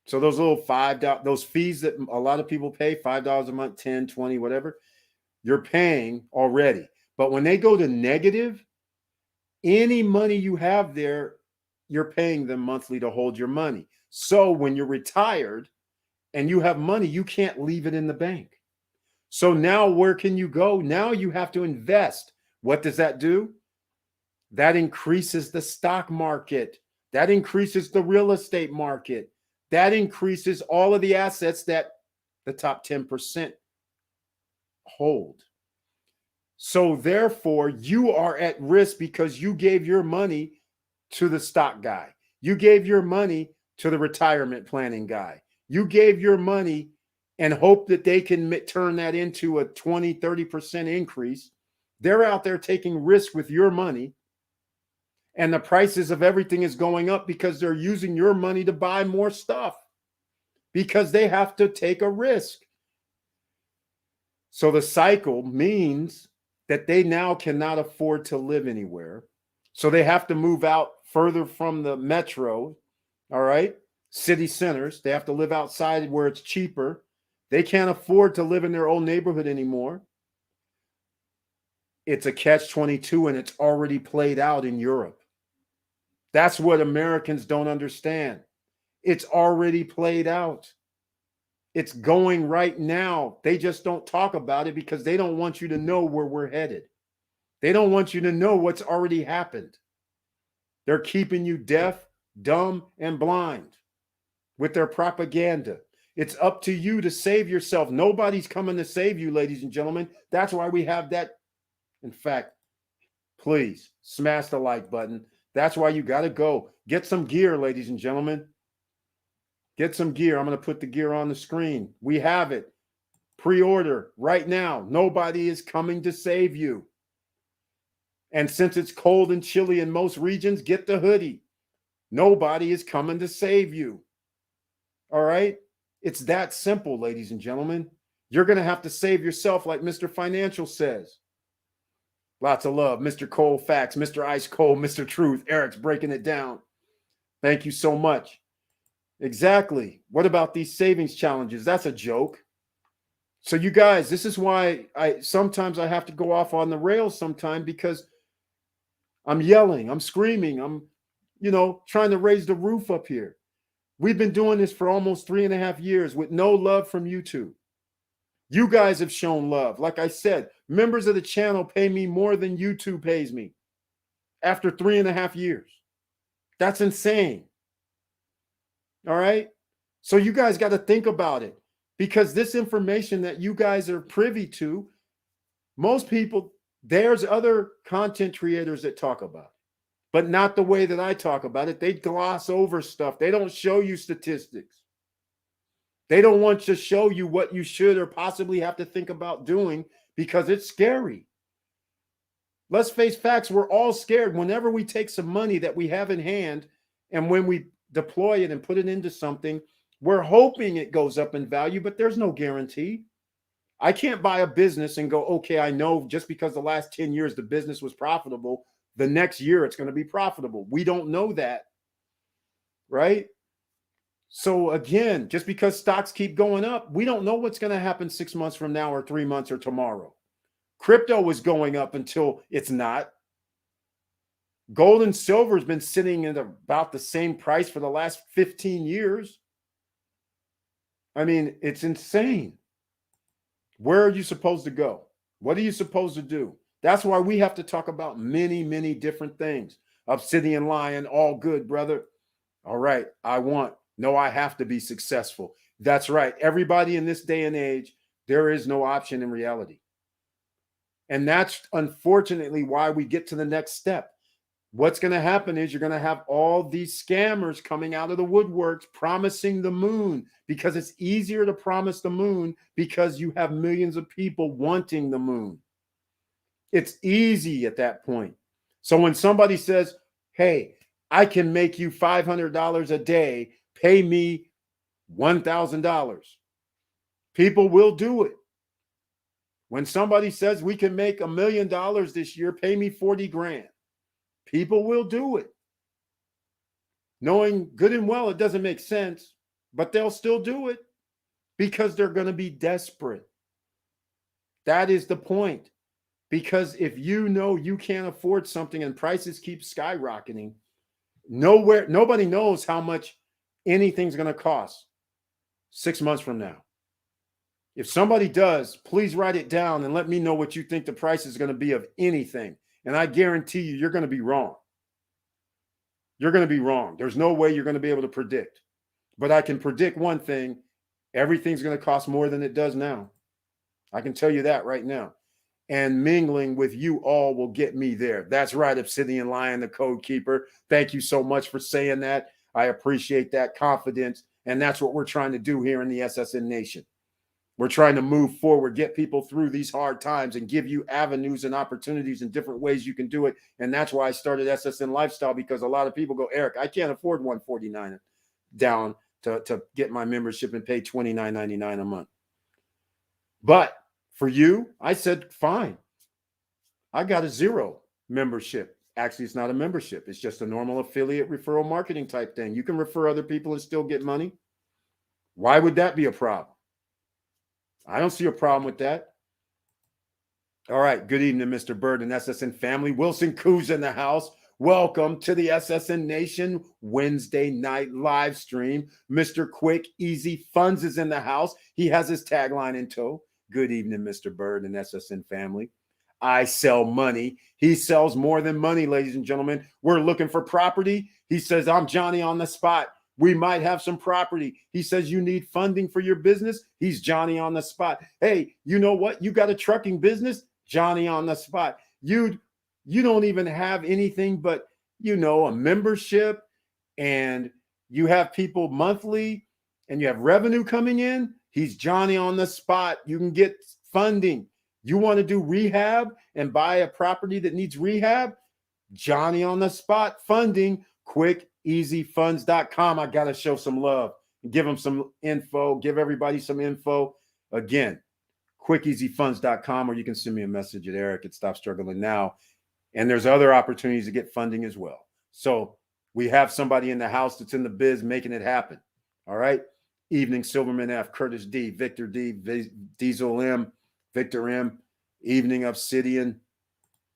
So those little $5, those fees that a lot of people pay, $5 a month, 10, 20, whatever, you're paying already. But when they go to negative, any money you have there, you're paying them monthly to hold your money. So when you're retired and you have money, you can't leave it in the bank. So now where can you go? Now you have to invest. What does that do? That increases the stock market. That increases the real estate market. That increases all of the assets that the top 10% hold. So therefore, you are at risk because you gave your money to the stock guy. You gave your money to the retirement planning guy. You gave your money and hope that they can turn that into a 20, 30% increase. They're out there taking risk with your money. And the prices of everything is going up because they're using your money to buy more stuff because they have to take a risk. So the cycle means that they now cannot afford to live anywhere. So they have to move out further from the metro, all right, city centers. They have to live outside where it's cheaper. They can't afford to live in their old neighborhood anymore. It's a catch-22, and it's already played out in Europe. That's what Americans don't understand. It's already played out. It's going right now. They just don't talk about it because they don't want you to know where we're headed. They don't want you to know what's already happened. They're keeping you deaf, dumb, and blind with their propaganda. It's up to you to save yourself. Nobody's coming to save you, ladies and gentlemen. That's why we have that. In fact, please smash the like button. That's why you got to go. Get some gear, ladies and gentlemen. Get some gear. I'm going to put the gear on the screen. We have it. Pre-order right now. Nobody is coming to save you. And since it's cold and chilly in most regions, get the hoodie. Nobody is coming to save you. All right? It's that simple, ladies and gentlemen. You're going to have to save yourself like Mr. Financial says. Lots of love. Mr. Cole Facts, Mr. Ice Cold, Mr. Truth. Eric's breaking it down. Thank you so much. Exactly. What about these savings challenges? That's a joke. So you guys, this is why sometimes I have to go off on the rails sometime because I'm yelling, I'm screaming, I'm, trying to raise the roof up here. We've been doing this for almost 3.5 years with no love from YouTube. You guys have shown love. Like I said, members of the channel pay me more than YouTube pays me after 3.5 years. That's insane. All right. So you guys got to think about it because this information that you guys are privy to, most people, there's other content creators that talk about it, but not the way that I talk about it. They gloss over stuff. They don't show you statistics. They don't want to show you what you should or possibly have to think about doing because it's scary. Let's face facts. We're all scared whenever we take some money that we have in hand and when we deploy it and put it into something, we're hoping it goes up in value, but there's no guarantee. I can't buy a business and go, okay, I know just because the last 10 years the business was profitable, the next year it's going to be profitable. We don't know that, right? So again, just because stocks keep going up, we don't know what's going to happen 6 months from now or 3 months or tomorrow. Crypto is going up until it's not. Gold and silver has been sitting at about the same price for the last 15 years. I mean, it's insane. Where are you supposed to go? What are you supposed to do? That's why we have to talk about many, many different things. Obsidian Lion, all good, brother. All right, I have to be successful. That's right. Everybody in this day and age, there is no option in reality. And that's unfortunately why we get to the next step. What's going to happen is you're going to have all these scammers coming out of the woodworks promising the moon because it's easier to promise the moon because you have millions of people wanting the moon. It's easy at that point. So when somebody says, hey, I can make you $500 a day, pay me $1,000, people will do it. When somebody says we can make $1 million this year, pay me 40 grand, people will do it. Knowing good and well it doesn't make sense, but they'll still do it because they're going to be desperate. That is the point. Because if you know you can't afford something and prices keep skyrocketing, nobody knows how much anything's going to cost 6 months from now. If somebody does, please write it down and let me know what you think the price is going to be of anything. And I guarantee you, you're going to be wrong. You're going to be wrong. There's no way you're going to be able to predict. But I can predict one thing. Everything's going to cost more than it does now. I can tell you that right now. And mingling with you all will get me there. That's right, Obsidian Lion, the Code Keeper. Thank you so much for saying that. I appreciate that confidence. And that's what we're trying to do here in the SSN Nation. We're trying to move forward, get people through these hard times and give you avenues and opportunities and different ways you can do it. And that's why I started SSN Lifestyle, because a lot of people go, Eric, I can't afford $149 down to get my membership and pay $29.99 a month. But for you, I said, fine. I got a zero membership. Actually, it's not a membership. It's just a normal affiliate referral marketing type thing. You can refer other people and still get money. Why would that be a problem? I don't see a problem with that. All right. Good evening, Mr. Bird and SSN family. Wilson Koo's in the house. Welcome to the SSN Nation Wednesday night live stream. Mr. Quick Easy Funds is in the house. He has his tagline in tow. Good evening, Mr. Bird and SSN family. I sell money. He sells more than money, ladies and gentlemen. We're looking for property. He says, I'm Johnny on the spot. We might have some property. He says, you need funding for your business. He's Johnny on the spot. Hey, you know what? You got a trucking business? Johnny on the spot. You don't even have anything but, a membership, and you have people monthly and you have revenue coming in. He's Johnny on the spot. You can get funding. You want to do rehab and buy a property that needs rehab? Johnny on the spot funding. QuickEasyFunds.com. I got to show some love and give them some info, give everybody some info. Again, QuickEasyFunds.com, or you can send me a message at Eric at Stop Struggling Now. And there's other opportunities to get funding as well. So we have somebody in the house that's in the biz making it happen. All right. Evening Silverman F, Curtis D, Victor D, Diesel M, Victor M, Evening Obsidian.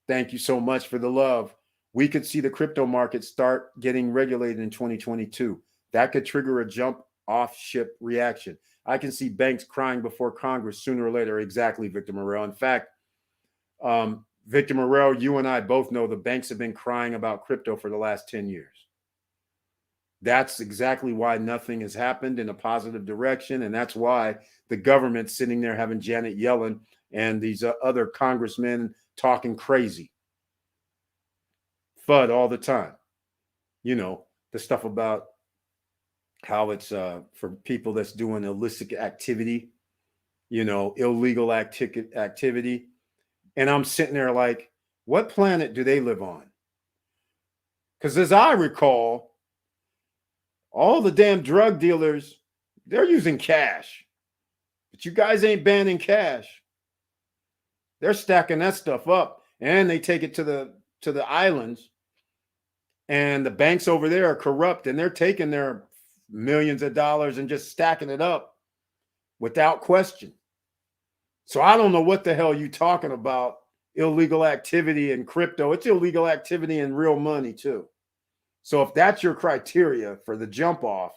Thank you so much for the love. We could see the crypto market start getting regulated in 2022. That could trigger a jump off ship reaction. I can see banks crying before Congress sooner or later. Exactly, Victor Morel. In fact, Victor Morel, you and I both know the banks have been crying about crypto for the last 10 years. That's exactly why nothing has happened in a positive direction. And that's why the government's sitting there having Janet Yellen and these other congressmen talking crazy. FUD all the time. The stuff about how it's for people that's doing illicit activity, illegal activity. And I'm sitting there like, what planet do they live on? Because as I recall, all the damn drug dealers, they're using cash. But you guys ain't banning cash. They're stacking that stuff up, and they take it to the islands. And the banks over there are corrupt, and they're taking their millions of dollars and just stacking it up without question. So I don't know what the hell you're talking about, illegal activity in crypto. It's illegal activity in real money too. So if that's your criteria for the jump off,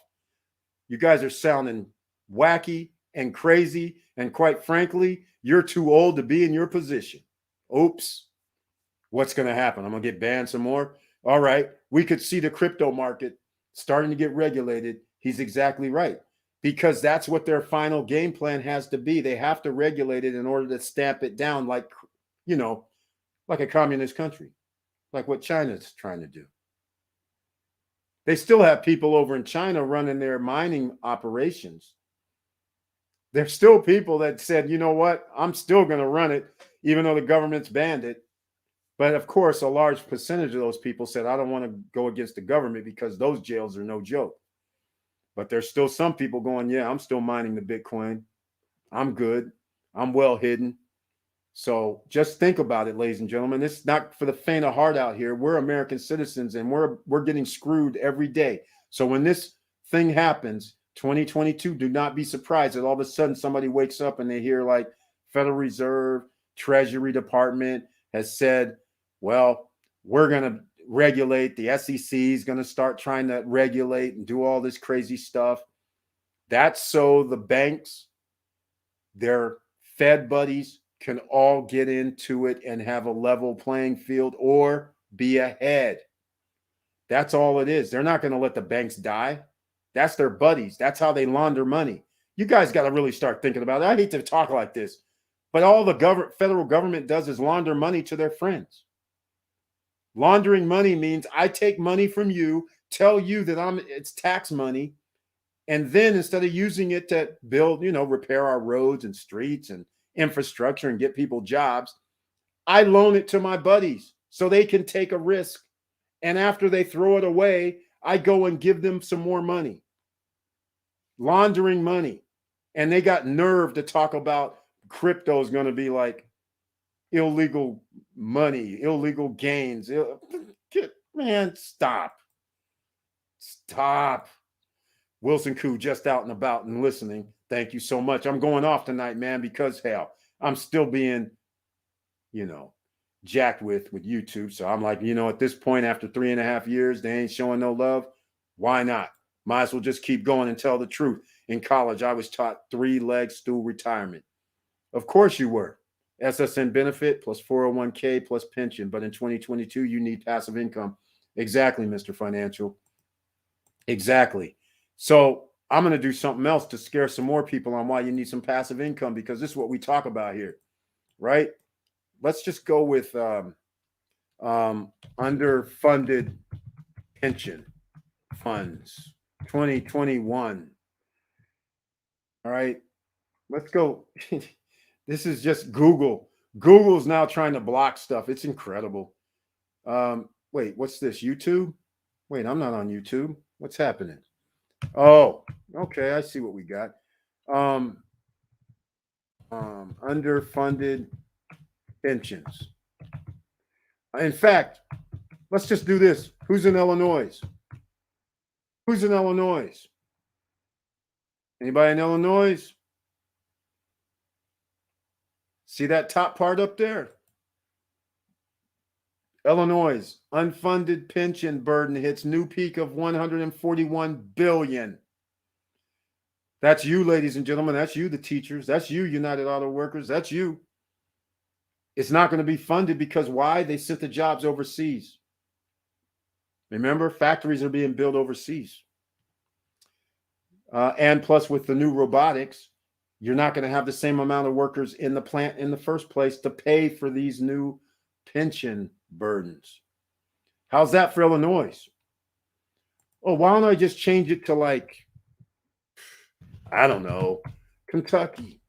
you guys are sounding wacky and crazy. And quite frankly, you're too old to be in your position. Oops. What's going to happen? I'm going to get banned some more. All right. We could see the crypto market starting to get regulated. He's exactly right. Because that's what their final game plan has to be. They have to regulate it in order to stamp it down like a communist country, like what China's trying to do. They still have people over in China running their mining operations. There's still people that said, you know what, I'm still going to run it, even though the government's banned it. But of course, a large percentage of those people said, I don't want to go against the government because those jails are no joke. But there's still some people going, yeah, I'm still mining the Bitcoin. I'm good. I'm well hidden. So just think about it, ladies and gentlemen. It's not for the faint of heart out here. We're American citizens and we're getting screwed every day. So when this thing happens, 2022, do not be surprised that all of a sudden somebody wakes up and they hear like Federal Reserve, Treasury Department has said, well, we're going to regulate. The SEC is going to start trying to regulate and do all this crazy stuff. That's so the banks, their Fed buddies, can all get into it and have a level playing field or be ahead. That's all it is. They're not going to let the banks die. That's their buddies. That's how they launder money. You guys got to really start thinking about it. I hate to talk like this, but all the federal government does is launder money to their friends. Laundering money means I take money from you, tell you that it's tax money, and then instead of using it to build, repair our roads and streets and infrastructure and get people jobs, I loan it to my buddies so they can take a risk. And after they throw it away, I go and give them some more money. Laundering money. And they got nerve to talk about crypto is going to be like illegal money, illegal gains. Man, stop. Stop. Wilson Koo, just out and about and listening. Thank you so much. I'm going off tonight, man, because hell, I'm still being, jacked with YouTube. So I'm like, at this point, after 3.5 years, they ain't showing no love. Why not? Might as well just keep going and tell the truth. In college, I was taught 3-leg stool retirement. Of course you were. SSN benefit plus 401k plus pension. But in 2022, you need passive income. Exactly, Mr. Financial. Exactly. So I'm going to do something else to scare some more people on why you need some passive income, because this is what we talk about here, right? Let's just go with underfunded pension funds 2021. All right, let's go. This is just Google. Google's now trying to block stuff. It's incredible. Wait, what's this? YouTube? Wait, I'm not on YouTube. What's happening? Oh, okay. I see what we got. Underfunded pensions. In fact, let's just do this. Who's in Illinois? Who's in Illinois? Anybody in Illinois? See that top part up there? Illinois, unfunded pension burden hits new peak of $141 billion. That's you, ladies and gentlemen. That's you, the teachers. That's you, United Auto Workers. That's you. It's not going to be funded because why? They sent the jobs overseas. Remember, factories are being built overseas. And plus, with the new robotics, you're not going to have the same amount of workers in the plant in the first place to pay for these new pension burdens. How's that for Illinois? Oh, why don't I just change it to like, I don't know, Kentucky?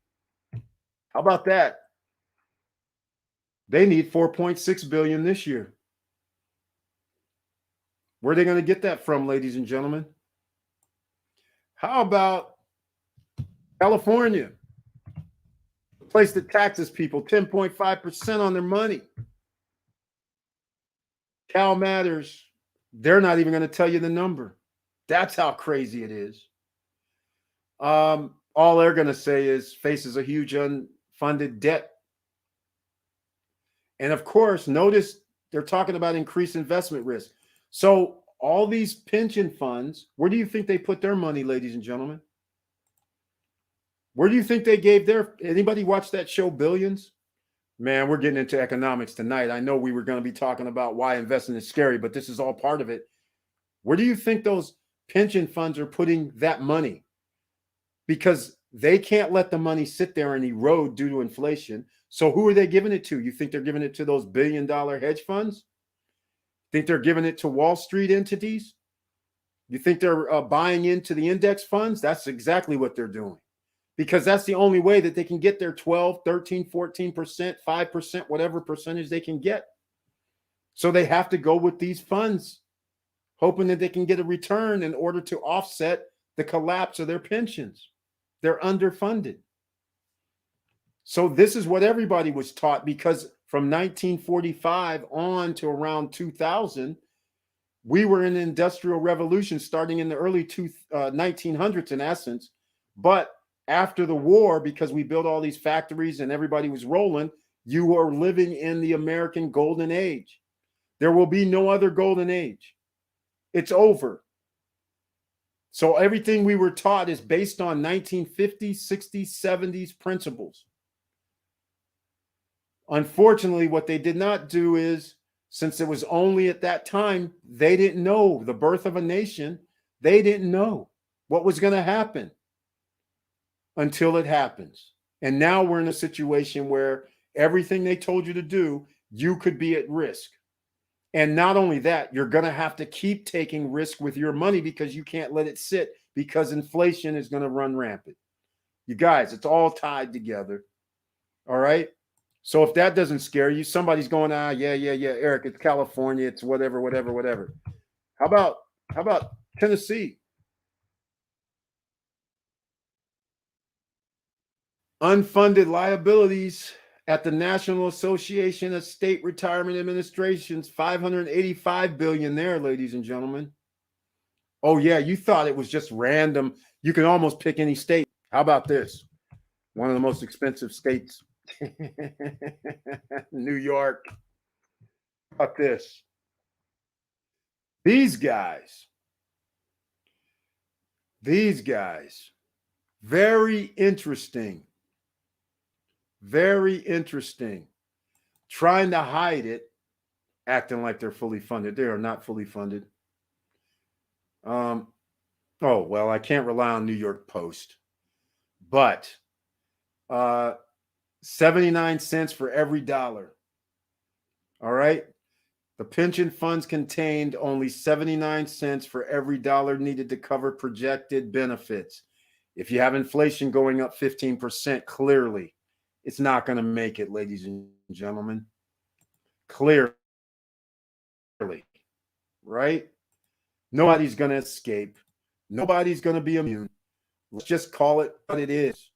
How about that? They need $4.6 billion this year. Where are they going to get that from, ladies and gentlemen? How about California? The place that taxes people 10.5% on their money. Cal Matters, they're not even going to tell you the number. That's how crazy it is. All they're going to say is faces a huge unfunded debt. And of course, notice they're talking about increased investment risk. So all these pension funds, where do you think they put their money, ladies and gentlemen? Where do you think they gave anybody watch that show Billions? Man, we're getting into economics tonight. I know we were going to be talking about why investing is scary, but this is all part of it. Where do you think those pension funds are putting that money? Because they can't let the money sit there and erode due to inflation. So who are they giving it to? You think they're giving it to those billion-dollar hedge funds? Think they're giving it to Wall Street entities? You think they're buying into the index funds? That's exactly what they're doing. Because that's the only way that they can get their 12, 13, 14%, 5%, whatever percentage they can get. So they have to go with these funds, hoping that they can get a return in order to offset the collapse of their pensions. They're underfunded. So this is what everybody was taught, because from 1945 on to around 2000, we were in an industrial revolution starting in the early 1900s in essence. But after the war, because we built all these factories and everybody was rolling, you are living in the American golden age. There will be no other golden age. It's over. So everything we were taught is based on 1950s, 60s, 70s principles. Unfortunately, what they did not do is, since it was only at that time, they didn't know the birth of a nation. They didn't know what was going to happen until it happens. And now we're in a situation where everything they told you to do, you could be at risk. And not only that, you're going to have to keep taking risk with your money because you can't let it sit, because inflation is going to run rampant. You guys, it's all tied together. All right. So if that doesn't scare you, somebody's going, yeah, Eric, it's California, it's whatever. How about Tennessee? Unfunded liabilities at the National Association of State Retirement Administrations, $585 billion there, ladies and gentlemen. Oh yeah, you thought it was just random. You can almost pick any state. How about this? One of the most expensive states. New York. How about this? These guys, very interesting. Very interesting. Trying to hide it, acting like they're fully funded. They are not fully funded. Oh, well, I can't rely on New York Post. But 79 cents for every dollar. All right. The pension funds contained only 79 cents for every dollar needed to cover projected benefits. If you have inflation going up 15%, clearly it's not going to make it, ladies and gentlemen. Clearly. Right? Nobody's going to escape. Nobody's going to be immune. Let's just call it what it is.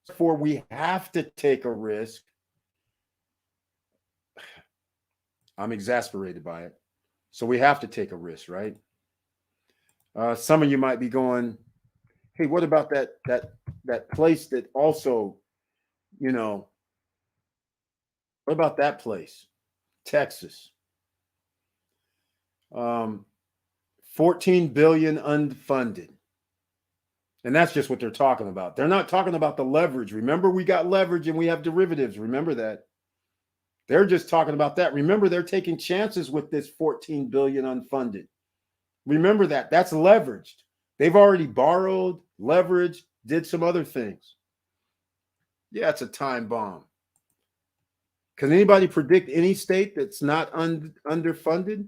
Therefore, we have to take a risk. I'm exasperated by it. So we have to take a risk, right? Some of you might be going, hey, what about that place that also, what about that place? Texas. 14 billion unfunded. And that's just what they're talking about. They're not talking about the leverage. Remember, we got leverage and we have derivatives. Remember that. They're just talking about that. Remember, they're taking chances with this 14 billion unfunded. Remember that. That's leveraged. They've already borrowed, leveraged, did some other things. Yeah, it's a time bomb. Can anybody predict any state that's not underfunded?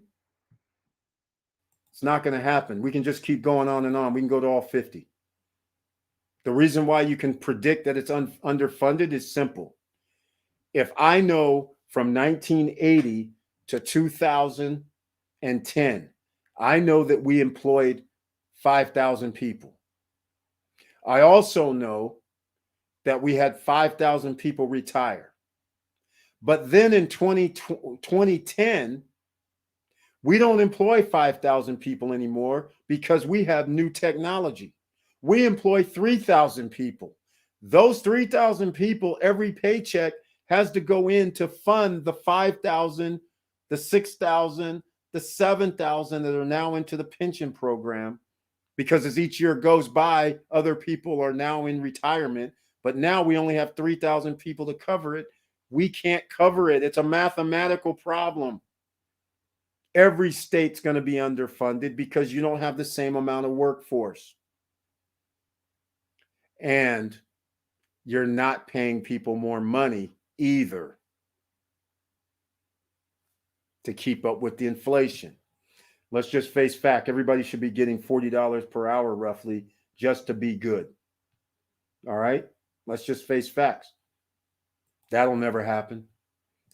It's not going to happen. We can just keep going on and on. We can go to all 50. The reason why you can predict that it's underfunded is simple. If I know from 1980 to 2010, I know that we employed 5,000 people. I also know that we had 5,000 people retire. But then in 2010, we don't employ 5,000 people anymore because we have new technology. We employ 3,000 people. Those 3,000 people, every paycheck has to go in to fund the 5,000, the 6,000, the 7,000 that are now into the pension program, because as each year goes by, other people are now in retirement. But now we only have 3,000 people to cover it. We can't cover it. It's a mathematical problem. Every state's going to be underfunded because you don't have the same amount of workforce. And you're not paying people more money either to keep up with the inflation. Let's just face fact. Everybody should be getting $40 per hour roughly just to be good. All right? Let's just face facts. That'll never happen.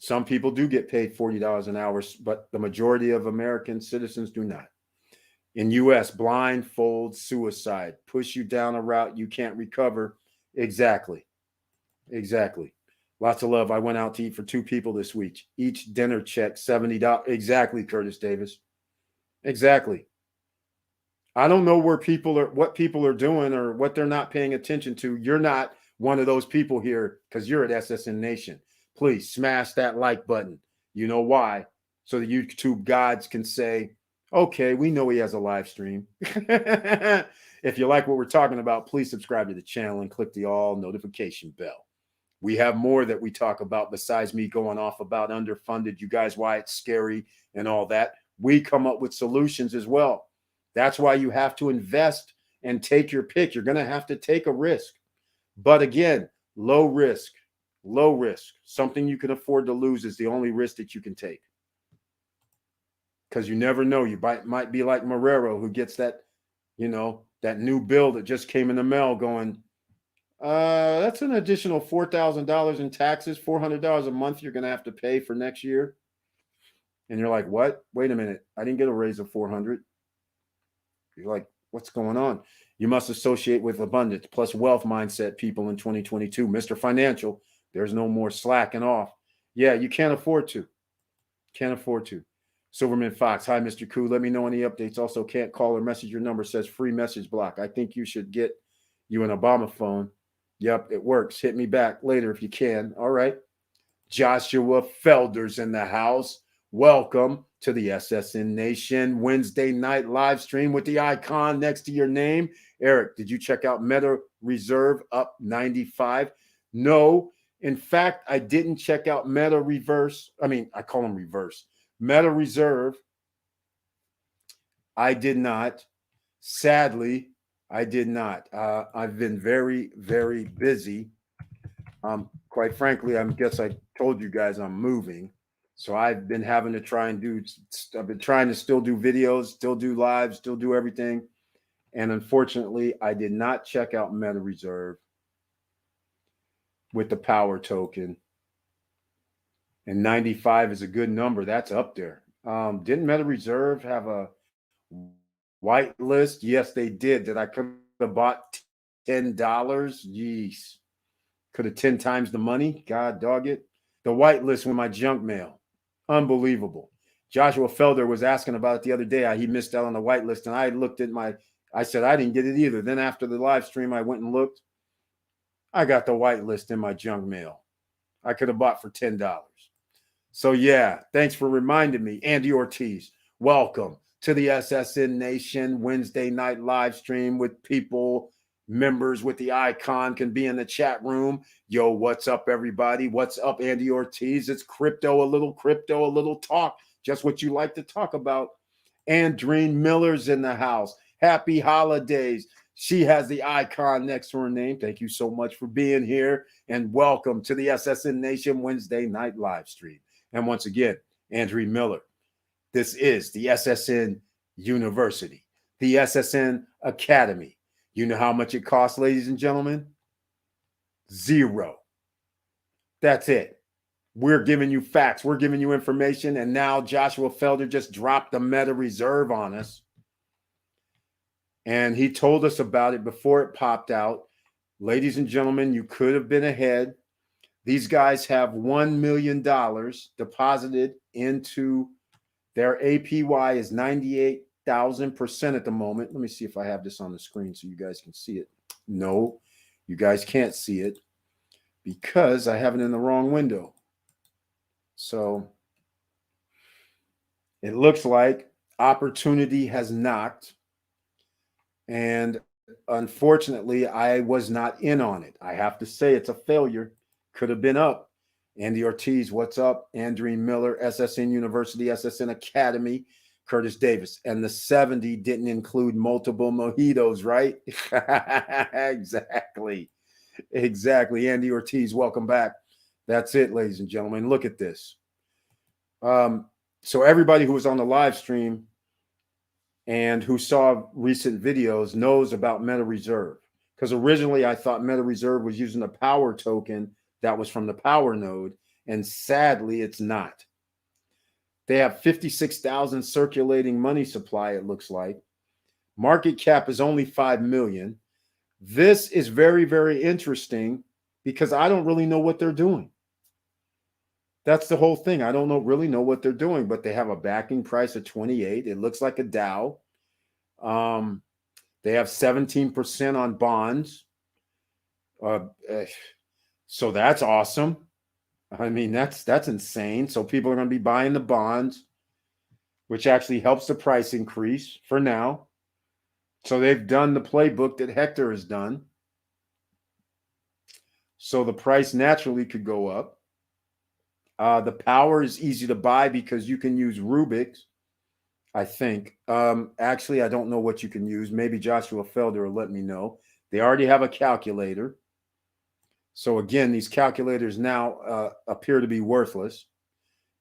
Some people do get paid $40 an hour, but the majority of American citizens do not. In US, blindfold suicide, push you down a route you can't recover. Exactly. Exactly. Lots of love. I went out to eat for 2 people this week. Each dinner check, $70. Exactly, Curtis Davis. Exactly. I don't know what people are doing or what they're not paying attention to. You're not one of those people here because you're at SSN Nation. Please smash that like button. You know why? So the YouTube gods can say, okay, we know he has a live stream. If you like what we're talking about, please subscribe to the channel and click the all notification bell. We have more that we talk about besides me going off about underfunded, you guys, why it's scary and all that. We come up with solutions as well. That's why you have to invest and take your pick. You're going to have to take a risk. But again, low risk, something you can afford to lose is the only risk that you can take. Because you never know. You might be like Marrero, who gets that, that new bill that just came in the mail going, that's an additional $4,000 in taxes, $400 a month you're going to have to pay for next year. And you're like, what? Wait a minute. I didn't get a raise of $400. You're like, what's going on? You must associate with abundance plus wealth mindset people in 2022. Mr. Financial, there's no more slacking off. Yeah, you can't afford to. Can't afford to. Silverman Fox, hi, Mr. Koo. Let me know any updates. Also, can't call or message. Your number says free message block. I think you should get you an Obama phone. Yep, it works. Hit me back later if you can. All right. Joshua Felder's in the house. Welcome to the SSN Nation Wednesday night live stream with the icon next to your name. Eric, did you check out Meta Reserve up 95? No. In fact, I didn't check out Meta Reverse. I call them Reverse. Meta Reserve. I did not. Sadly, I did not. I've been very, very busy. Quite frankly, I guess I told you guys I'm moving. So I've been having to I've been trying to still do videos, still do lives, still do everything. And unfortunately, I did not check out Meta Reserve with the power token. And 95 is a good number. That's up there. Didn't Meta Reserve have a white list? Yes, they did. That I could have bought $10. Jeez. Could have 10 times the money. God dog it. The white list with my junk mail. Unbelievable. Joshua Felder was asking about it the other day. He missed out on the white list. And I looked at I said, I didn't get it either. Then after the live stream, I went and looked. I got the white list in my junk mail. I could have bought for $10. So yeah, thanks for reminding me. Andy Ortiz, welcome to the SSN Nation Wednesday night live stream with people. Members with the icon can be in the chat room. Yo, what's up, everybody? What's up, Andy Ortiz? It's crypto, a little talk. Just what you like to talk about. Andreen Miller's in the house. Happy holidays. She has the icon next to her name. Thank you so much for being here. And welcome to the SSN Nation Wednesday night live stream. And once again, Andreen Miller. This is the SSN University, the SSN Academy. You know how much it costs, ladies and gentlemen? $0. That's it. We're giving you facts. We're giving you information. And now Joshua Felder just dropped the Meta Reserve on us. And he told us about it before it popped out. Ladies and gentlemen, you could have been ahead. These guys have $1 million deposited into their APY is 98,000% at the moment. Let me see if I have this on the screen so you guys can see it. No, you guys can't see it because I have it in the wrong window. So it looks like opportunity has knocked. And unfortunately, I was not in on it. I have to say it's a failure. Could have been up. Andy Ortiz, what's up? Andreen Miller, SSN University, SSN Academy, Curtis Davis. And the 70 didn't include multiple mojitos, right? Exactly. Andy Ortiz, welcome back. That's it, ladies and gentlemen. Look at this. So everybody who was on the live stream and who saw recent videos knows about Meta Reserve. Because originally I thought Meta Reserve was using a power token that was from the power node. And sadly, it's not. They have 56,000 circulating money supply, it looks like. Market cap is only 5 million. This is very, very interesting because I don't really know what they're doing. That's the whole thing. I don't really know what they're doing, but they have a backing price of 28. It looks like a Dow. They have 17% on bonds. So that's awesome. I mean, that's insane. So people are going to be buying the bonds, which actually helps the price increase for now. So they've done the playbook that Hector has done. So the price naturally could go up. The power is easy to buy because you can use Rubik's, I think. Actually, I don't know what you can use. Maybe Joshua Felder will let me know. They already have a calculator. So again, these calculators now appear to be worthless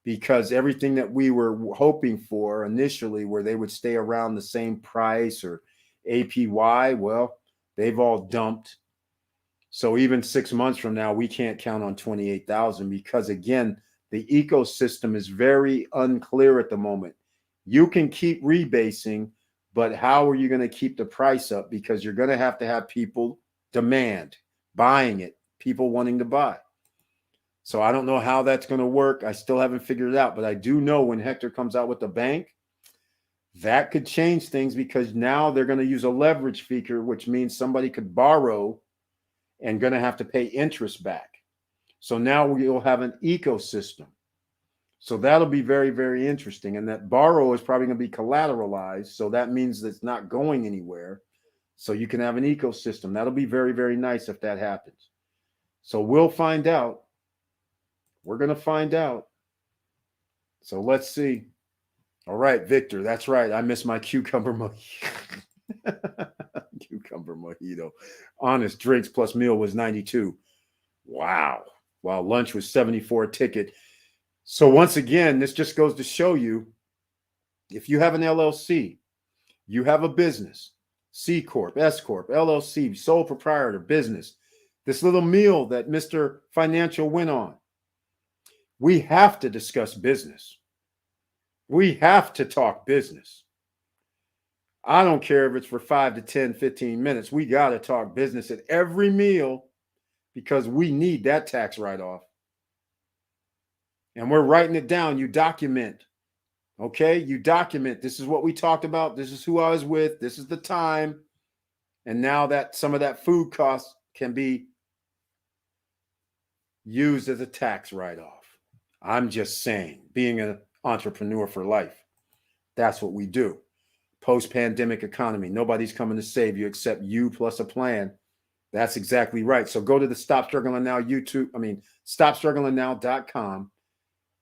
because everything that we were hoping for initially, where they would stay around the same price or APY, well, they've all dumped. So even 6 months from now, we can't count on 28,000 because, again, the ecosystem is very unclear at the moment. You can keep rebasing, but how are you going to keep the price up? Because you're going to have people demand, buying it, people wanting to buy. So I don't know how that's going to work. I still haven't figured it out, but I do know when Hector comes out with the bank, that could change things because now they're going to use a leverage feature, which means somebody could borrow and going to have to pay interest back. So now we'll have an ecosystem. So that'll be very, very interesting. And that borrow is probably going to be collateralized. So that means that it's not going anywhere. So you can have an ecosystem. That'll be very, very nice if that happens. So we'll find out. We're going to find out. So let's see. All right, Victor. That's right. I miss my cucumber mojito. Cucumber mojito. Honest drinks plus meal was 92. Wow. While lunch was 74 a ticket. So once again, this just goes to show you, if you have an LLC, you have a business, C Corp, S Corp, LLC, sole proprietor, business, this little meal that Mr. Financial went on, we have to discuss business. We have to talk business. I don't care if it's for 5 to 10, 15 minutes. We got to talk business at every meal because we need that tax write-off. And we're writing it down. You document. Okay? You document. This is what we talked about. This is who I was with. This is the time. And now that some of that food cost can be used as a tax write-off. I'm just saying, being an entrepreneur for life, that's what we do. Post-pandemic economy. Nobody's coming to save you except you plus a plan. That's exactly right. So go to the Stop Struggling Now StopStrugglingNow.com.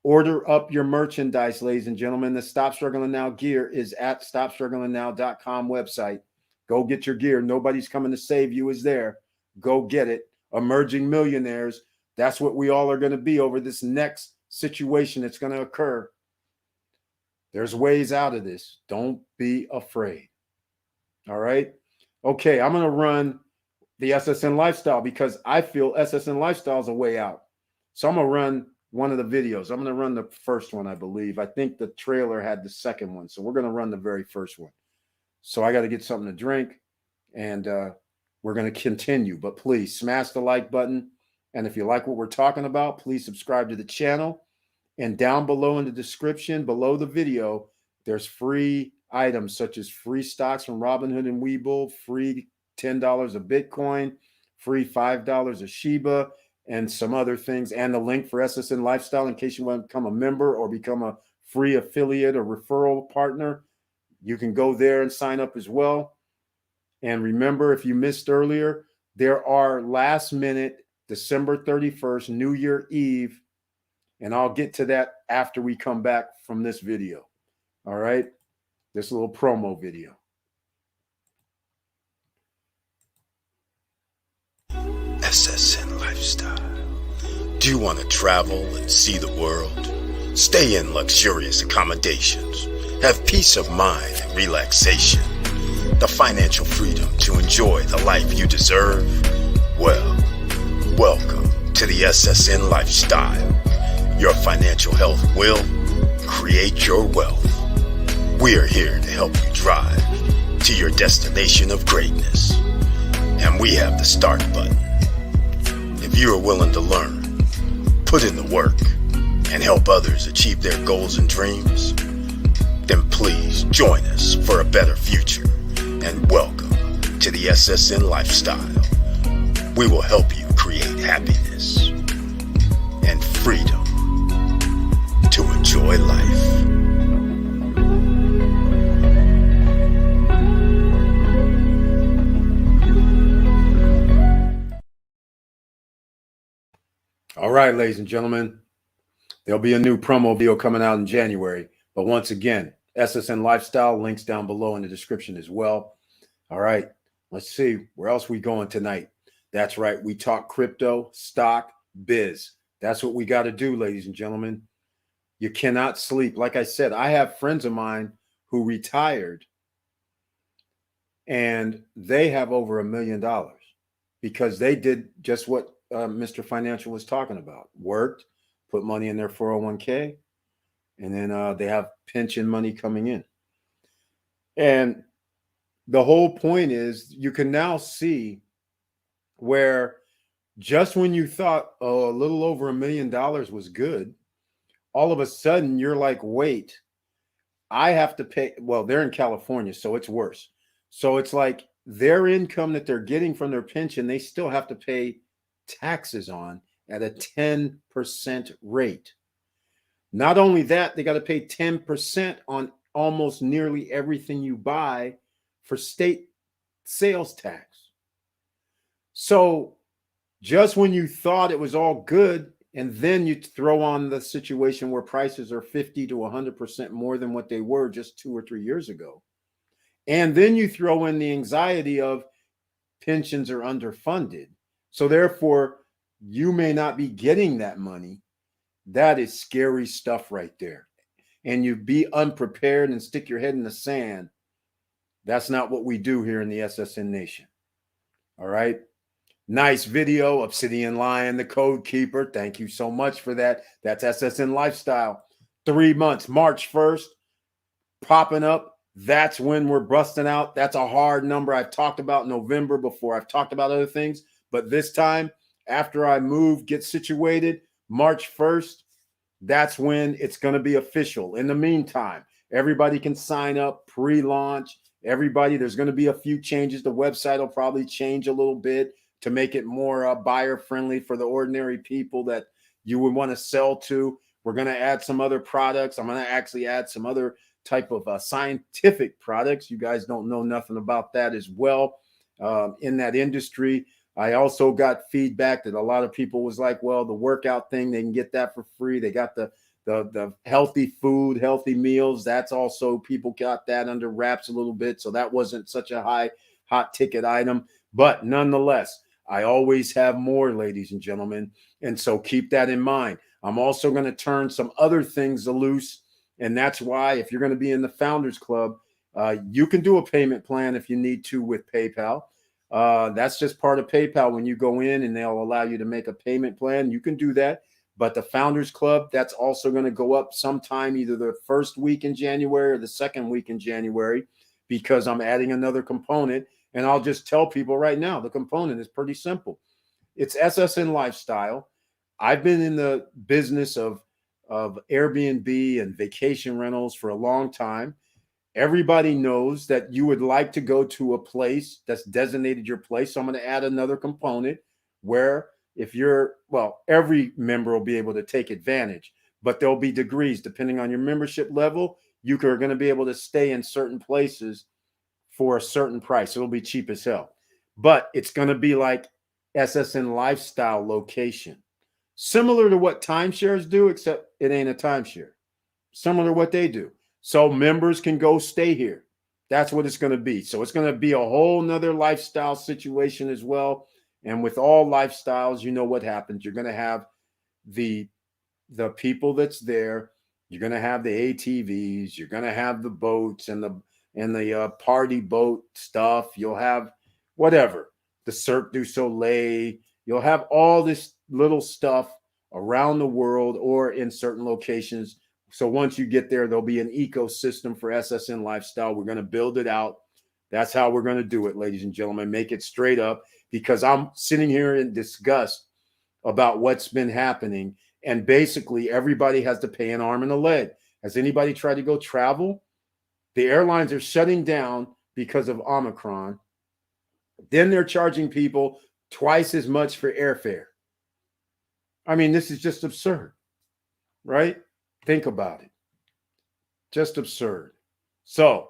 Order up your merchandise, ladies and gentlemen. The Stop Struggling Now gear is at StopStrugglingNow.com website. Go get your gear. Nobody's coming to save you is there. Go get it. Emerging millionaires. That's what we all are going to be over this next situation that's going to occur. There's ways out of this. Don't be afraid. All right? Okay, I'm going to run the SSN Lifestyle because I feel SSN Lifestyle is a way out. So I'm going to run one of the videos. I'm going to run the first one, I believe. I think the trailer had the second one. So we're going to run the very first one. So I got to get something to drink and we're going to continue. But please smash the like button. And if you like what we're talking about, please subscribe to the channel. And down below in the description, below the video, there's free items such as free stocks from Robinhood and Webull, free $10 of Bitcoin, free $5 of Shiba, and some other things, and the link for SSN Lifestyle in case you want to become a member or become a free affiliate or referral partner. You can go there and sign up as well. And remember, if you missed earlier, there are last minute December 31st, New Year Eve, and I'll get to that after we come back from this video. All right? This little promo video. SSN Lifestyle. Do you want to travel and see the world? Stay in luxurious accommodations. Have peace of mind and relaxation. The financial freedom to enjoy the life you deserve? Well, welcome to the SSN Lifestyle. Your financial health will create your wealth. We are here to help you drive to your destination of greatness. And we have the start button. If you are willing to learn, put in the work, and help others achieve their goals and dreams, then please join us for a better future and welcome to the SSN lifestyle. We will help you create happiness and freedom to enjoy life. All right, ladies and gentlemen, there'll be a new promo video coming out in January. But once again, SSN Lifestyle, links down below in the description as well. All right, let's see. Where else we going tonight? That's right. We talk crypto, stock, biz. That's what we got to do, ladies and gentlemen. You cannot sleep. Like I said, I have friends of mine who retired, and they have over $1 million because they did just what Mr. Financial was talking about. Worked, put money in their 401k, and then they have pension money coming in. And the whole point is you can now see where just when you thought, oh, a little over $1 million was good, all of a sudden you're like, wait, I have to pay. Well, they're in California, so it's worse. So it's like their income that they're getting from their pension, they still have to pay taxes on at a 10% rate. Not only that, they got to pay 10% on almost nearly everything you buy for state sales tax. So just when you thought it was all good, and then you throw on the situation where prices are 50 to 100% more than what they were just 2 or 3 years ago. And then you throw in the anxiety of pensions are underfunded. So therefore, you may not be getting that money. That is scary stuff right there. And you be unprepared and stick your head in the sand. That's not what we do here in the SSN Nation. All right. Nice video, Obsidian Lion, the Code Keeper. Thank you so much for that. That's SSN Lifestyle. 3 months, March 1st, popping up. That's when we're busting out. That's a hard number. I've talked about November before. I've talked about other things. But this time, after I move, get situated, March 1st, that's when it's going to be official. In the meantime, everybody can sign up pre-launch. Everybody, there's going to be a few changes. The website will probably change a little bit to make it more buyer-friendly for the ordinary people that you would want to sell to. We're going to add some other products. I'm going to actually add some other type of scientific products. You guys don't know nothing about that as well in that industry. I also got feedback that a lot of people was like, well, the workout thing, they can get that for free. They got the healthy food, healthy meals. That's also, people got that under wraps a little bit. So that wasn't such a hot ticket item. But nonetheless, I always have more, ladies and gentlemen. And so keep that in mind. I'm also going to turn some other things loose. And that's why if you're going to be in the Founders Club, you can do a payment plan if you need to with PayPal. That's just part of PayPal. When you go in and they'll allow you to make a payment plan, you can do that. But the Founders Club, that's also going to go up sometime, either the first week in January or the second week in January, because I'm adding another component. And I'll just tell people right now, the component is pretty simple. It's SSN Lifestyle. I've been in the business of Airbnb and vacation rentals for a long time. Everybody knows that you would like to go to a place that's designated your place. So I'm going to add another component where if you're, well, every member will be able to take advantage, but there'll be degrees depending on your membership level. You are going to be able to stay in certain places for a certain price. It'll be cheap as hell, but it's going to be like SSN Lifestyle location, similar to what timeshares do, except it ain't a timeshare. Similar to what they do. So members can go stay here. That's what it's going to be. So it's going to be a whole nother lifestyle situation as well. And with all lifestyles, you know what happens. You're going to have the people that's there. You're going to have the ATVs. You're going to have the boats and the party boat stuff. You'll have whatever, the Cirque du Soleil. You'll have all this little stuff around the world or in certain locations. So once you get there, there'll be an ecosystem for SSN Lifestyle. We're going to build it out. That's how we're going to do it, ladies and gentlemen. Make it straight up, because I'm sitting here in disgust about what's been happening. And basically, everybody has to pay an arm and a leg. Has anybody tried to go travel? The airlines are shutting down because of Omicron. Then they're charging people twice as much for airfare. I mean, this is just absurd, right? Think about it. Just absurd. So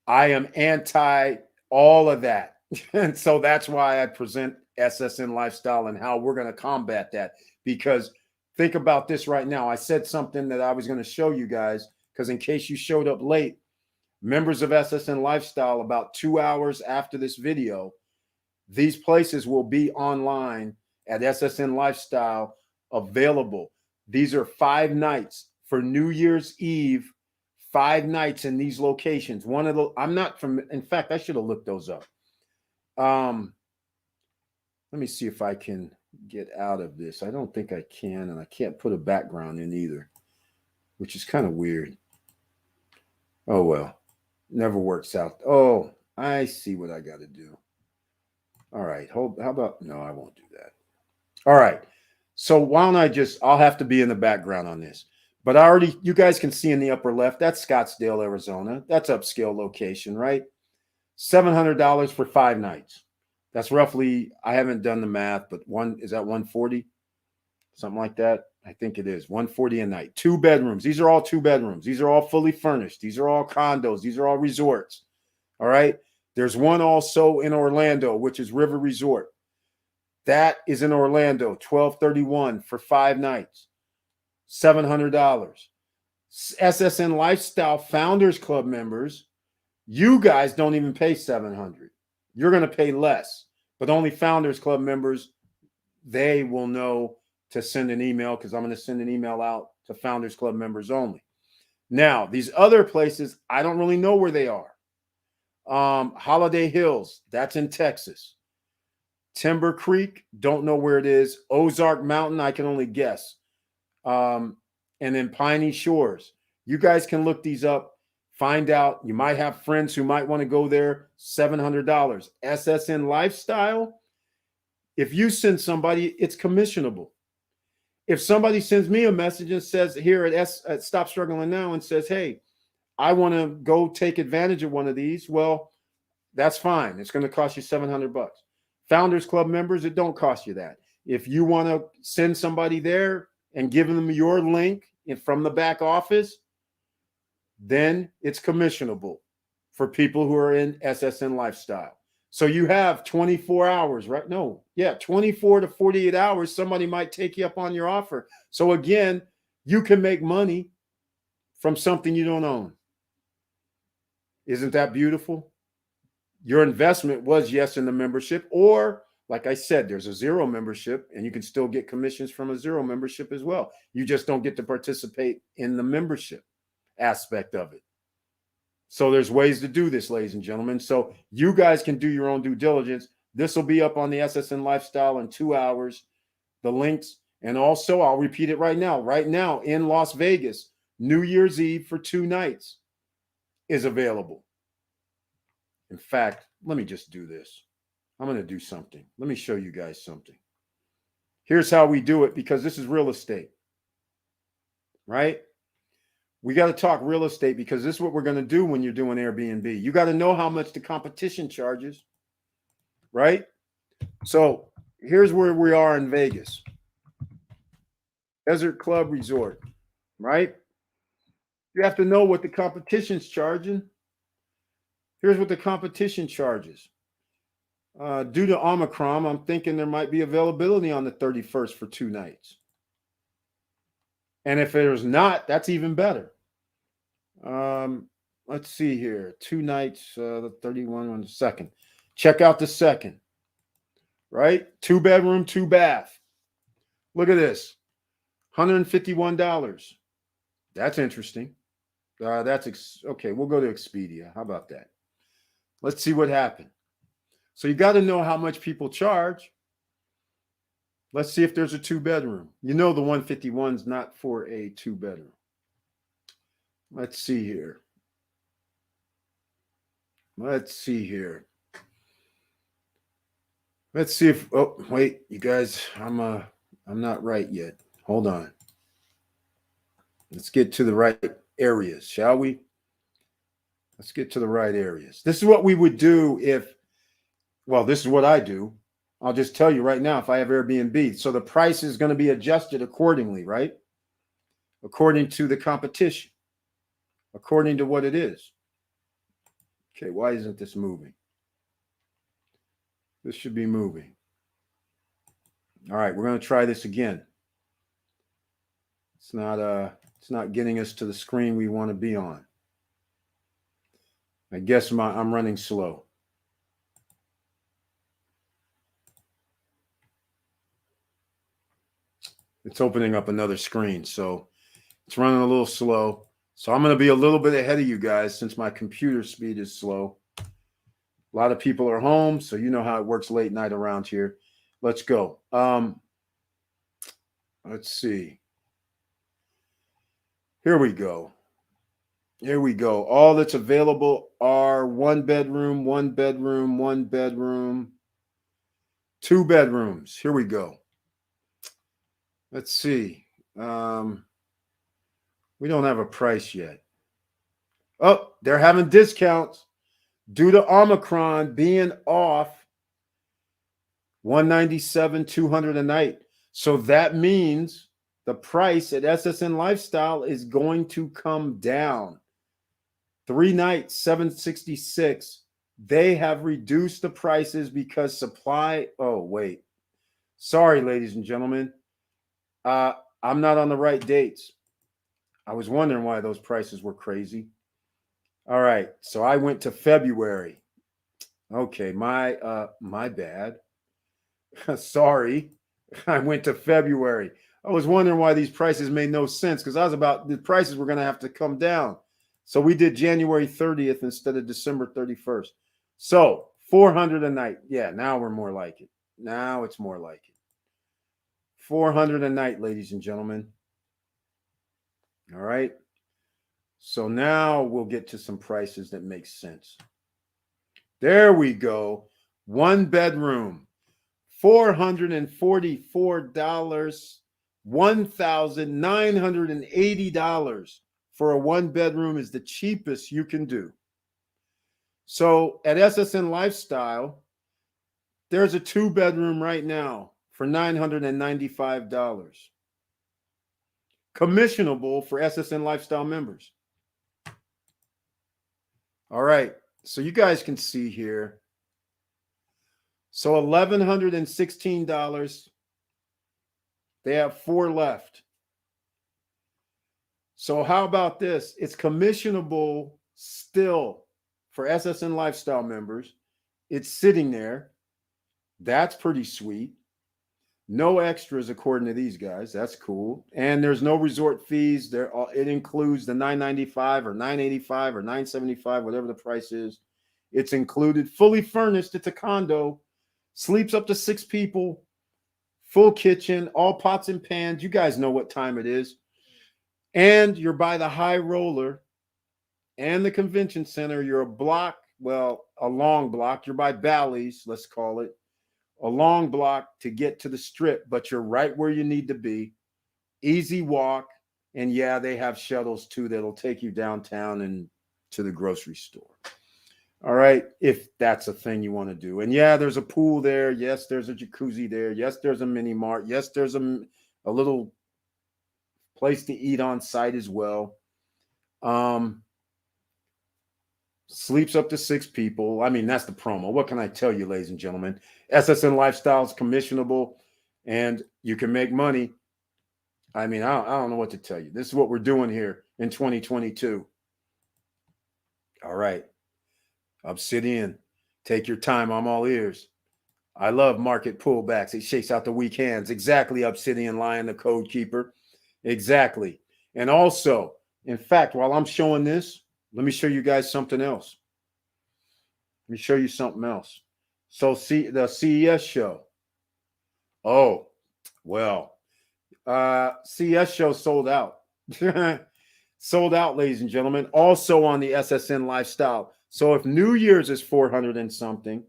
I am anti all of that. And so that's why I present SSN Lifestyle and how we're going to combat that. Because think about this right now. I said something that I was going to show you guys, because in case you showed up late, members of SSN Lifestyle, about 2 hours after this video, these places will be online at SSN Lifestyle available. These are 5 nights for New Year's Eve, 5 nights in these locations. One of the, I'm not from, in fact, I should have looked those up. Let me see if I can get out of this. I don't think I can, and I can't put a background in either, which is kind of weird. Oh, well, never works out. Oh, I see what I got to do. All right, how about, no, I won't do that. All right, so why don't I just, I'll have to be in the background on this. But I already, you guys can see in the upper left, that's Scottsdale, Arizona. That's upscale location, right? $700 for 5 nights. That's roughly, I haven't done the math, but is that 140? Something like that. I think it is 140 a night. 2 bedrooms. These are all 2 bedrooms. These are all fully furnished. These are all condos. These are all resorts. All right. There's one also in Orlando, which is River Resort. That is in Orlando, 1231 for 5 nights, $700. SSN Lifestyle Founders Club members, you guys don't even pay $700. You're going to pay less, but only Founders Club members, they will know to send an email, because I'm going to send an email out to Founders Club members only. Now, these other places, I don't really know where they are. Holiday Hills, that's in Texas. Timber Creek, don't know where it is. Ozark Mountain, I can only guess. And then Piney Shores. You guys can look these up, find out. You might have friends who might want to go there. $700. SSN Lifestyle, if you send somebody, it's commissionable. If somebody sends me a message and says here at Stop Struggling Now and says, hey, I want to go take advantage of one of these, well, that's fine. It's going to cost you $700. Founders Club members, it don't cost you that. If you want to send somebody there and give them your link from the back office, then it's commissionable for people who are in SSN Lifestyle. So you have 24 hours, right? No, yeah, 24 to 48 hours. Somebody might take you up on your offer. So again, you can make money from something you don't own. Isn't that beautiful? Your investment was, yes, in the membership, or like I said, there's a 0 membership and you can still get commissions from a 0 membership as well. You just don't get to participate in the membership aspect of it. So there's ways to do this, ladies and gentlemen. So you guys can do your own due diligence. This will be up on the SSN Lifestyle in 2 hours, the links. And also, I'll repeat it right now. Right now in Las Vegas, New Year's Eve for 2 nights is available. In fact, let me just do this. I'm going to do something. Let me show you guys something. Here's how we do it, because this is real estate, right? We got to talk real estate, because this is what we're going to do when you're doing Airbnb. You got to know how much the competition charges, right? So here's where we are in Vegas. Desert Club Resort, right? You have to know what the competition's charging. Here's what the competition charges. Due to Omicron, I'm thinking there might be availability on the 31st for 2 nights. And if there's not, that's even better. Let's see here. 2 nights, the 31 on the 2nd. Check out the 2nd, right? 2 bedroom, 2 bath. Look at this. $151. That's interesting. Okay. We'll go to Expedia. How about that? Let's see what happened. So you got to know how much people charge. Let's see if there's a 2-bedroom. You know the 151's not for a 2-bedroom. Let's see here. Let's see here. Let's see if, oh, wait, you guys, I'm not right yet. Hold on. Let's get to the right areas, shall we? Let's get to the right areas. This is what we would do if, well, this is what I do. I'll just tell you right now if I have Airbnb. So the price is going to be adjusted accordingly, right? According to the competition, according to what it is. Okay, why isn't this moving? This should be moving. All right, we're going to try this again. It's not getting us to the screen we want to be on. I guess I'm running slow. It's opening up another screen, so it's running a little slow. So I'm going to be a little bit ahead of you guys since my computer speed is slow. A lot of people are home, so you know how it works late night around here. Let's go. Let's see. Here we go. Here we go. All that's available are 1-bedroom, 1-bedroom, 1-bedroom, 2 bedrooms. Here we go. Let's see. We don't have a price yet. Oh, they're having discounts due to Omicron being off. $197, $200 a night. So that means the price at SSN Lifestyle is going to come down. 3 nights, $766. They have reduced the prices because supply. Oh, wait. Sorry, ladies and gentlemen. I'm not on the right dates. I was wondering why those prices were crazy. All right. So I went to February. Okay. My bad. Sorry. I went to February. I was wondering why these prices made no sense because the prices were going to have to come down. So we did January 30th instead of December 31st. So $400 a night. Yeah, now we're more like it. Now it's more like it. $400 a night, ladies and gentlemen. All right. So now we'll get to some prices that make sense. There we go. 1-bedroom, $444, $1,980 for a 1-bedroom is the cheapest you can do. So at SSN Lifestyle, there's a 2-bedroom right now for $995. Commissionable for SSN Lifestyle members. All right. So you guys can see here. So $1,116. They have 4 left. So how about this? It's commissionable still for SSN Lifestyle members. It's sitting there. That's pretty sweet. No extras according to these guys. That's cool. And there's no resort fees. It includes the $995 or $985 or $975, whatever the price is. It's included, fully furnished. It's a condo. Sleeps up to 6 people. Full kitchen, all pots and pans. You guys know what time it is. And you're by the High Roller and the Convention Center. You're a long block. You're by Bally's, let's call it. A long block to get to the Strip, but you're right where you need to be. Easy walk. And yeah, they have shuttles too that'll take you downtown and to the grocery store. All right, if that's a thing you want to do. And yeah, there's a pool there. Yes, there's a jacuzzi there. Yes, there's a mini mart. Yes, there's a little place to eat on site as well. Sleeps up to 6 people. I mean, that's the promo. What can I tell you, ladies and gentlemen? SSN Lifestyle is commissionable, and you can make money. I mean, I don't know what to tell you. This is what we're doing here in 2022. All right. Obsidian, take your time. I'm all ears. I love market pullbacks. It shakes out the weak hands. Exactly, Obsidian Lion, the code keeper. Exactly. And also, in fact, while I'm showing this, let me show you guys something else. Let me show you something else. So see the CES show. Oh, Well, CES show sold out. Sold out, ladies and gentlemen. Also on the SSN Lifestyle. So if New Year's is 400 and something,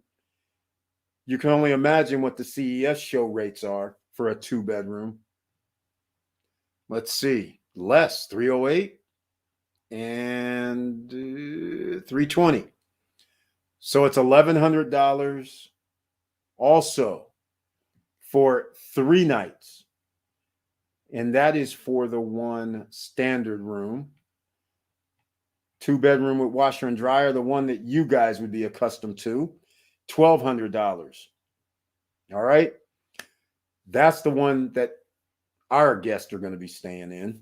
you can only imagine what the CES show rates are for a 2-bedroom. Let's see. Less, 308 and 320. So it's $1,100 also for 3 nights. And that is for the one standard room. 2-bedroom with washer and dryer, the one that you guys would be accustomed to, $1,200. All right. That's the one that our guests are going to be staying in.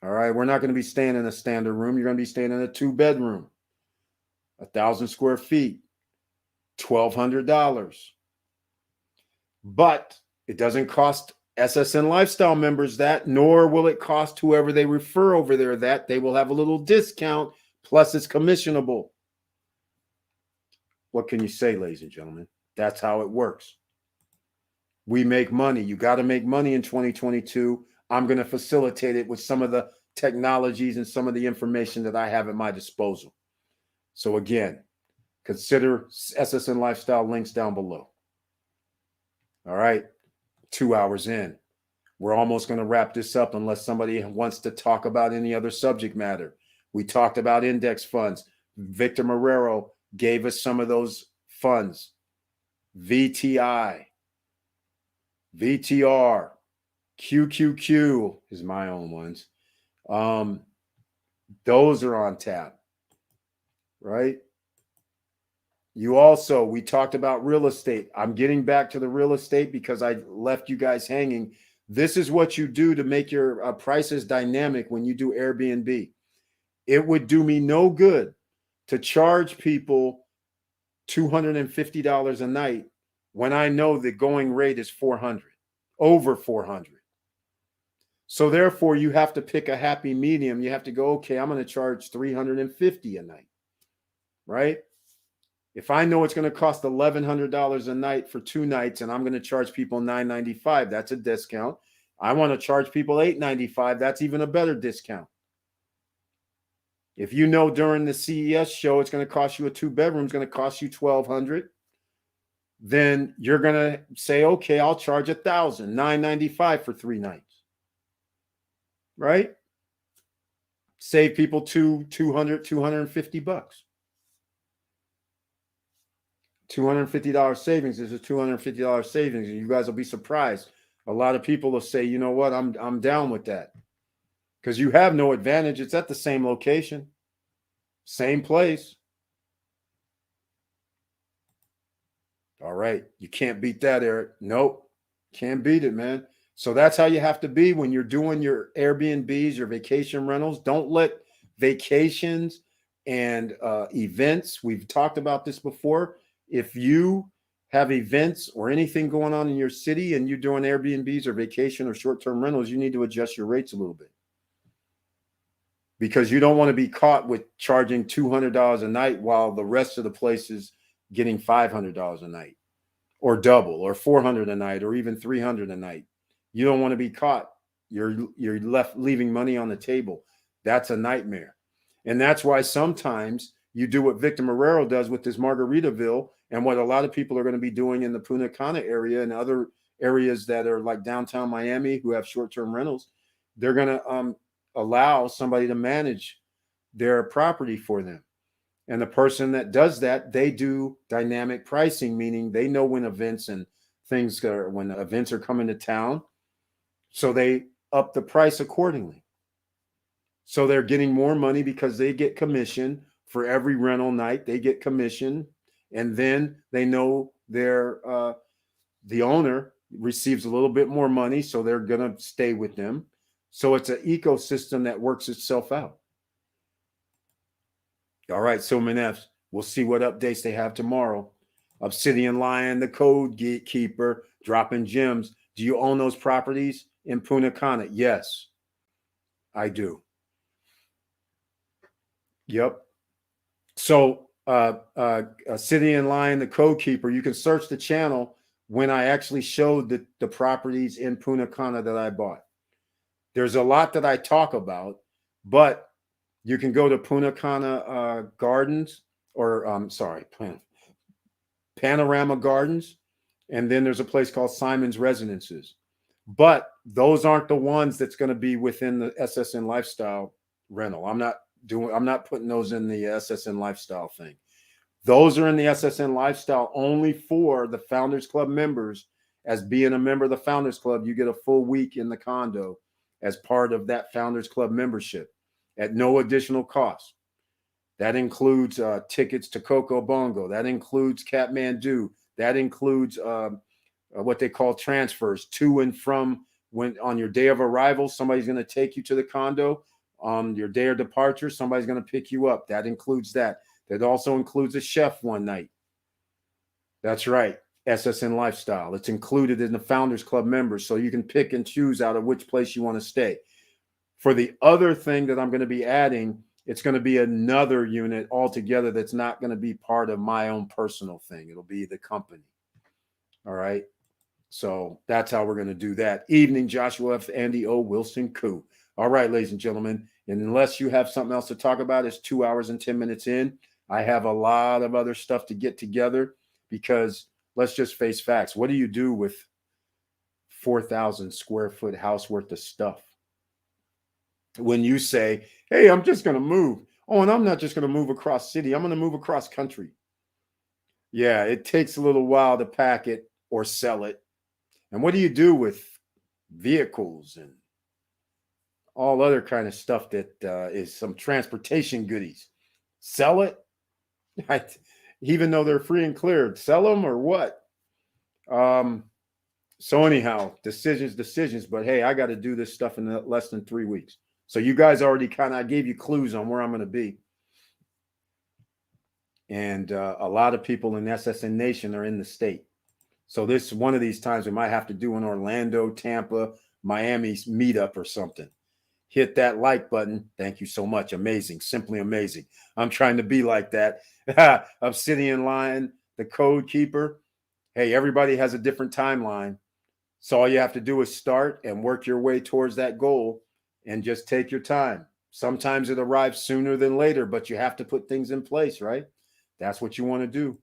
All right. We're not going to be staying in a standard room. You're going to be staying in a 2-bedroom, 1,000 square feet, $1,200. But it doesn't cost SSN Lifestyle members that, nor will it cost whoever they refer over there that. They will have a little discount, plus it's commissionable. What can you say, ladies and gentlemen? That's how it works. We make money. You got to make money in 2022. I'm going to facilitate it with some of the technologies and some of the information that I have at my disposal. So again, consider SSN Lifestyle, links down below. All right. 2 hours in. We're almost going to wrap this up unless somebody wants to talk about any other subject matter. We talked about index funds. Victor Marrero gave us some of those funds. VTI, VTR, QQQ is my own ones. Those are on tap, right? We talked about real estate. I'm getting back to the real estate because I left you guys hanging. This is what you do to make your prices dynamic when you do Airbnb. It would do me no good to charge people $250 a night when I know the going rate is 400, over 400. So therefore, you have to pick a happy medium. You have to go, okay, I'm going to charge $350 a night, right? If I know it's going to cost $1,100 a night for 2 nights and I'm going to charge people $995, that's a discount. I want to charge people $895. That's even a better discount. If you know during the CES show it's going to cost you a 2-bedroom, it's going to cost you $1,200, then you're going to say, okay, I'll charge $1,000, $995 for 3 nights. Right? Save people $250. $250 savings is a $250 savings. And you guys will be surprised. A lot of people will say, you know what, I'm down with that. Because you have no advantage. It's at the same location, same place. All right. You can't beat that, Eric. Nope. Can't beat it, man. So that's how you have to be when you're doing your Airbnbs, your vacation rentals. Don't let vacations and events, we've talked about this before. If you have events or anything going on in your city and you're doing Airbnbs or vacation or short-term rentals, you need to adjust your rates a little bit. Because you don't want to be caught with charging $200 a night while the rest of the place is getting $500 a night or double or $400 a night or even $300 a night. You don't want to be caught. You're leaving money on the table. That's a nightmare. And that's why sometimes you do what Victor Marrero does with this Margaritaville and what a lot of people are going to be doing in the Punta Cana area and other areas that are like downtown Miami who have short-term rentals. They're going to allow somebody to manage their property for them. And the person that does that, they do dynamic pricing, meaning they know when events and things are, when events are coming to town. So they up the price accordingly. So they're getting more money because they get commission for every rental night. They get commission, and then they know their the owner receives a little bit more money, so they're going to stay with them. So it's an ecosystem that works itself out. All right, so Manefs, we'll see what updates they have tomorrow. Obsidian Lion, the Code Gatekeeper, dropping gems. Do you own those properties in Punta Cana? Yes, I do. Yep. So Obsidian Lion, the Code Keeper, you can search the channel when I actually showed the properties in Punta Cana that I bought. There's a lot that I talk about, but you can go to Punta Cana Gardens, or sorry, Panorama Gardens, and then there's a place called Simon's Residences. But those aren't the ones that's going to be within the SSN Lifestyle rental. I'm not putting those in the SSN Lifestyle thing. Those are in the SSN Lifestyle only for the Founders Club members. As being a member of the Founders Club, you get a full week in the condo as part of that Founders Club membership at no additional cost. That includes tickets to Coco Bongo. That includes Kathmandu. That includes what they call transfers to and from. When on your day of arrival, somebody's going to take you to the condo. On your day of departure, somebody's going to pick you up. That includes that. That also includes a chef one night. That's right. SSN Lifestyle. It's included in the Founders Club members, so you can pick and choose out of which place you want to stay. For the other thing that I'm going to be adding, it's going to be another unit altogether that's not going to be part of my own personal thing. It'll be the company. All right. So that's how we're going to do that. Evening, Joshua F. Andy O. Wilson Koo. All right, ladies and gentlemen. And unless you have something else to talk about, it's 2 hours and 10 minutes in. I have a lot of other stuff to get together because let's just face facts. What do you do with 4,000 square foot house worth of stuff? When you say, hey, I'm just going to move. Oh, and I'm not just going to move across city. I'm going to move across country. Yeah, it takes a little while to pack it or sell it. And what do you do with vehicles and all other kind of stuff that is some transportation goodies? Sell it? Even though they're free and cleared, sell them or what? So anyhow, decisions. But hey, I got to do this stuff in less than 3 weeks. So you guys already I gave you clues on where I'm going to be. And a lot of people in SSN Nation are in the state. So this one of these times we might have to do an Orlando, Tampa, Miami meetup or something. Hit that like button. Thank you so much. Amazing. Simply amazing. I'm trying to be like that. Obsidian Lion, the code keeper. Hey, everybody has a different timeline. So all you have to do is start and work your way towards that goal and just take your time. Sometimes it arrives sooner than later, but you have to put things in place, right? That's what you want to do.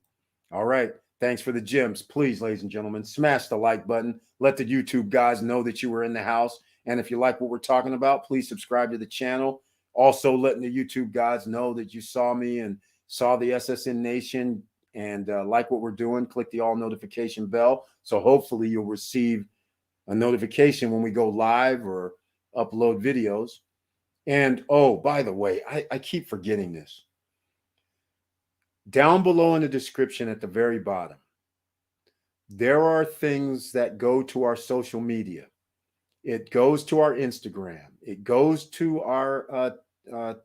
All right. Thanks for the gems. Please, ladies and gentlemen, smash the like button. Let the YouTube guys know that you were in the house. And if you like what we're talking about, please subscribe to the channel. Also letting the YouTube guys know that you saw me and saw the SSN Nation and like what we're doing. Click the all notification bell. So hopefully you'll receive a notification when we go live or upload videos. And oh, by the way, I keep forgetting this. Down below in the description at the very bottom, there are things that go to our social media. It goes to our Instagram. It goes to our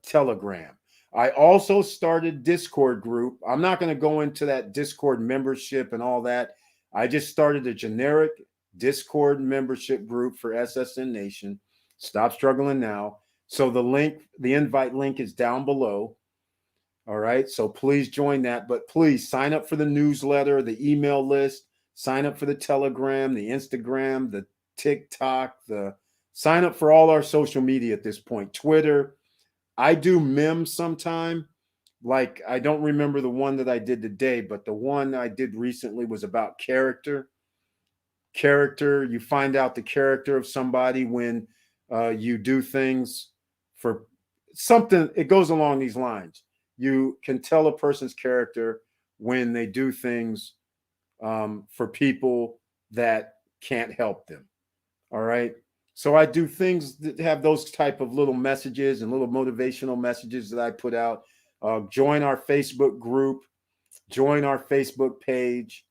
Telegram. I also started Discord group. I'm not going to go into that Discord membership and all that. I just started a generic Discord membership group for SSN Nation. Stop struggling now. So the invite link is down below. All right. So please join that. But please sign up for the newsletter, the email list, sign up for the Telegram, the Instagram, the TikTok, sign up for all our social media at this point. Twitter. I do memes sometime. Like, I don't remember the one that I did today, but the one I did recently was about character. You find out the character of somebody when you do things for something. It goes along these lines. You can tell a person's character when they do things for people that can't help them. All right. So I do things that have those type of little messages and little motivational messages that I put out. Join our Facebook group. Join our Facebook page.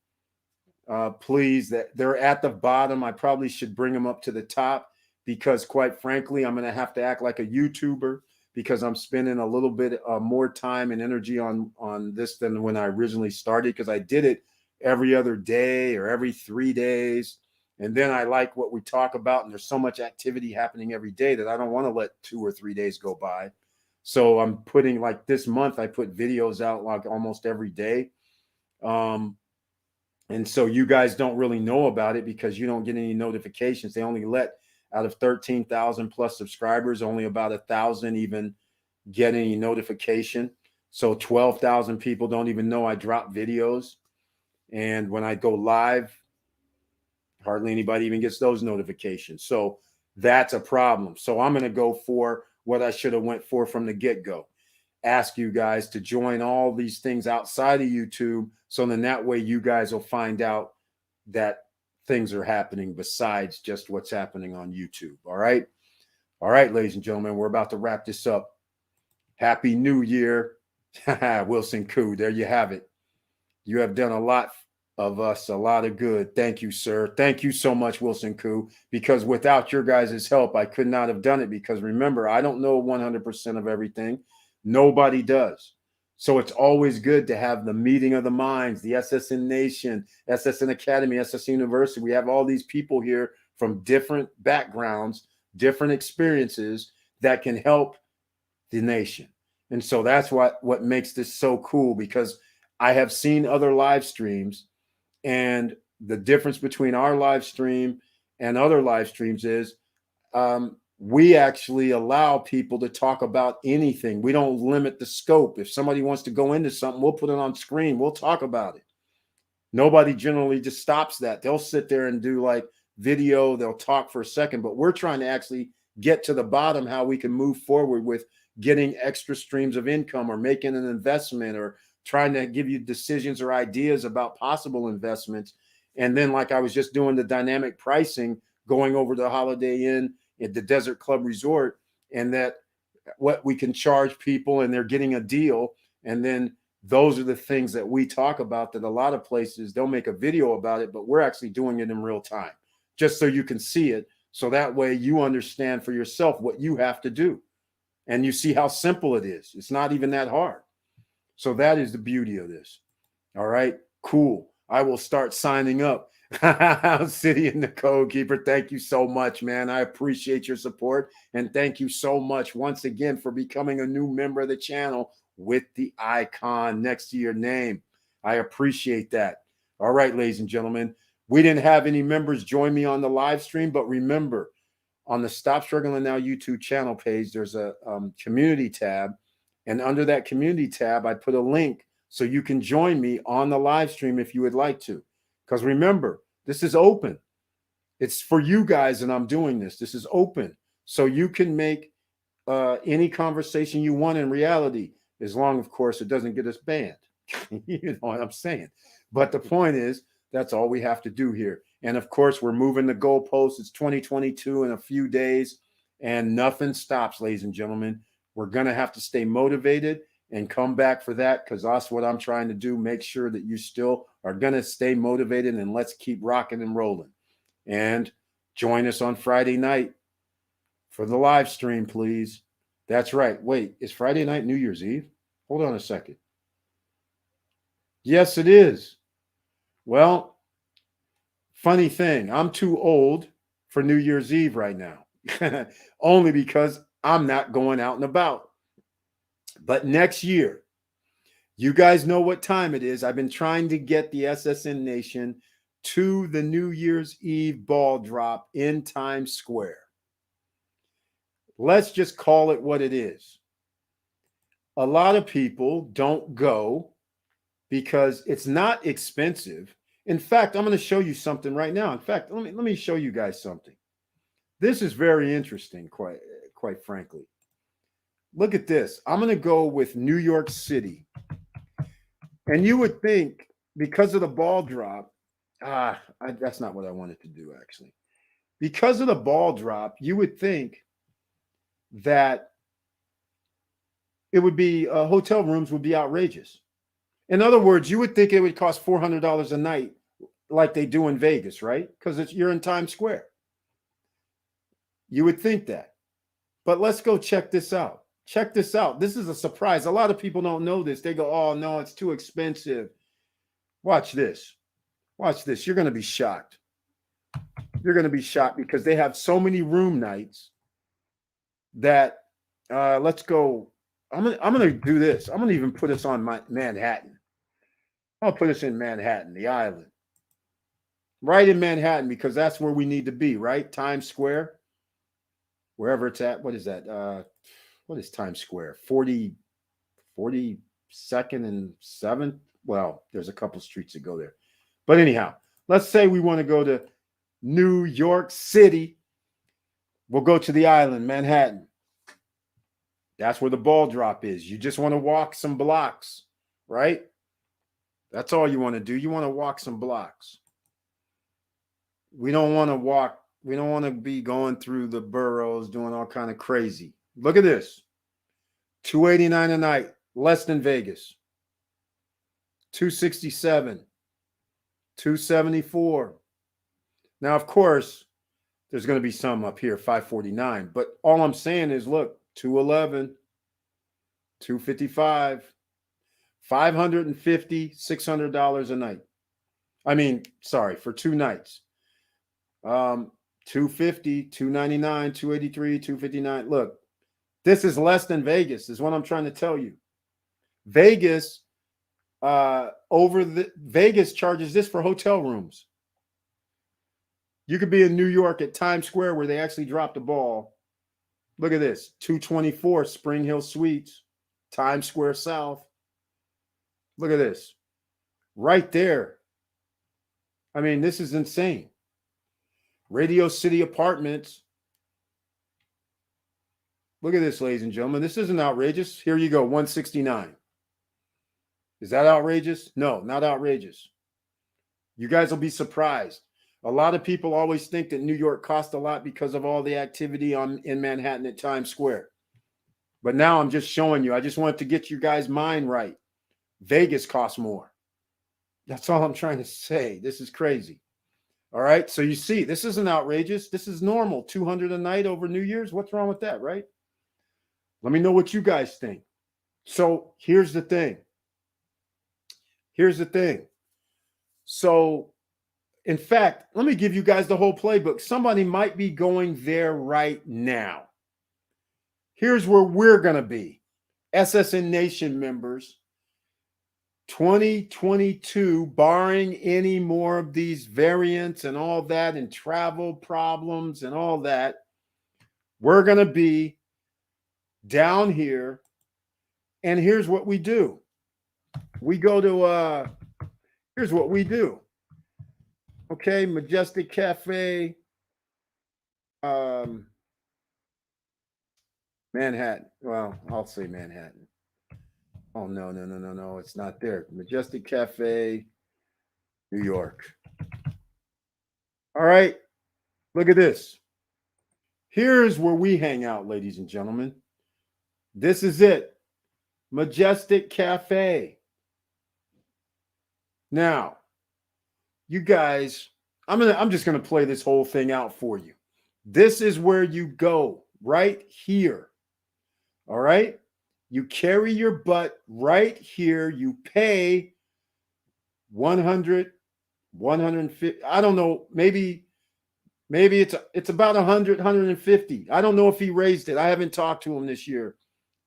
Please, that they're at the bottom. I probably should bring them up to the top because, quite frankly, I'm going to have to act like a YouTuber because I'm spending a little bit more time and energy on this than when I originally started, because I did it every other day or every 3 days. And then I like what we talk about, and there's so much activity happening every day that I don't want to let 2 or 3 days go by. So I'm putting, like this month, I put videos out like almost every day. And so you guys don't really know about it because you don't get any notifications. They only let out of 13,000 plus subscribers, only about 1,000 even get any notification. So 12,000 people don't even know I drop videos. And when I go live, hardly anybody even gets those notifications. So that's a problem. So I'm going to go for what I should have went for from the get-go. Ask you guys to join all these things outside of YouTube. So then that way you guys will find out that things are happening besides just what's happening on YouTube. All right. All right, ladies and gentlemen, we're about to wrap this up. Happy New Year. Wilson Koo, there you have it. You have done a lot of us, a lot of good. Thank you, sir. Thank you so much, Wilson Koo, because without your guys' help, I could not have done it because remember, I don't know 100% of everything. Nobody does. So it's always good to have the meeting of the minds, the SSN Nation, SSN Academy, SSN University. We have all these people here from different backgrounds, different experiences that can help the nation. And so that's what makes this so cool, because I have seen other live streams, and the difference between our live stream and other live streams is we actually allow people to talk about anything. We don't limit the scope. If somebody wants to go into something, we'll put it on screen. We'll talk about it. Nobody generally just stops that. They'll sit there and do like video. They'll talk for a second, but we're trying to actually get to the bottom how we can move forward with getting extra streams of income or making an investment or trying to give you decisions or ideas about possible investments. And then, like I was just doing the dynamic pricing, going over the Holiday Inn at the Desert Club Resort, and that what we can charge people and they're getting a deal. And then those are the things that we talk about that a lot of places, they'll make a video about it, but we're actually doing it in real time, just so you can see it. So that way you understand for yourself what you have to do. And you see how simple it is. It's not even that hard. So that is the beauty of this. All right, cool. I will start signing up. City and the Code Keeper, thank you so much, man. I appreciate your support. And thank you so much once again for becoming a new member of the channel with the icon next to your name. I appreciate that. All right, ladies and gentlemen, we didn't have any members join me on the live stream, but remember, on the Stop Struggling Now YouTube channel page, there's a community tab. And under that community tab, I put a link so you can join me on the live stream if you would like to. Because remember, this is open. It's for you guys, and I'm doing this. This is open. So you can make any conversation you want in reality, as long, of course, it doesn't get us banned. You know what I'm saying? But the point is, that's all we have to do here. And of course, we're moving the goalposts. It's 2022 in a few days, and nothing stops, ladies and gentlemen. We're going to have to stay motivated and come back for that, because that's what I'm trying to do. Make sure that you still are going to stay motivated, and let's keep rocking and rolling. And join us on Friday night for the live stream, please. That's right. Wait, is Friday night New Year's Eve? Hold on a second. Yes, it is. Well, funny thing, I'm too old for New Year's Eve right now, only because I'm not going out and about. But next year, you guys know what time it is. I've been trying to get the SSN Nation to the New Year's Eve ball drop in Times Square. Let's just call it what it is. A lot of people don't go because it's not expensive. In fact, I'm going to show you something right now. In fact, let me show you guys something. This is very interesting, quite frankly. Look at this. I'm going to go with New York City. And you would think, because of the ball drop, that's not what I wanted to do, actually. Because of the ball drop, you would think that it would be, hotel rooms would be outrageous. In other words, you would think it would cost $400 a night like they do in Vegas, right? Because you're in Times Square. You would think that. But let's go check this out. Check this out. This is a surprise. A lot of people don't know this. They go, oh, no, it's too expensive. Watch this. Watch this. You're going to be shocked. You're going to be shocked because they have so many room nights that let's go. I'm going to do this. I'm going to even put this on Manhattan. I'll put this in Manhattan, the island. right in Manhattan, because that's where we need to be, right? Times Square, wherever it's at. What is that? What is Times Square? 42nd and 7th. Well, there's a couple streets that go there. But anyhow, let's say we want to go to New York City. We'll go to the island, Manhattan. That's where the ball drop is. You just want to walk some blocks, right? That's all you want to do. You want to walk some blocks. We don't want to walk. We don't want to be going through the boroughs doing all kind of crazy. Look at this. $289 a night, less than Vegas. $267, $274. Now, of course, there's going to be some up here, $549. But all I'm saying is, look, $211, $255, $550, $600 a night. I mean, sorry, for 2 nights. $250, $299, $283, $259. Look, this is less than Vegas, is what I'm trying to tell you. Vegas, Vegas charges this for hotel rooms. You could be in New York at Times Square where they actually dropped the ball. Look at this, $224 Spring Hill Suites, Times Square South. Look at this, right there. I mean, this is insane. Radio City Apartments. Look at this, ladies and gentlemen. This isn't outrageous. Here you go, $169. Is that outrageous? No, not outrageous. You guys will be surprised. A lot of people always think that New York costs a lot because of all the activity in Manhattan at Times Square. But now I'm just showing you. I just wanted to get you guys' mind right. Vegas costs more. That's all I'm trying to say. This is crazy. All right. So you see, this isn't outrageous. This is normal. $200 a night over New Year's. What's wrong with that, right? Let me know what you guys think. So here's the thing. Here's the thing. So, in fact, let me give you guys the whole playbook. Somebody might be going there right now. Here's where we're going to be. SSN Nation members, 2022, barring any more of these variants and all that and travel problems and all that, we're going to be down here. And here's what we do. We go to, here's what we do. Okay, Majestic Cafe, Manhattan. Well, I'll say Manhattan. Oh, no. It's not there. Majestic Cafe, New York. All right, look at this. Here's where we hang out, ladies and gentlemen. This is it. Majestic Cafe. Now, you guys, I'm just going to play this whole thing out for you. This is where you go, right here. All right? You carry your butt right here. You pay 100, 150. I don't know. Maybe it's about 100, 150. I don't know if he raised it. I haven't talked to him this year.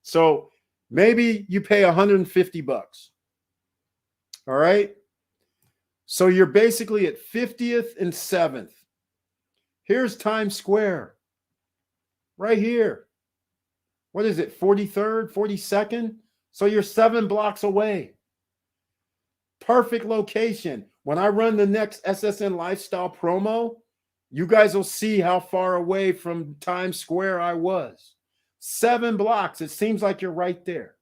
So maybe you pay $150. All right? So you're basically at 50th and 7th. Here's Times Square. Right here. What is it? 43rd, 42nd? So you're 7 blocks away. Perfect location. When I run the next SSN Lifestyle promo, you guys will see how far away from Times Square I was. 7 blocks. It seems like you're right there.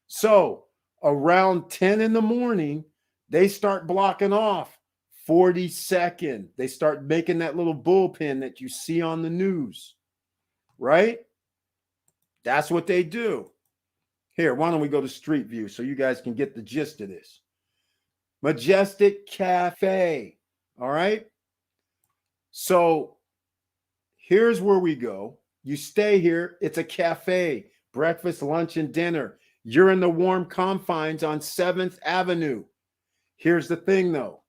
So around 10 in the morning, they start blocking off 42nd. They start making that little bullpen that you see on the news, right? That's what they do. Here, why don't we go to Street View so you guys can get the gist of this. Majestic Cafe, all right? So here's where we go. You stay here. It's a cafe, breakfast, lunch, and dinner. You're in the warm confines on 7th Avenue. Here's the thing, though.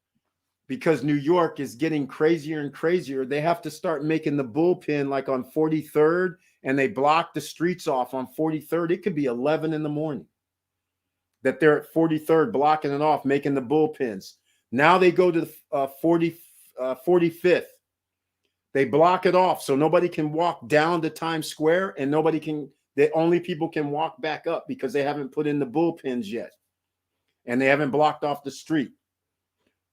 Because New York is getting crazier and crazier, they have to start making the bullpen like on 43rd, and they block the streets off on 43rd. It could be 11 in the morning that they're at 43rd, blocking it off, making the bullpens. Now they go to 44th 45th. They block it off so nobody can walk down to Times Square, and the only people can walk back up because they haven't put in the bullpens yet. And they haven't blocked off the street.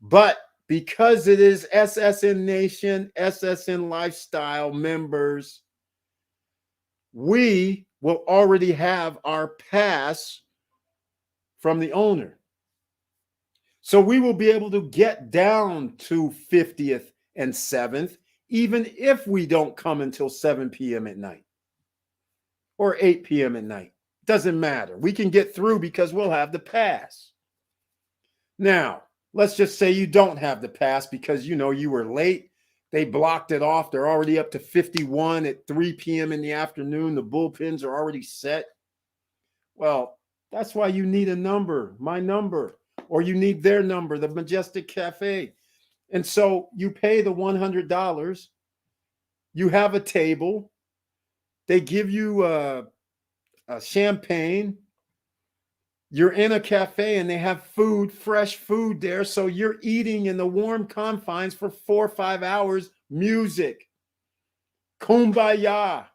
But because it is SSN Nation, SSN Lifestyle members, we will already have our pass from the owner. So we will be able to get down to 50th and 7th, even if we don't come until 7 p.m. at night or 8 p.m. at night. Doesn't matter. We can get through because we'll have the pass. Now, let's just say you don't have the pass because, you were late. They blocked it off. They're already up to 51 at 3 p.m. in the afternoon. The bullpens are already set. Well, that's why you need a number, my number, or you need their number, the Majestic Cafe. And so you pay the $100. You have a table. They give you a champagne. You're in a cafe and they have food, fresh food there. So you're eating in the warm confines for 4 or 5 hours. Music. Kumbaya.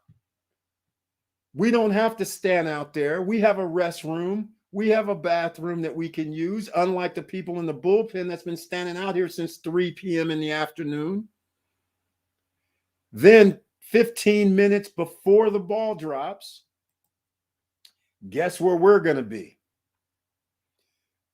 We don't have to stand out there. We have a restroom. We have a bathroom that we can use, unlike the people in the bullpen that's been standing out here since 3 p.m. in the afternoon. Then 15 minutes before the ball drops, guess where we're going to be?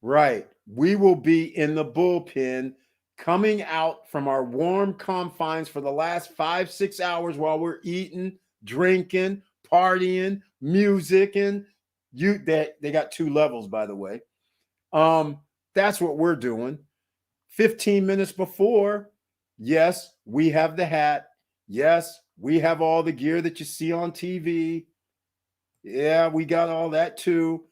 Right. We will be in the bullpen coming out from our warm confines for the last 5-6 hours while we're eating, drinking, partying, music, and they got 2 levels, by the way. That's what we're doing. 15 minutes before, yes, we have the hat. Yes, we have all the gear that you see on TV. Yeah, we got all that too.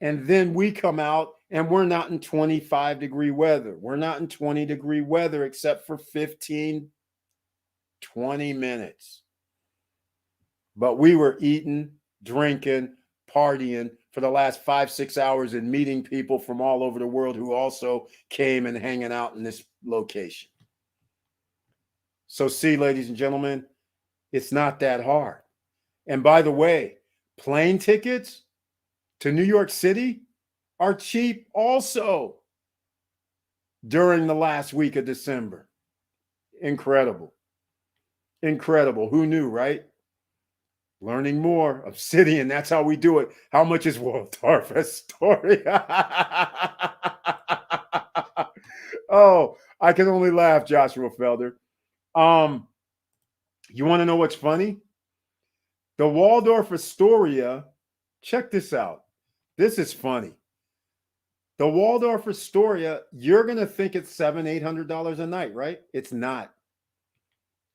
And then we come out and we're not in 25-degree weather. We're not in 20-degree weather except for 15, 20 minutes. But we were eating, drinking, partying for the last 5-6 hours and meeting people from all over the world who also came and hanging out in this location. So see, ladies and gentlemen, it's not that hard. And by the way, plane tickets to New York City are cheap also during the last week of December. Incredible. Incredible. Who knew, right? Learning more. Obsidian. That's how we do it. How much is Waldorf Astoria? Oh, I can only laugh, Joshua Felder. You want to know what's funny? The Waldorf Astoria, check this out. This is funny. The Waldorf Astoria, you're going to think it's $700-800 a night, right? It's not.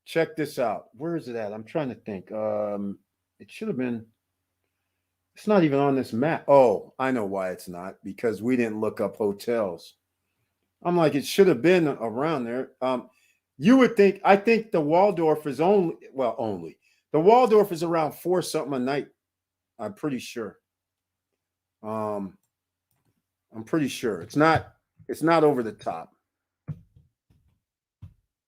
Check this out. Where is it at? I'm trying to think. It should have been. It's not even on this map. Oh, I know why it's not. Because we didn't look up hotels. I'm like, it should have been around there. You would think, I think the Waldorf is only. The Waldorf is around $4 something a night. I'm pretty sure. I'm pretty sure. It's not over the top.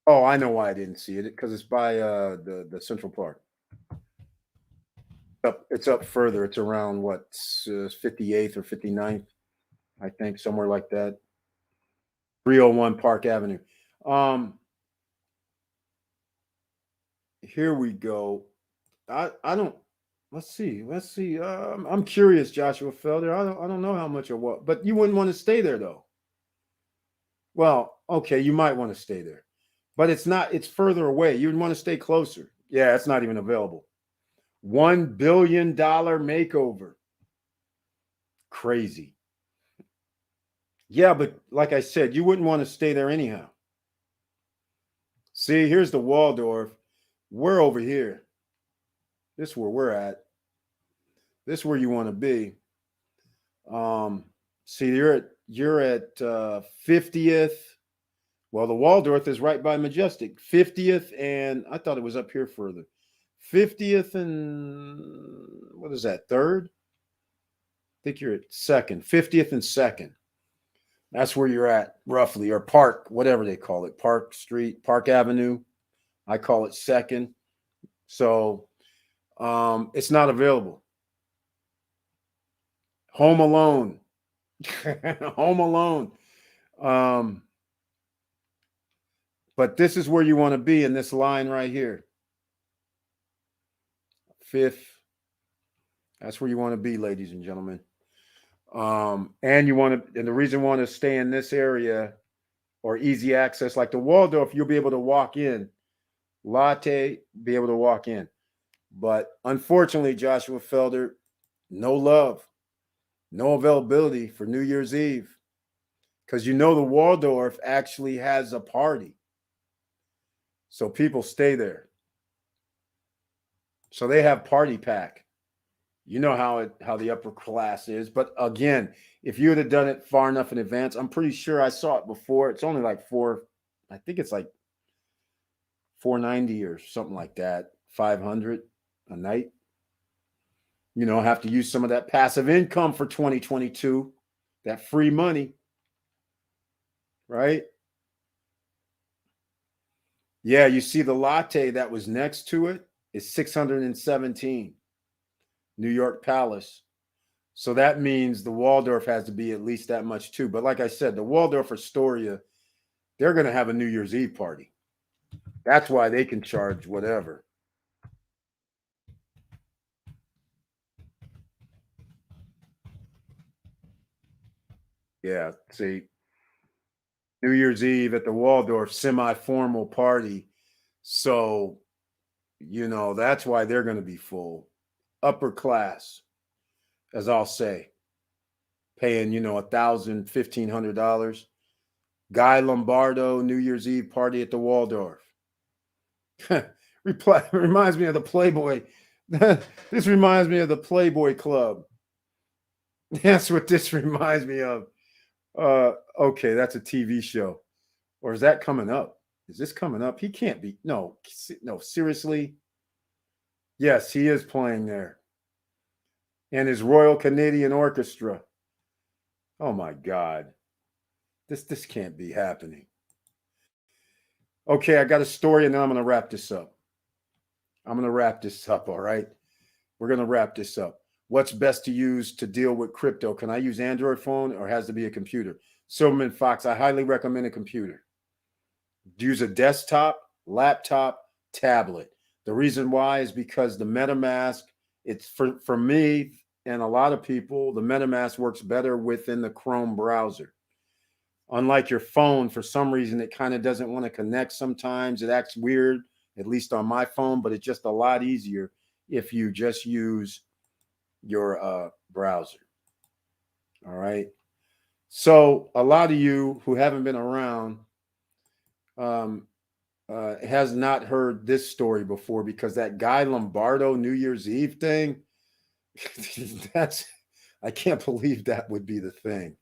Oh, I know why I didn't see it. Because it's by the Central Park. It's up further. It's around 58th or 59th, I think, somewhere like that. 301 Park Avenue. Here we go. I don't. Let's see. I'm curious, Joshua Felder. I don't know how much or what, but you wouldn't want to stay there though. Well, okay, you might want to stay there, but it's not. It's further away. You'd want to stay closer. Yeah, it's not even available. $1 billion makeover. Crazy. Yeah, but like I said, you wouldn't want to stay there anyhow. See, here's the Waldorf. We're over here. This is where we're at. This is where you want to be. See, you're at 50th. Well, the Waldorf is right by Majestic. 50th, and I thought it was up here further. 50th and what is that? 3rd? I think you're at 2nd. 50th and 2nd. That's where you're at, roughly, or Park, whatever they call it, Park Street, Park Avenue. I call it Second. So it's not available. Home Alone. Home Alone. Um, but this is where you want to be in this line right here. Fifth. That's where you want to be, ladies and gentlemen. And you want to, and the reason you want to stay in this area or easy access, like the Waldorf, you'll be able to walk in. Latte, be able to walk in. But unfortunately, Joshua Felder, no love, no availability for New Year's Eve. Because the Waldorf actually has a party. So people stay there. So they have party pack. You know how the upper class is. But again, if you would have done it far enough in advance, I'm pretty sure I saw it before. It's only like I think it's like $490 or something like that, $500 a night. Have to use some of that passive income for 2022, that free money, right? Yeah, you see the latte that was next to it is 617, New York Palace. So that means the Waldorf has to be at least that much too. But like I said, the Waldorf Astoria, they're going to have a New Year's Eve party. That's why they can charge whatever. Yeah, see, New Year's Eve at the Waldorf, semi-formal party. So, that's why they're going to be full. Upper class, as I'll say, paying, $1,000, $1,500. Guy Lombardo, New Year's Eve party at the Waldorf. Reminds me of the Playboy. This reminds me of the Playboy Club. That's what this reminds me of. Okay, that's a TV show. Or is that coming up? Is this coming up? He can't be. No, seriously. Yes, he is playing there. And his Royal Canadian Orchestra. Oh my God. This can't be happening. Okay, I got a story and then I'm going to wrap this up. All right? We're going to wrap this up. What's best to use to deal with crypto? Can I use Android phone or has to be a computer? Silverman Fox, I highly recommend a computer. Use a desktop, laptop, tablet. The reason why is because the MetaMask, it's for me and a lot of people, the MetaMask works better within the Chrome browser. Unlike your phone, for some reason, it kind of doesn't want to connect sometimes. It acts weird, at least on my phone, but it's just a lot easier if you just use your browser. All right. So a lot of you who haven't been around has not heard this story before, because that Guy Lombardo New Year's Eve thing, I can't believe that would be the thing.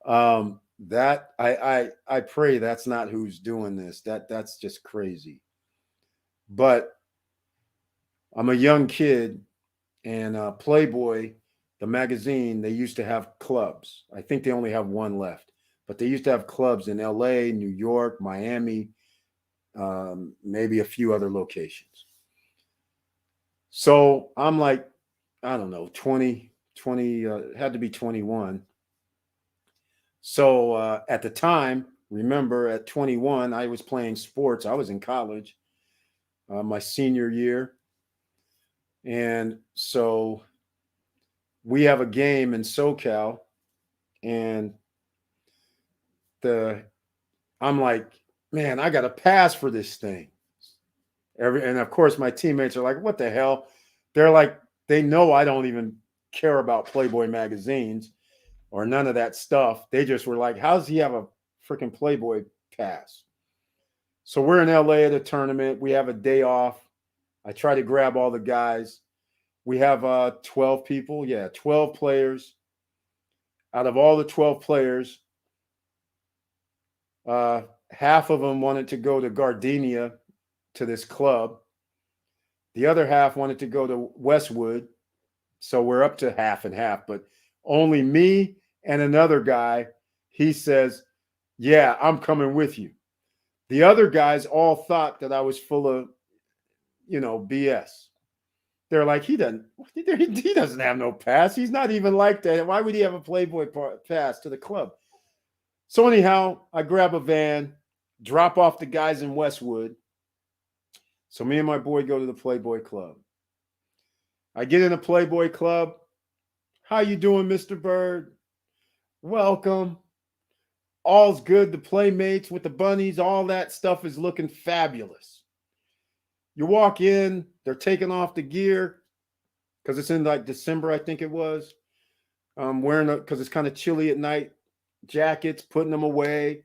That I pray that's not who's doing this. That's just crazy. But I'm a young kid, and Playboy, the magazine, they used to have clubs. I think they only have one left, but they used to have clubs in LA, New York, Miami, maybe a few other locations. So I'm like, I don't know, 20, had to be 21. So at the time, remember, at 21, I was playing sports. I was in college, my senior year. And so we have a game in SoCal, and I'm like, man, I got a pass for this thing. And of course, my teammates are like, what the hell? They're like, they know I don't even care about Playboy magazines or none of that stuff. They just were like, how does he have a freaking Playboy pass? So we're in LA at a tournament. We have a day off. I try to grab all the guys. We have 12 people. Yeah, 12 players. Out of all the 12 players, half of them wanted to go to Gardenia to this club. The other half wanted to go to Westwood. So we're up to half and half, but only me and another guy. He says, yeah, I'm coming with you. The other guys all thought that I was full of, BS. They're like, he doesn't have no pass. He's not even like that. Why would he have a Playboy pass to the club? So anyhow, I grab a van, drop off the guys in Westwood. So me and my boy go to the Playboy Club. I get in the Playboy Club. How you doing, Mr. Bird? Welcome. All's good. The playmates with the bunnies, all that stuff is looking fabulous. You walk in, they're taking off the gear because it's in like December, I think it was. Wearing because it's kind of chilly at night, jackets, putting them away.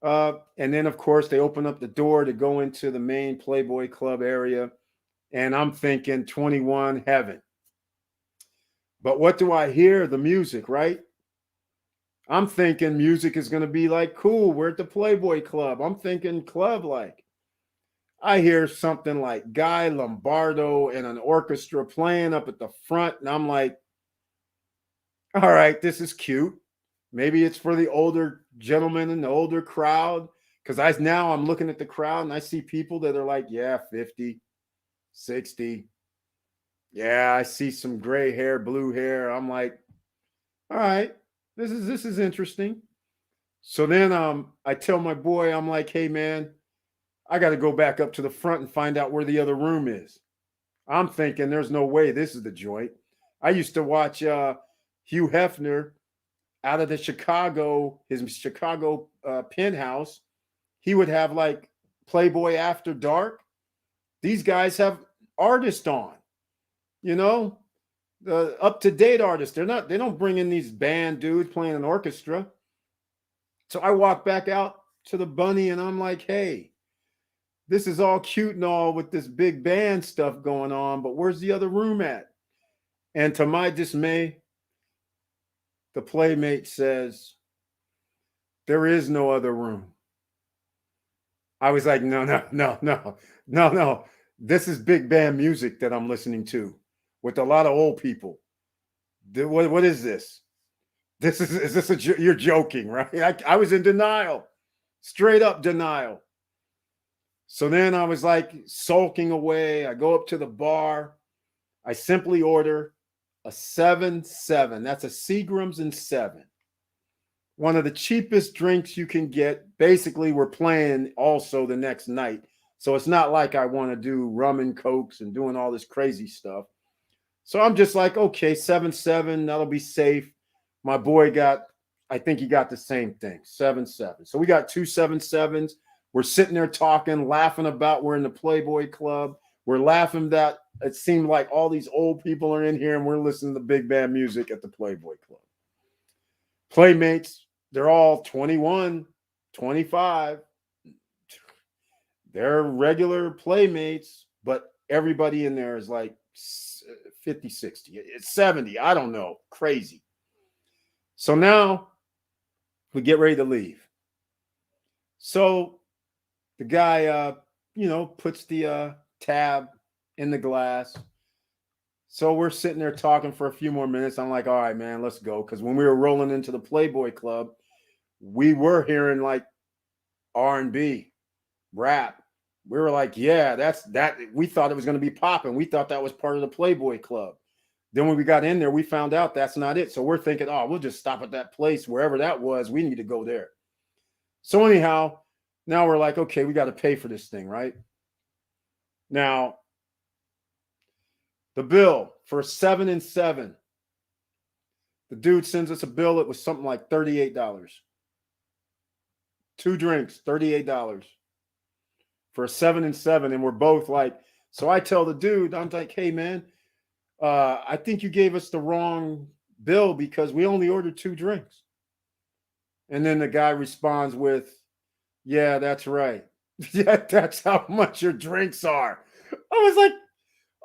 And then, of course, they open up the door to go into the main Playboy Club area. And I'm thinking 21 heaven. But what do I hear? The music, right? I'm thinking music is going to be like, cool, we're at the Playboy Club. I'm thinking club like. I hear something like Guy Lombardo and an orchestra playing up at the front. And I'm like, all right, this is cute. Maybe it's for the older gentlemen and the older crowd. Because I'm looking at the crowd and I see people that are like, yeah, 50, 60. Yeah, I see some gray hair, blue hair. I'm like, all right, this is interesting. So then I tell my boy, I'm like, hey, man, I got to go back up to the front and find out where the other room is. I'm thinking there's no way this is the joint. I used to watch Hugh Hefner out of his Chicago penthouse. He would have like Playboy After Dark. These guys have artists on, the up-to-date artists. They don't bring in these band dudes playing an orchestra. So I walk back out to the bunny and I'm like, hey, this is all cute and all with this big band stuff going on, but where's the other room at? And to my dismay, the playmate says, there is no other room. I was like, no. This is big band music that I'm listening to with a lot of old people. What is this? You're joking, right? I was in denial, straight up denial. So then I was like sulking away. I go up to the bar. I simply order a 7-7. That's a Seagram's and 7. One of the cheapest drinks you can get. Basically, we're playing also the next night. So it's not like I want to do rum and cokes and doing all this crazy stuff. So I'm just like, okay, 7-7, that'll be safe. My boy I think he got the same thing, 7-7. So we got 2 7-7s. We're sitting there talking, laughing about we're in the Playboy Club. We're laughing that it seemed like all these old people are in here and we're listening to big band music at the Playboy Club. Playmates, they're all 21, 25. They're regular playmates, but everybody in there is like 50, 60. It's 70. I don't know. Crazy. So now we get ready to leave. So the guy, puts the tab in the glass. So we're sitting there talking for a few more minutes. I'm like, all right, man, let's go. Because when we were rolling into the Playboy Club, we were hearing like R&B, rap. We were like, yeah, that's that. We thought it was going to be popping. We thought that was part of the Playboy Club. Then when we got in there, we found out that's not it. So we're thinking, oh, we'll just stop at that place, wherever that was. We need to go there. So anyhow, now we're like, okay, we got to pay for this thing, right? Now, the bill for 7-7, the dude sends us a bill. It was something like $38. 2 drinks, $38 for a 7-7. And we're both like, so I tell the dude, I'm like, hey, man, I think you gave us the wrong bill because we only ordered 2 drinks. And then the guy responds with, yeah, that's right. Yeah, that's how much your drinks are. I was like,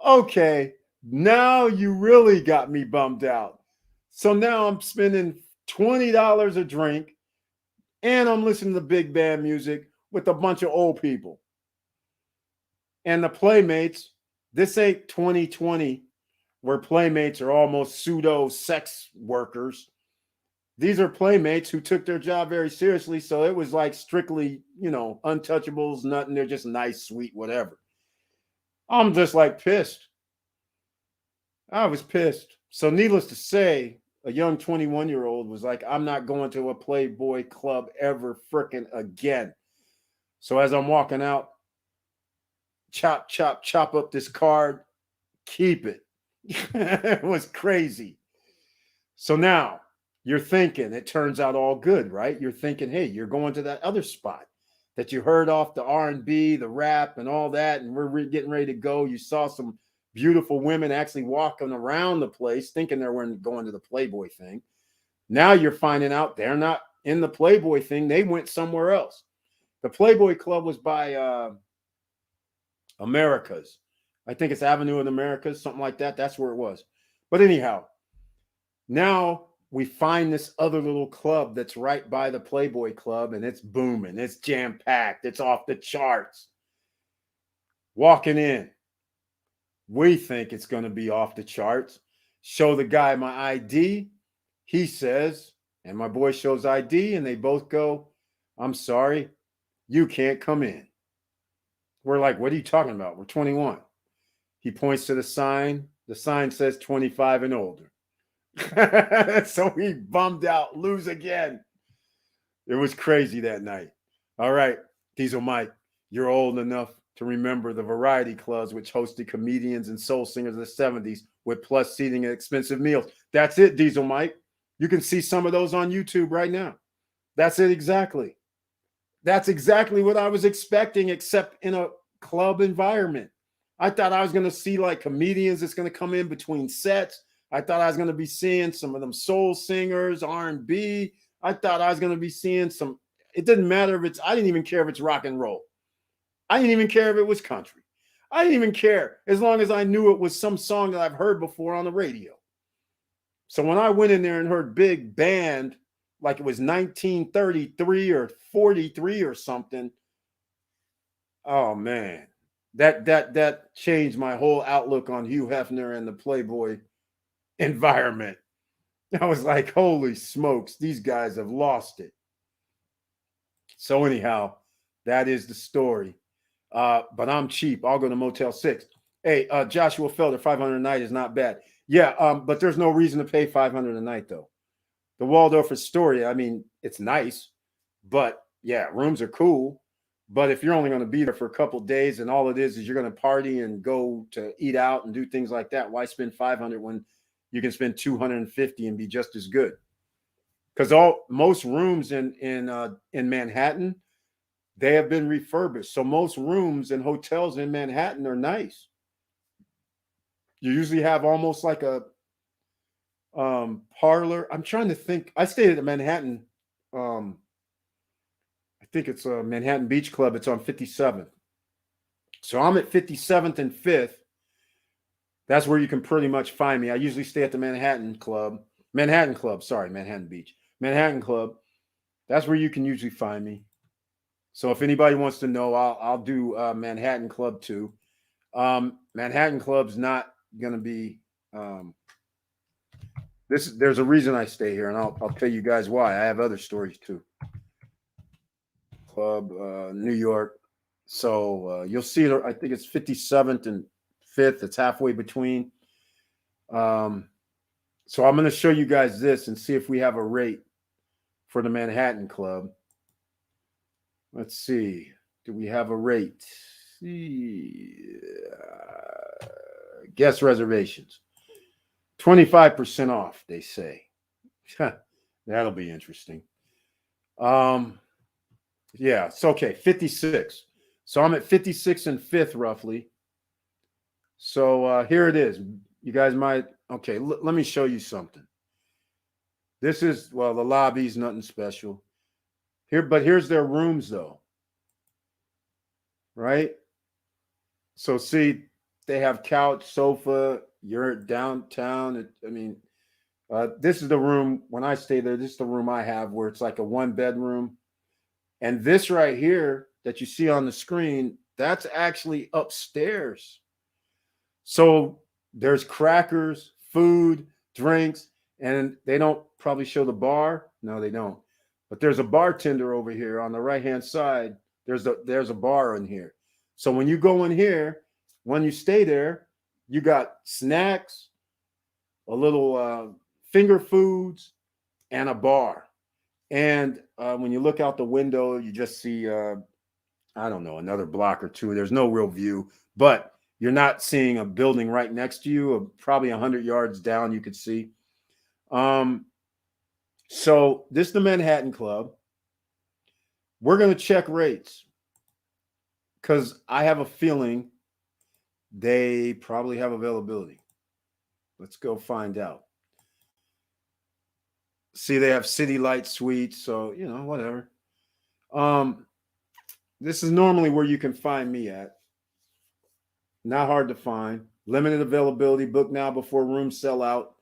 okay, now you really got me bummed out. So now I'm spending $20 a drink and I'm listening to big band music with a bunch of old people. And the playmates, this ain't 2020 where playmates are almost pseudo sex workers. These are playmates who took their job very seriously. So it was like strictly, untouchables, nothing. They're just nice, sweet, whatever. I'm just like pissed. I was pissed. So needless to say, a young 21-year-old was like, I'm not going to a Playboy club ever frickin' again. So as I'm walking out, chop, chop, chop up this card, keep it. It was crazy. So now you're thinking it turns out all good, right? You're thinking, hey, you're going to that other spot that you heard off the R&B, the rap, and all that, and we're getting ready to go. You saw some beautiful women actually walking around the place thinking they're going to the Playboy thing. Now you're finding out they're not in the Playboy thing. They went somewhere else. The Playboy Club was by Americas. I think it's Avenue of the Americas, something like that. That's where it was. But anyhow, now we find this other little club that's right by the Playboy Club, and it's booming. It's jam-packed. It's off the charts. Walking in, we think it's going to be off the charts. Show the guy my ID. He says, and my boy shows ID, and they both go, I'm sorry, you can't come in. We're like, what are you talking about? We're 21. He points to the sign. The sign says 25 and older. So we bummed out, lose again. It was crazy that night. All right, Diesel Mike, you're old enough to remember the variety clubs which hosted comedians and soul singers of the 70s with plus seating and expensive meals. That's it, Diesel Mike. You can see some of those on YouTube right now. That's it exactly. That's exactly what I was expecting, except in a club environment. I thought I was going to see like comedians that's going to come in between sets. I thought I was going to be seeing some of them soul singers, R&B. I thought I was going to be seeing some. It didn't matter if I didn't even care if it's rock and roll. I didn't even care if it was country. I didn't even care as long as I knew it was some song that I've heard before on the radio. So when I went in there and heard big band, like it was 1933 or 43 or something, oh man, that changed my whole outlook on Hugh Hefner and the Playboy environment. I was like, holy smokes, these guys have lost it. So anyhow, that is the story. But I'm cheap. I'll go to Motel 6. Hey, Joshua Felder, 500 a night is not bad. Yeah, but there's no reason to pay 500 a night, though. The Waldorf Astoria, I mean, it's nice, but yeah, rooms are cool. But if you're only going to be there for a couple of days and all it is you're going to party and go to eat out and do things like that, why spend 500 when you can spend 250 and be just as good? Because most rooms in Manhattan, they have been refurbished. So most rooms and hotels in Manhattan are nice. You usually have almost like a parlor. I'm trying to think. I stayed at the Manhattan. I think it's a Manhattan Beach Club. It's on 57th. So I'm at 57th and 5th. That's where you can pretty much find me. I usually stay at the Manhattan Club. Manhattan Beach. Manhattan Club. That's where you can usually find me. So if anybody wants to know, I'll do Manhattan Club too. Manhattan Club's not going to be there's a reason I stay here, and I'll tell you guys why. I have other stories too. Club, New York. So you'll see it. I think it's 57th and 5th. It's halfway between. So I'm going to show you guys this and see if we have a rate for the Manhattan Club. Let's see. Do we have a rate? Guest reservations. 25% off, they say. That'll be interesting. Yeah, it's okay. 56. So I'm at 56 and 5th, roughly. So here it is. You guys might, okay, let me show you something. This is, well, the lobby's nothing special. But here's their rooms, though. Right? So see, they have couch, sofa. You're downtown. This is the room. When I stay there, this is the room I have where it's like a 1-bedroom. And this right here that you see on the screen, that's actually upstairs. So there's crackers, food, drinks. And they don't probably show the bar. No, they don't. But there's a bartender over here on the right-hand side. There's a bar in here. So when you go in here, when you stay there, you got snacks, a little finger foods, and a bar. And when you look out the window, you just see, I don't know, another block or two. There's no real view, but you're not seeing a building right next to you. Probably 100 yards down, you could see. So this is the Manhattan Club. We're going to check rates because I have a feeling they probably have availability. Let's go find out. See, they have City Light Suites, so, whatever. This is normally where you can find me at. Not hard to find. Limited availability. Book now before rooms sell out.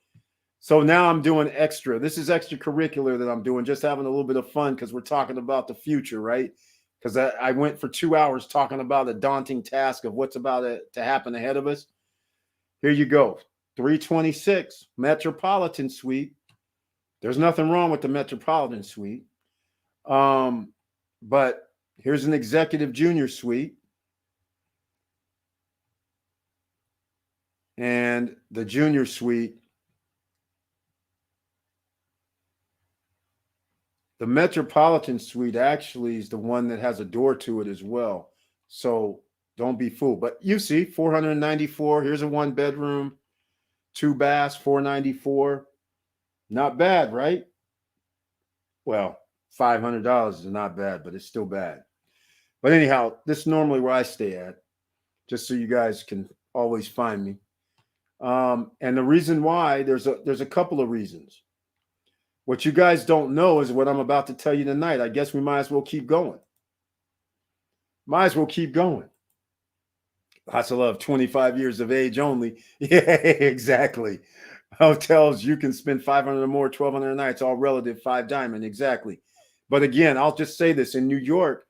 So now I'm doing extra. This is extracurricular that I'm doing, just having a little bit of fun because we're talking about the future, right? Because I went for 2 hours talking about a daunting task of what's about to happen ahead of us. Here you go. 326 Metropolitan Suite. There's nothing wrong with the Metropolitan Suite. But here's an Executive Junior Suite. And the Junior Suite. The Metropolitan Suite actually is the one that has a door to it as well. So don't be fooled. But you see, $494. Here's a 1-bedroom, 2 baths, $494. Not bad, right? Well, $500 is not bad, but it's still bad. But anyhow, this is normally where I stay at, just so you guys can always find me. And the reason why, there's a couple of reasons. What you guys don't know is what I'm about to tell you tonight. I guess we might as well keep going. Might as well keep going. Lots of love, 25 years of age only. Yeah, exactly. Hotels, you can spend $500 or more, $1,200 nights, all relative, 5 diamond, exactly. But again, I'll just say this. In New York,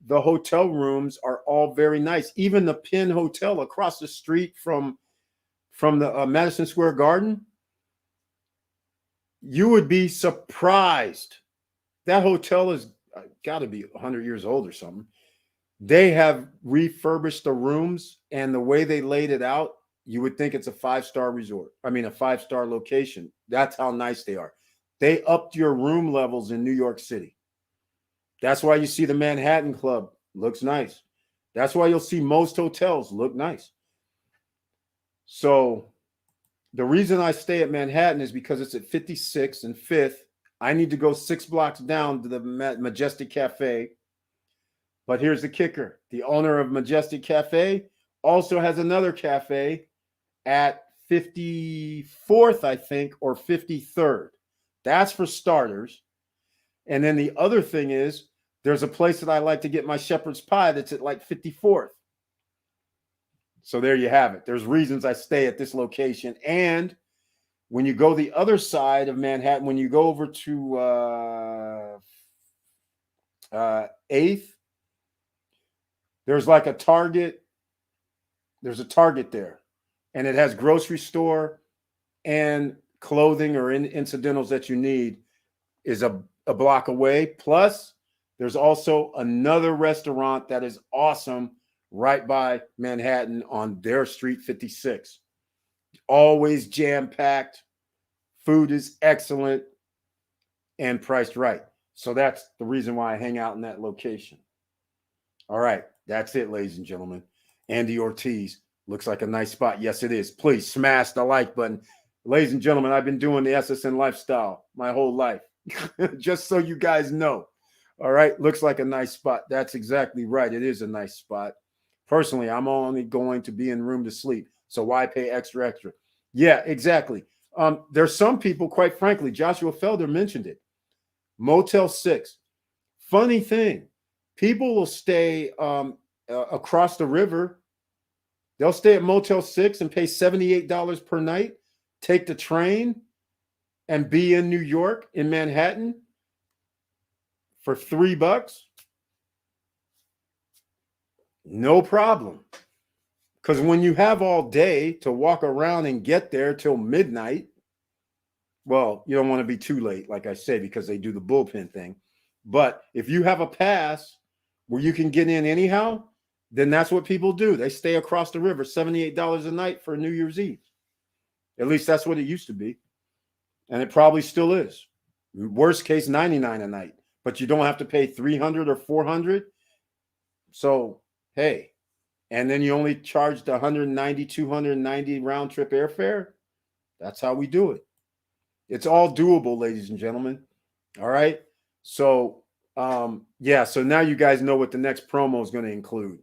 the hotel rooms are all very nice. Even the Penn Hotel across the street from the Madison Square Garden, you would be surprised. That hotel has got to be 100 years old or something. They have refurbished the rooms, and the way they laid it out, you would think it's a 5-star resort. I mean, a 5-star location. That's how nice they are. They upped your room levels in New York City. That's why you see the Manhattan Club. Looks nice. That's why you'll see most hotels look nice. So the reason I stay at Manhattan is because it's at 56th and 5th. I need to go 6 blocks down to the Majestic Cafe. But here's the kicker. The owner of Majestic Cafe also has another cafe at 54th, I think, or 53rd. That's for starters. And then the other thing is, there's a place that I like to get my shepherd's pie that's at like 54th. So there you have it. There's reasons I stay at this location. And when you go the other side of Manhattan, when you go over to 8th, there's like a Target. There's a Target there. And it has grocery store and clothing or incidentals that you need is a block away. Plus, there's also another restaurant that is awesome right by Manhattan on their street 56. Always jam-packed. Food is excellent and priced right. So that's the reason why I hang out in that location. All right. That's it, ladies and gentlemen. Andy Ortiz. Looks like a nice spot. Yes, it is. Please smash the like button. Ladies and gentlemen, I've been doing the SSN lifestyle my whole life. Just so you guys know. All right. Looks like a nice spot. That's exactly right. It is a nice spot. Personally, I'm only going to be in room to sleep. So why pay extra? Yeah, exactly. There's some people, quite frankly, Joshua Felder mentioned it. Motel 6. Funny thing. People will stay across the river. They'll stay at Motel 6 and pay $78 per night, take the train, and be in New York, in Manhattan, for $3. No problem. Because when you have all day to walk around and get there till midnight, Well, you don't want to be too late, like I say, because they do the bullpen thing. But if you have a pass where you can get in anyhow, then that's what people do. They stay across the river, $78 a night for New Year's Eve. At least that's what it used to be. And it probably still is. Worst case, $99 a night. But you don't have to pay $300 or $400. So, hey. And then you only charged $190, $290 round trip airfare. That's how we do it. It's all doable, ladies and gentlemen. All right. So, yeah. So now you guys know what the next promo is going to include.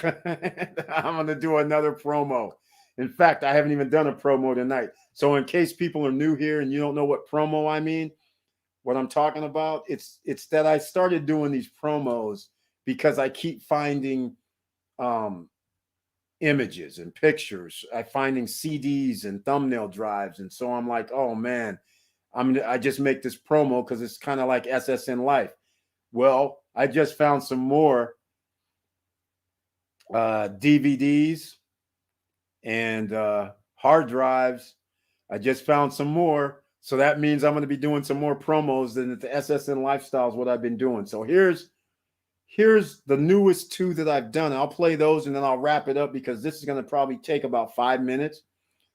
I'm going to do another promo. In fact, I haven't even done a promo tonight. So in case people are new here and you don't know what promo I mean, what I'm talking about, it's that I started doing these promos because I keep finding images and pictures. I'm finding CDs and thumbnail drives. And so I'm like, oh man, I just make this promo because it's kind of like SSN Life. Well, I just found some more DVDs and hard drives. I just found some more. So that means I'm going to be doing some more promos than the SSN Lifestyle is what I've been doing. So here's the newest two that I've done. I'll play those and then I'll wrap it up because this is going to probably take about 5 minutes.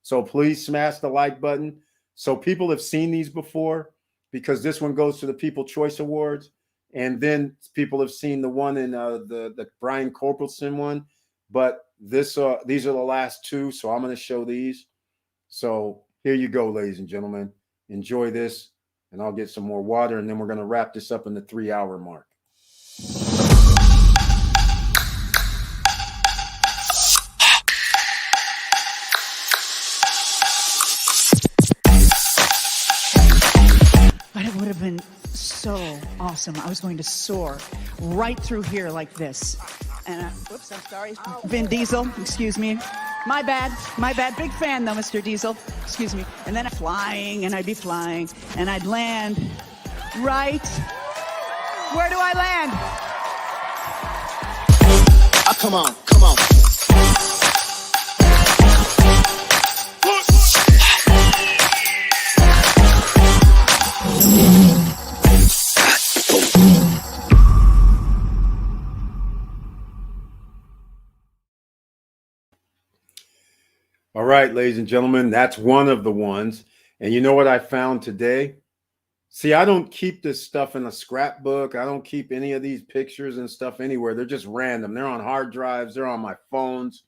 So please smash the like button. So people have seen these before because this one goes to the People's Choice Awards. And then people have seen the one in the Brian Corpelson one. But these are the last two. So I'm going to show these. So here you go, ladies and gentlemen. Enjoy this. And I'll get some more water. And then we're going to wrap this up in the 3-hour mark. But it would have been so awesome. I was going to soar right through here like this. And whoops, I'm sorry. Vin Diesel, excuse me. My bad. Big fan though, Mr. Diesel. Excuse me. And then flying, and I'd be flying, and I'd land right. Where do I land? Oh, come on. All right, ladies and gentlemen, that's one of the ones. And you know what I found today? See, I don't keep this stuff in a scrapbook. I don't keep any of these pictures and stuff anywhere. They're just random. They're on hard drives. They're on my phones.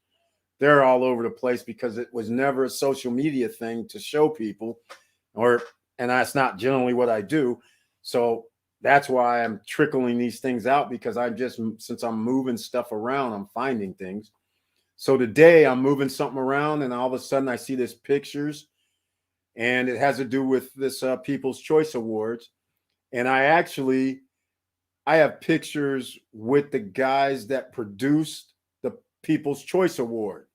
They're all over the place because it was never a social media thing to show people, and that's not generally what I do. So that's why I'm trickling these things out because since I'm moving stuff around, I'm finding things. So today I'm moving something around and all of a sudden I see this pictures and it has to do with this People's Choice Awards. And I have pictures with the guys that produced the People's Choice Award.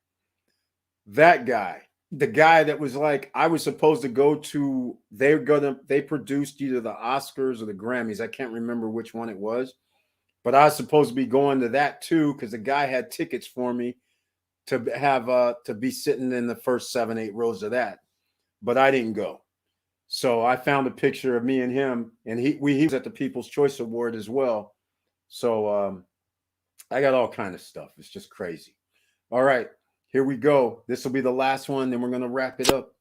That guy, the guy that was like, I was supposed to go to, they produced either the Oscars or the Grammys. I can't remember which one it was, but I was supposed to be going to that too because the guy had tickets for me to have to be sitting in the first 7-8 rows of that, but I didn't go. So I found a picture of me and him, and he was at the People's Choice Award as well. So I got all kind of stuff. It's just crazy. All right, here we go. This will be the last one, then we're going to wrap it up.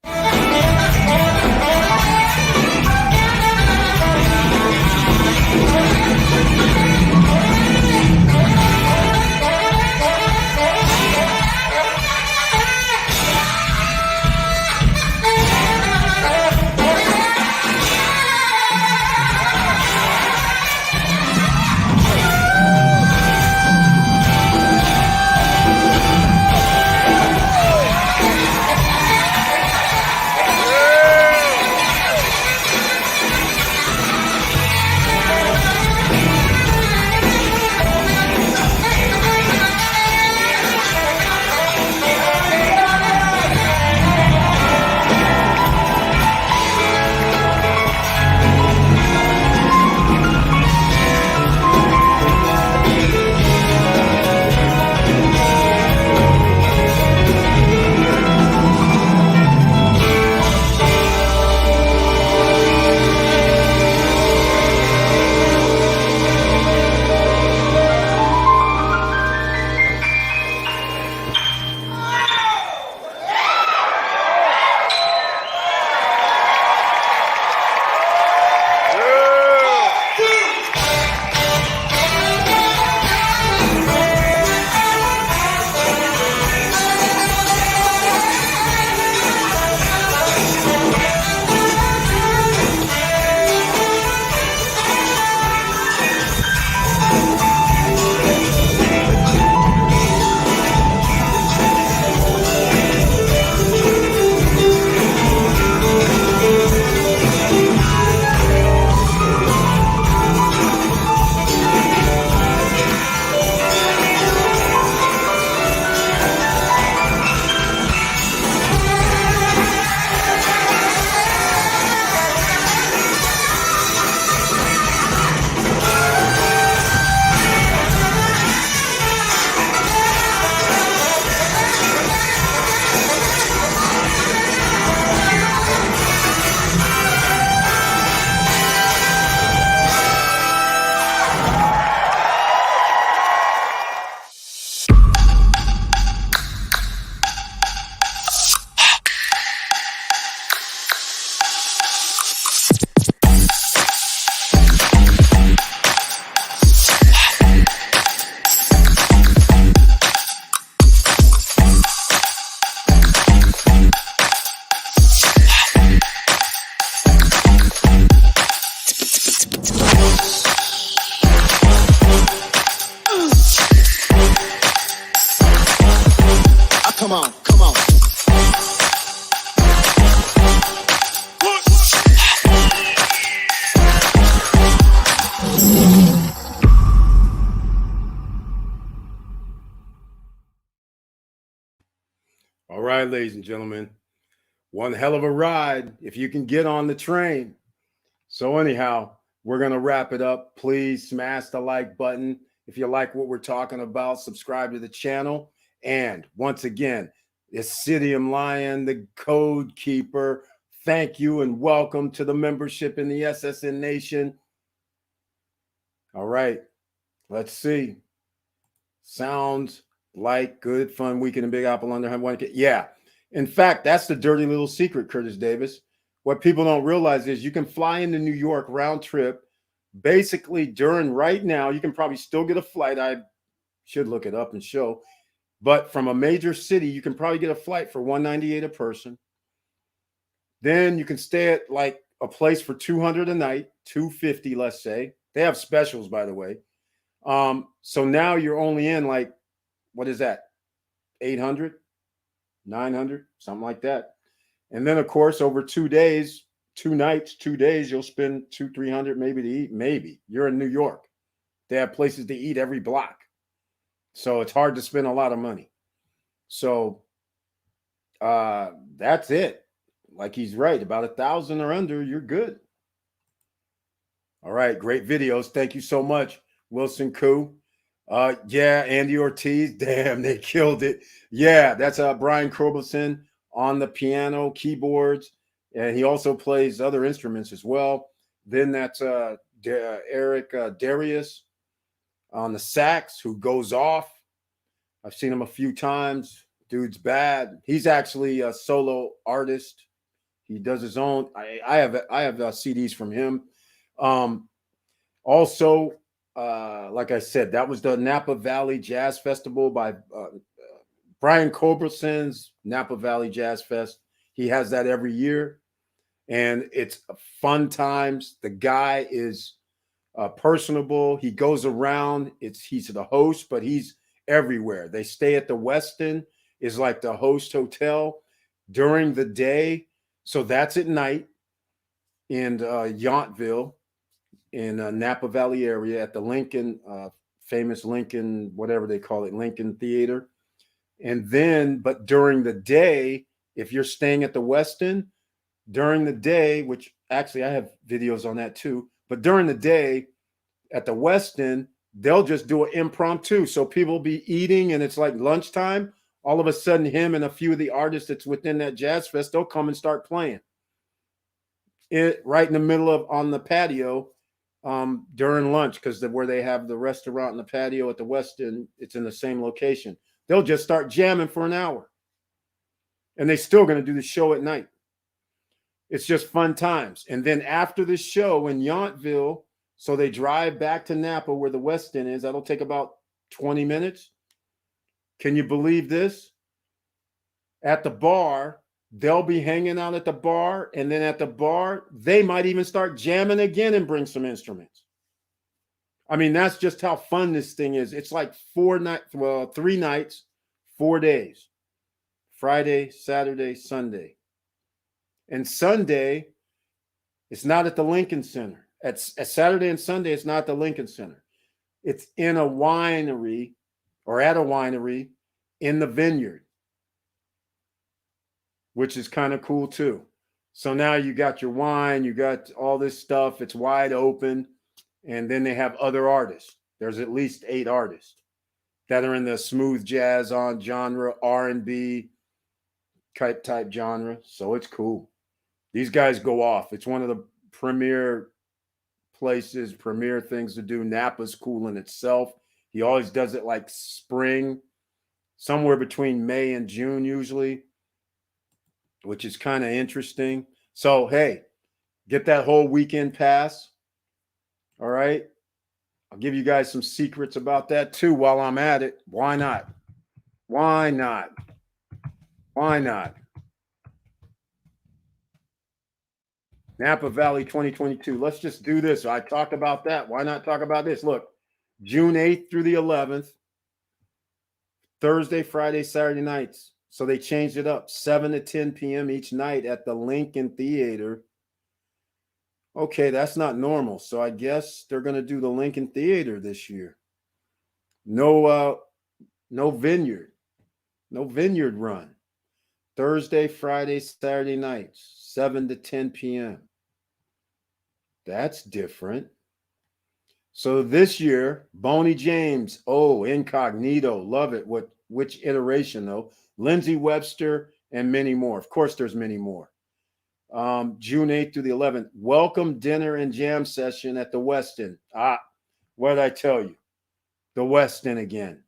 Come on, come on. All right, ladies and gentlemen, one hell of a ride if you can get on the train. So anyhow, we're going to wrap it up. Please smash the like button. If you like what we're talking about, subscribe to the channel. And once again, Acidium Lion, the Code Keeper, thank you and welcome to the membership in the SSN Nation. All right, let's see. Sounds like good, fun weekend in Big Apple under 100. Yeah. In fact, that's the dirty little secret, Curtis Davis. What people don't realize is you can fly into New York round trip. Basically, during right now, you can probably still get a flight. I should look it up and show. But from a major city, you can probably get a flight for $198 a person. Then you can stay at like a place for $200 a night, $250, let's say. They have specials, by the way. So now you're only in like, what is that? 800, 900, something like that. And then, of course, over 2 days, 2 nights, 2 days, you'll spend $200-300 maybe to eat. Maybe. You're in New York. They have places to eat every block. So it's hard to spend a lot of money. So that's it. Like he's right. About 1,000 or under, you're good. All right. Great videos. Thank you so much, Wilson Koo. Yeah, Andy Ortiz. Damn, they killed it. Yeah, that's Brian Krobelson on the piano, keyboards, and he also plays other instruments as well. Then that's Eric Darius on the sax, who goes off. I've seen him a few times. Dude's bad. He's actually a solo artist. He does his own. I have CDs from him. Also, like I said, that was the Napa Valley Jazz Festival by Brian Culberson's Napa Valley Jazz Fest. He has that every year, and it's fun times. The guy is personable. He goes around. He's the host, but he's everywhere. They stay at the Westin, is like the host hotel during the day. So that's at night in Yountville, in Napa Valley area at the Lincoln, famous Lincoln, whatever they call it, Lincoln Theater. And then, but during the day, if you're staying at the Westin, during the day, which actually I have videos on that too, but during the day at the Westin, they'll just do an impromptu. So people will be eating and it's like lunchtime. All of a sudden, him and a few of the artists that's within that jazz fest, they'll come and start playing it right in the middle of on the patio during lunch, because where they have the restaurant and the patio at the Westin, it's in the same location. They'll just start jamming for an hour, and they're still going to do the show at night. It's just fun times. And then after the show in Yountville, so they drive back to Napa where the Westin is. That'll take about 20 minutes. Can you believe this? At the bar, they'll be hanging out at the bar, and then at the bar, they might even start jamming again and bring some instruments. I mean, that's just how fun this thing is. It's like 3 nights, 4 days. Friday, Saturday, Sunday. And Sunday, it's not at the Lincoln Center. At Saturday and Sunday, it's not the Lincoln Center. It's in a winery, or at a winery in the Vineyard, which is kind of cool too. So now you got your wine, you got all this stuff. It's wide open. And then they have other artists. There's at least 8 artists that are in the smooth jazz on genre, R&B type genre. So it's cool. These guys go off. It's one of the premier places, premier things to do. Napa's cool in itself. He always does it like spring, somewhere between May and June usually, which is kind of interesting. So, hey, get that whole weekend pass. All right. I'll give you guys some secrets about that too while I'm at it. Why not? Why not? Why not? Napa Valley 2022. Let's just do this. I talked about that. Why not talk about this? Look, June 8th through the 11th, Thursday, Friday, Saturday nights. So they changed it up, 7 to 10 p.m. each night at the Lincoln Theater. Okay, that's not normal. So I guess they're going to do the Lincoln Theater this year. No vineyard. No vineyard run. Thursday, Friday, Saturday nights, 7 to 10 p.m. That's different. So this year, Boney James, Incognito, love it. Which iteration though? Lindsey Webster and many more. Of course, there's many more. June 8th through the 11th, welcome dinner and jam session at the Westin. What did I tell you? The Westin again.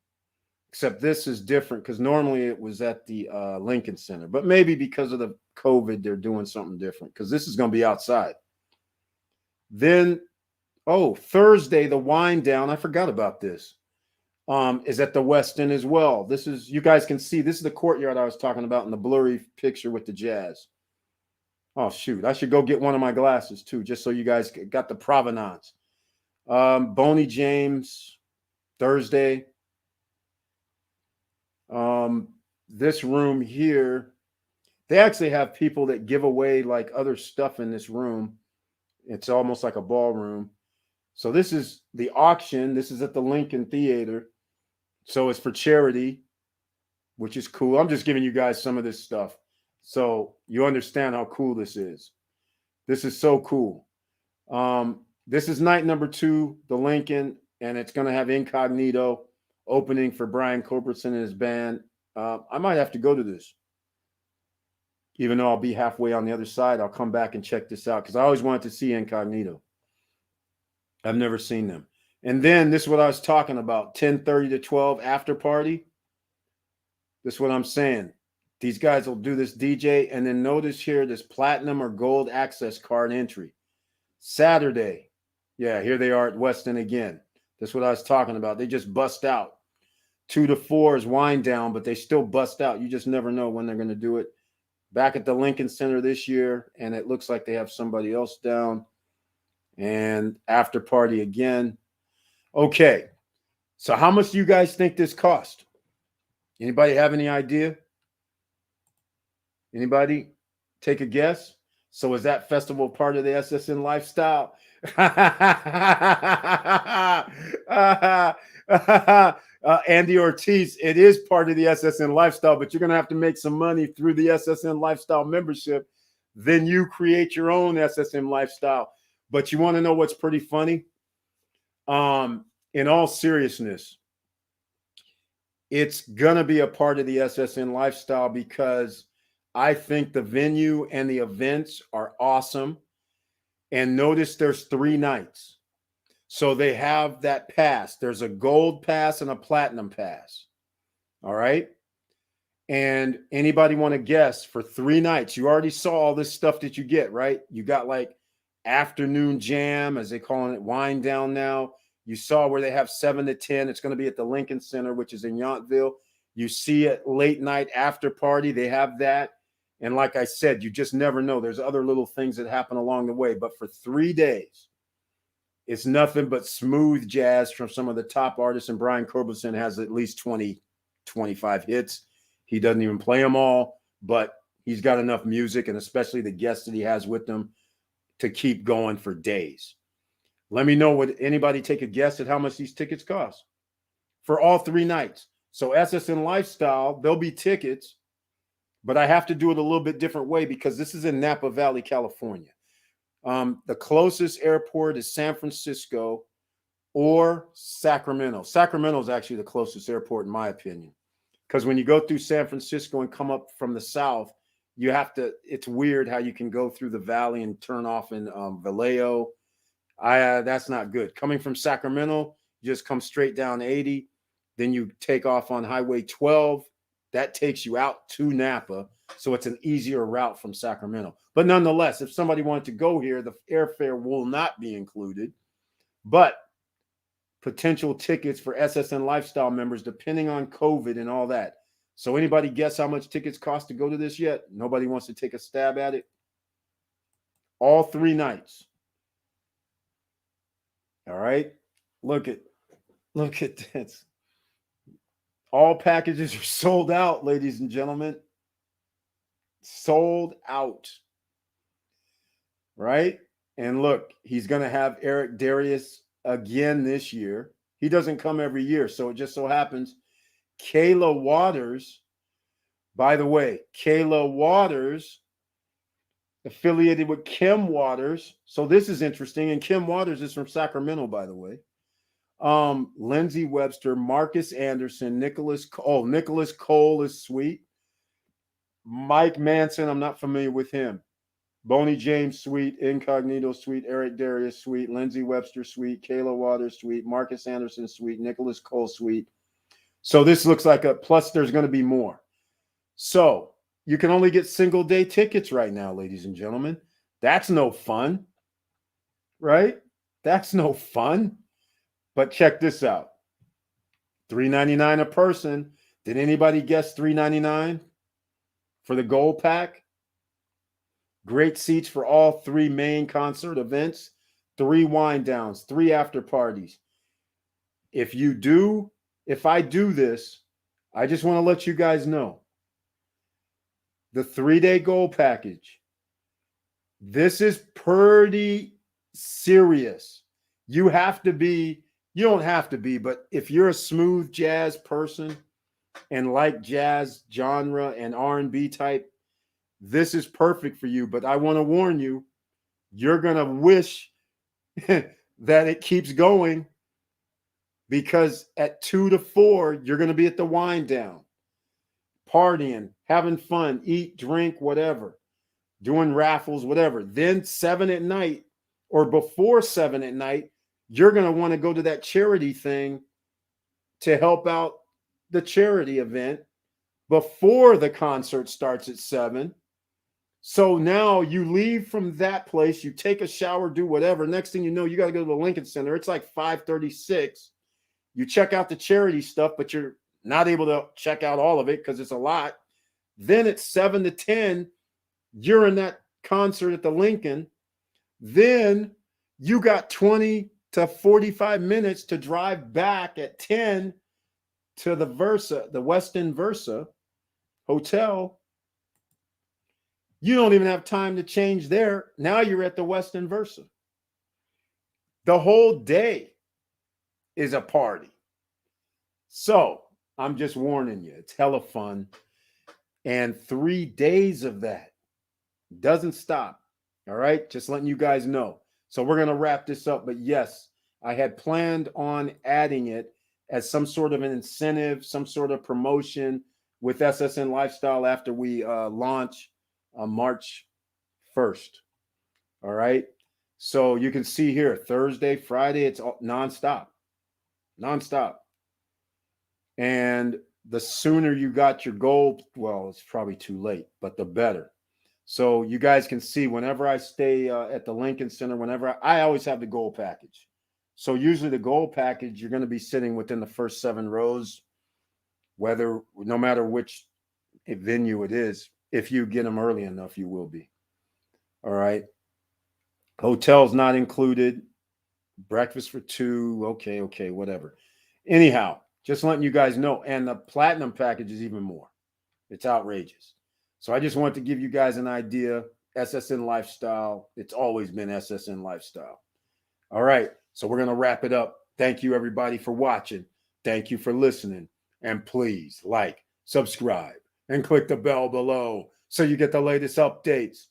Except this is different because normally it was at the Lincoln Center. But maybe because of the COVID, they're doing something different because this is going to be outside. Then, Thursday, the wind down. I forgot about this. Is at the Westin as well. This is, you guys can see, this is the courtyard I was talking about in the blurry picture with the Jazz. Oh, shoot. I should go get one of my glasses, too, just so you guys got the provenance. Boney James, Thursday. This room here, they actually have people that give away like other stuff in this room. It's almost like a ballroom. So this is the auction. This is at the Lincoln Theater. So it's for charity, which is cool. I'm just giving you guys some of this stuff so you understand how cool this is. This is so cool. This is night number 2, the Lincoln, and it's going to have Incognito opening for Brian Culbertson and his band. I might have to go to this. Even though I'll be halfway on the other side, I'll come back and check this out because I always wanted to see Incognito. I've never seen them. And then this is what I was talking about, 10:30 to 12 after party. This is what I'm saying. These guys will do this DJ, and then notice here this platinum or gold access card entry. Saturday. Yeah, here they are at Westin again. That's what I was talking about. They just bust out. 2 to 4 is wind down, but they still bust out. You just never know when they're going to do it. Back at the Lincoln Center this year, and it looks like they have somebody else down. And after party again. Okay, so how much do you guys think this cost? Anybody have any idea? Anybody take a guess? So is that festival part of the SSN lifestyle? Andy Ortiz, it is part of the SSN lifestyle, but you're going to have to make some money through the SSN lifestyle membership. Then you create your own SSN lifestyle. But you want to know what's pretty funny? In all seriousness, it's going to be a part of the SSN lifestyle because I think the venue and the events are awesome. And notice there's 3 nights. So they have that pass. There's a gold pass and a platinum pass. All right. And anybody want to guess for 3 nights? You already saw all this stuff that you get, right? You got like afternoon jam, as they calling it, wind down now. You saw where they have 7 to 10. It's going to be at the Lincoln Center, which is in Yountville. You see it late night after party. They have that. And like I said, you just never know. There's other little things that happen along the way. But for 3 days, it's nothing but smooth jazz from some of the top artists. And Brian Culbertson has at least 20, 25 hits. He doesn't even play them all, but he's got enough music, and especially the guests that he has with them, to keep going for days. Let me know, would anybody take a guess at how much these tickets cost for all 3 nights? So SSN Lifestyle, there'll be tickets, but I have to do it a little bit different way because this is in Napa Valley, California. The closest airport is San Francisco or Sacramento. Sacramento is actually the closest airport, in my opinion, because when you go through San Francisco and come up from the south, you have to, it's weird how you can go through the valley and turn off in Vallejo. That's not good. Coming from Sacramento, you just come straight down 80. Then you take off on Highway 12. That takes you out to Napa. So it's an easier route from Sacramento. But nonetheless, if somebody wanted to go here, the airfare will not be included. But potential tickets for SSN Lifestyle members, depending on COVID and all that. So anybody guess how much tickets cost to go to this yet? Nobody wants to take a stab at it? All 3 nights. All right. Look at this. All packages are sold out, ladies and gentlemen. Sold out. Right? And look, he's going to have Eric Darius again this year. He doesn't come every year. So it just so happens Kayla Waters, by the way, Kayla Waters affiliated with Kim Waters. So this is interesting. And Kim Waters is from Sacramento, by the way. Lindsey Webster, Marcus Anderson, Nicholas Cole is sweet. Mike Manson, I'm not familiar with him. Boney James, sweet. Incognito, sweet. Eric Darius, sweet. Lindsey Webster, sweet. Kayla Waters, sweet. Marcus Anderson, sweet. Nicholas Cole, sweet. So this looks like a plus. There's going to be more. So you can only get single day tickets right now, ladies and gentlemen. That's no fun, right? That's no fun. But check this out. $3.99 a person. Did anybody guess $3.99 for the gold pack? Great seats for all 3 main concert events, 3 wind downs, 3 after parties. If I do this, I just want to let you guys know. The 3-day gold package. This is pretty serious. You don't have to be, but if you're a smooth jazz person and like jazz genre and R&B type, this is perfect for you. But I want to warn you, you're going to wish that it keeps going, because at 2 to 4, you're going to be at the wind down, partying, having fun, eat, drink, whatever, doing raffles, whatever. Then 7 at night or before 7 at night, you're going to want to go to that charity thing to help out the charity event before the concert starts at 7. So now you leave from that place, you take a shower, do whatever. Next thing you know, you got to go to the Lincoln Center. It's like 5:36. You check out the charity stuff, but you're not able to check out all of it because it's a lot. Then at 7 to 10, you're in that concert at the Lincoln. Then you got 20 to 45 minutes to drive back at 10 to the Westin Versa Hotel. You don't even have time to change there. Now you're at the Westin Versa. The whole day is a party. So I'm just warning you, it's hella fun. And 3 days of that doesn't stop. All right, just letting you guys know. So we're going to wrap this up. But yes, I had planned on adding it as some sort of an incentive, some sort of promotion with SSN Lifestyle after we launch on March 1st. All right. So you can see here, Thursday, Friday, it's nonstop. And the sooner you got your gold, well, it's probably too late, but the better. So you guys can see whenever I stay at the Lincoln Center, I always have the gold package. So usually the gold package, you're going to be sitting within the first 7 rows, no matter which venue it is. If you get them early enough, you will be. All right. Hotels not included. Breakfast for 2. Okay, whatever. Anyhow, just letting you guys know. And the platinum package is even more. It's outrageous. So I just want to give you guys an idea. SSN Lifestyle. It's always been SSN Lifestyle. All right. So we're going to wrap it up. Thank you, everybody, for watching. Thank you for listening. And please like, subscribe, and click the bell below so you get the latest updates.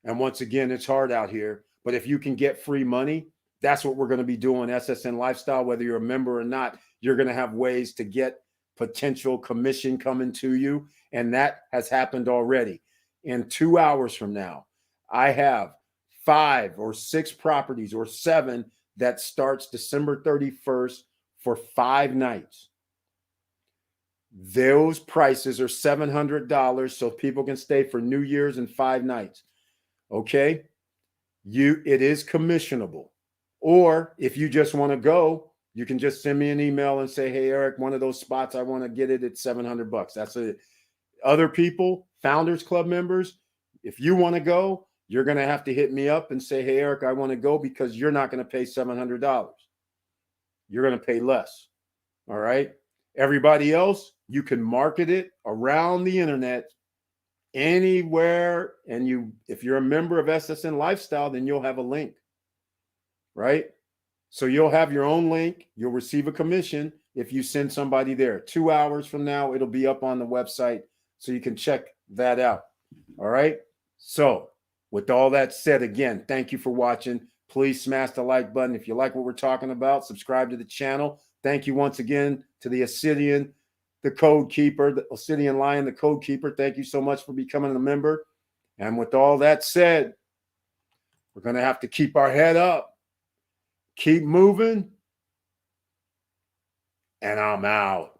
And once again, it's hard out here. But if you can get free money, that's what we're going to be doing. SSN Lifestyle, whether you're a member or not, you're going to have ways to get potential commission coming to you. And that has happened already. In 2 hours from now, I have 5 or 6 properties or 7 that starts December 31st for 5 nights. Those prices are $700 so people can stay for New Year's and 5 nights. Okay? It is commissionable. Or if you just want to go, you can just send me an email and say, hey, Eric, one of those spots, I want to get it at $700. That's it. Other people, Founders Club members, if you want to go, you're going to have to hit me up and say, hey, Eric, I want to go, because you're not going to pay $700. You're going to pay less. All right. Everybody else, you can market it around the internet anywhere. And if you're a member of SSN Lifestyle, then you'll have a link, right? So you'll have your own link. You'll receive a commission if you send somebody there. 2 hours from now, it'll be up on the website so you can check that out. All right. So with all that said, again, thank you for watching. Please smash the like button. If you like what we're talking about, subscribe to the channel. Thank you once again to the Obsidian, the Code Keeper, the Obsidian Lion, the Code Keeper. Thank you so much for becoming a member. And with all that said, we're going to have to keep our head up, keep moving, and I'm out.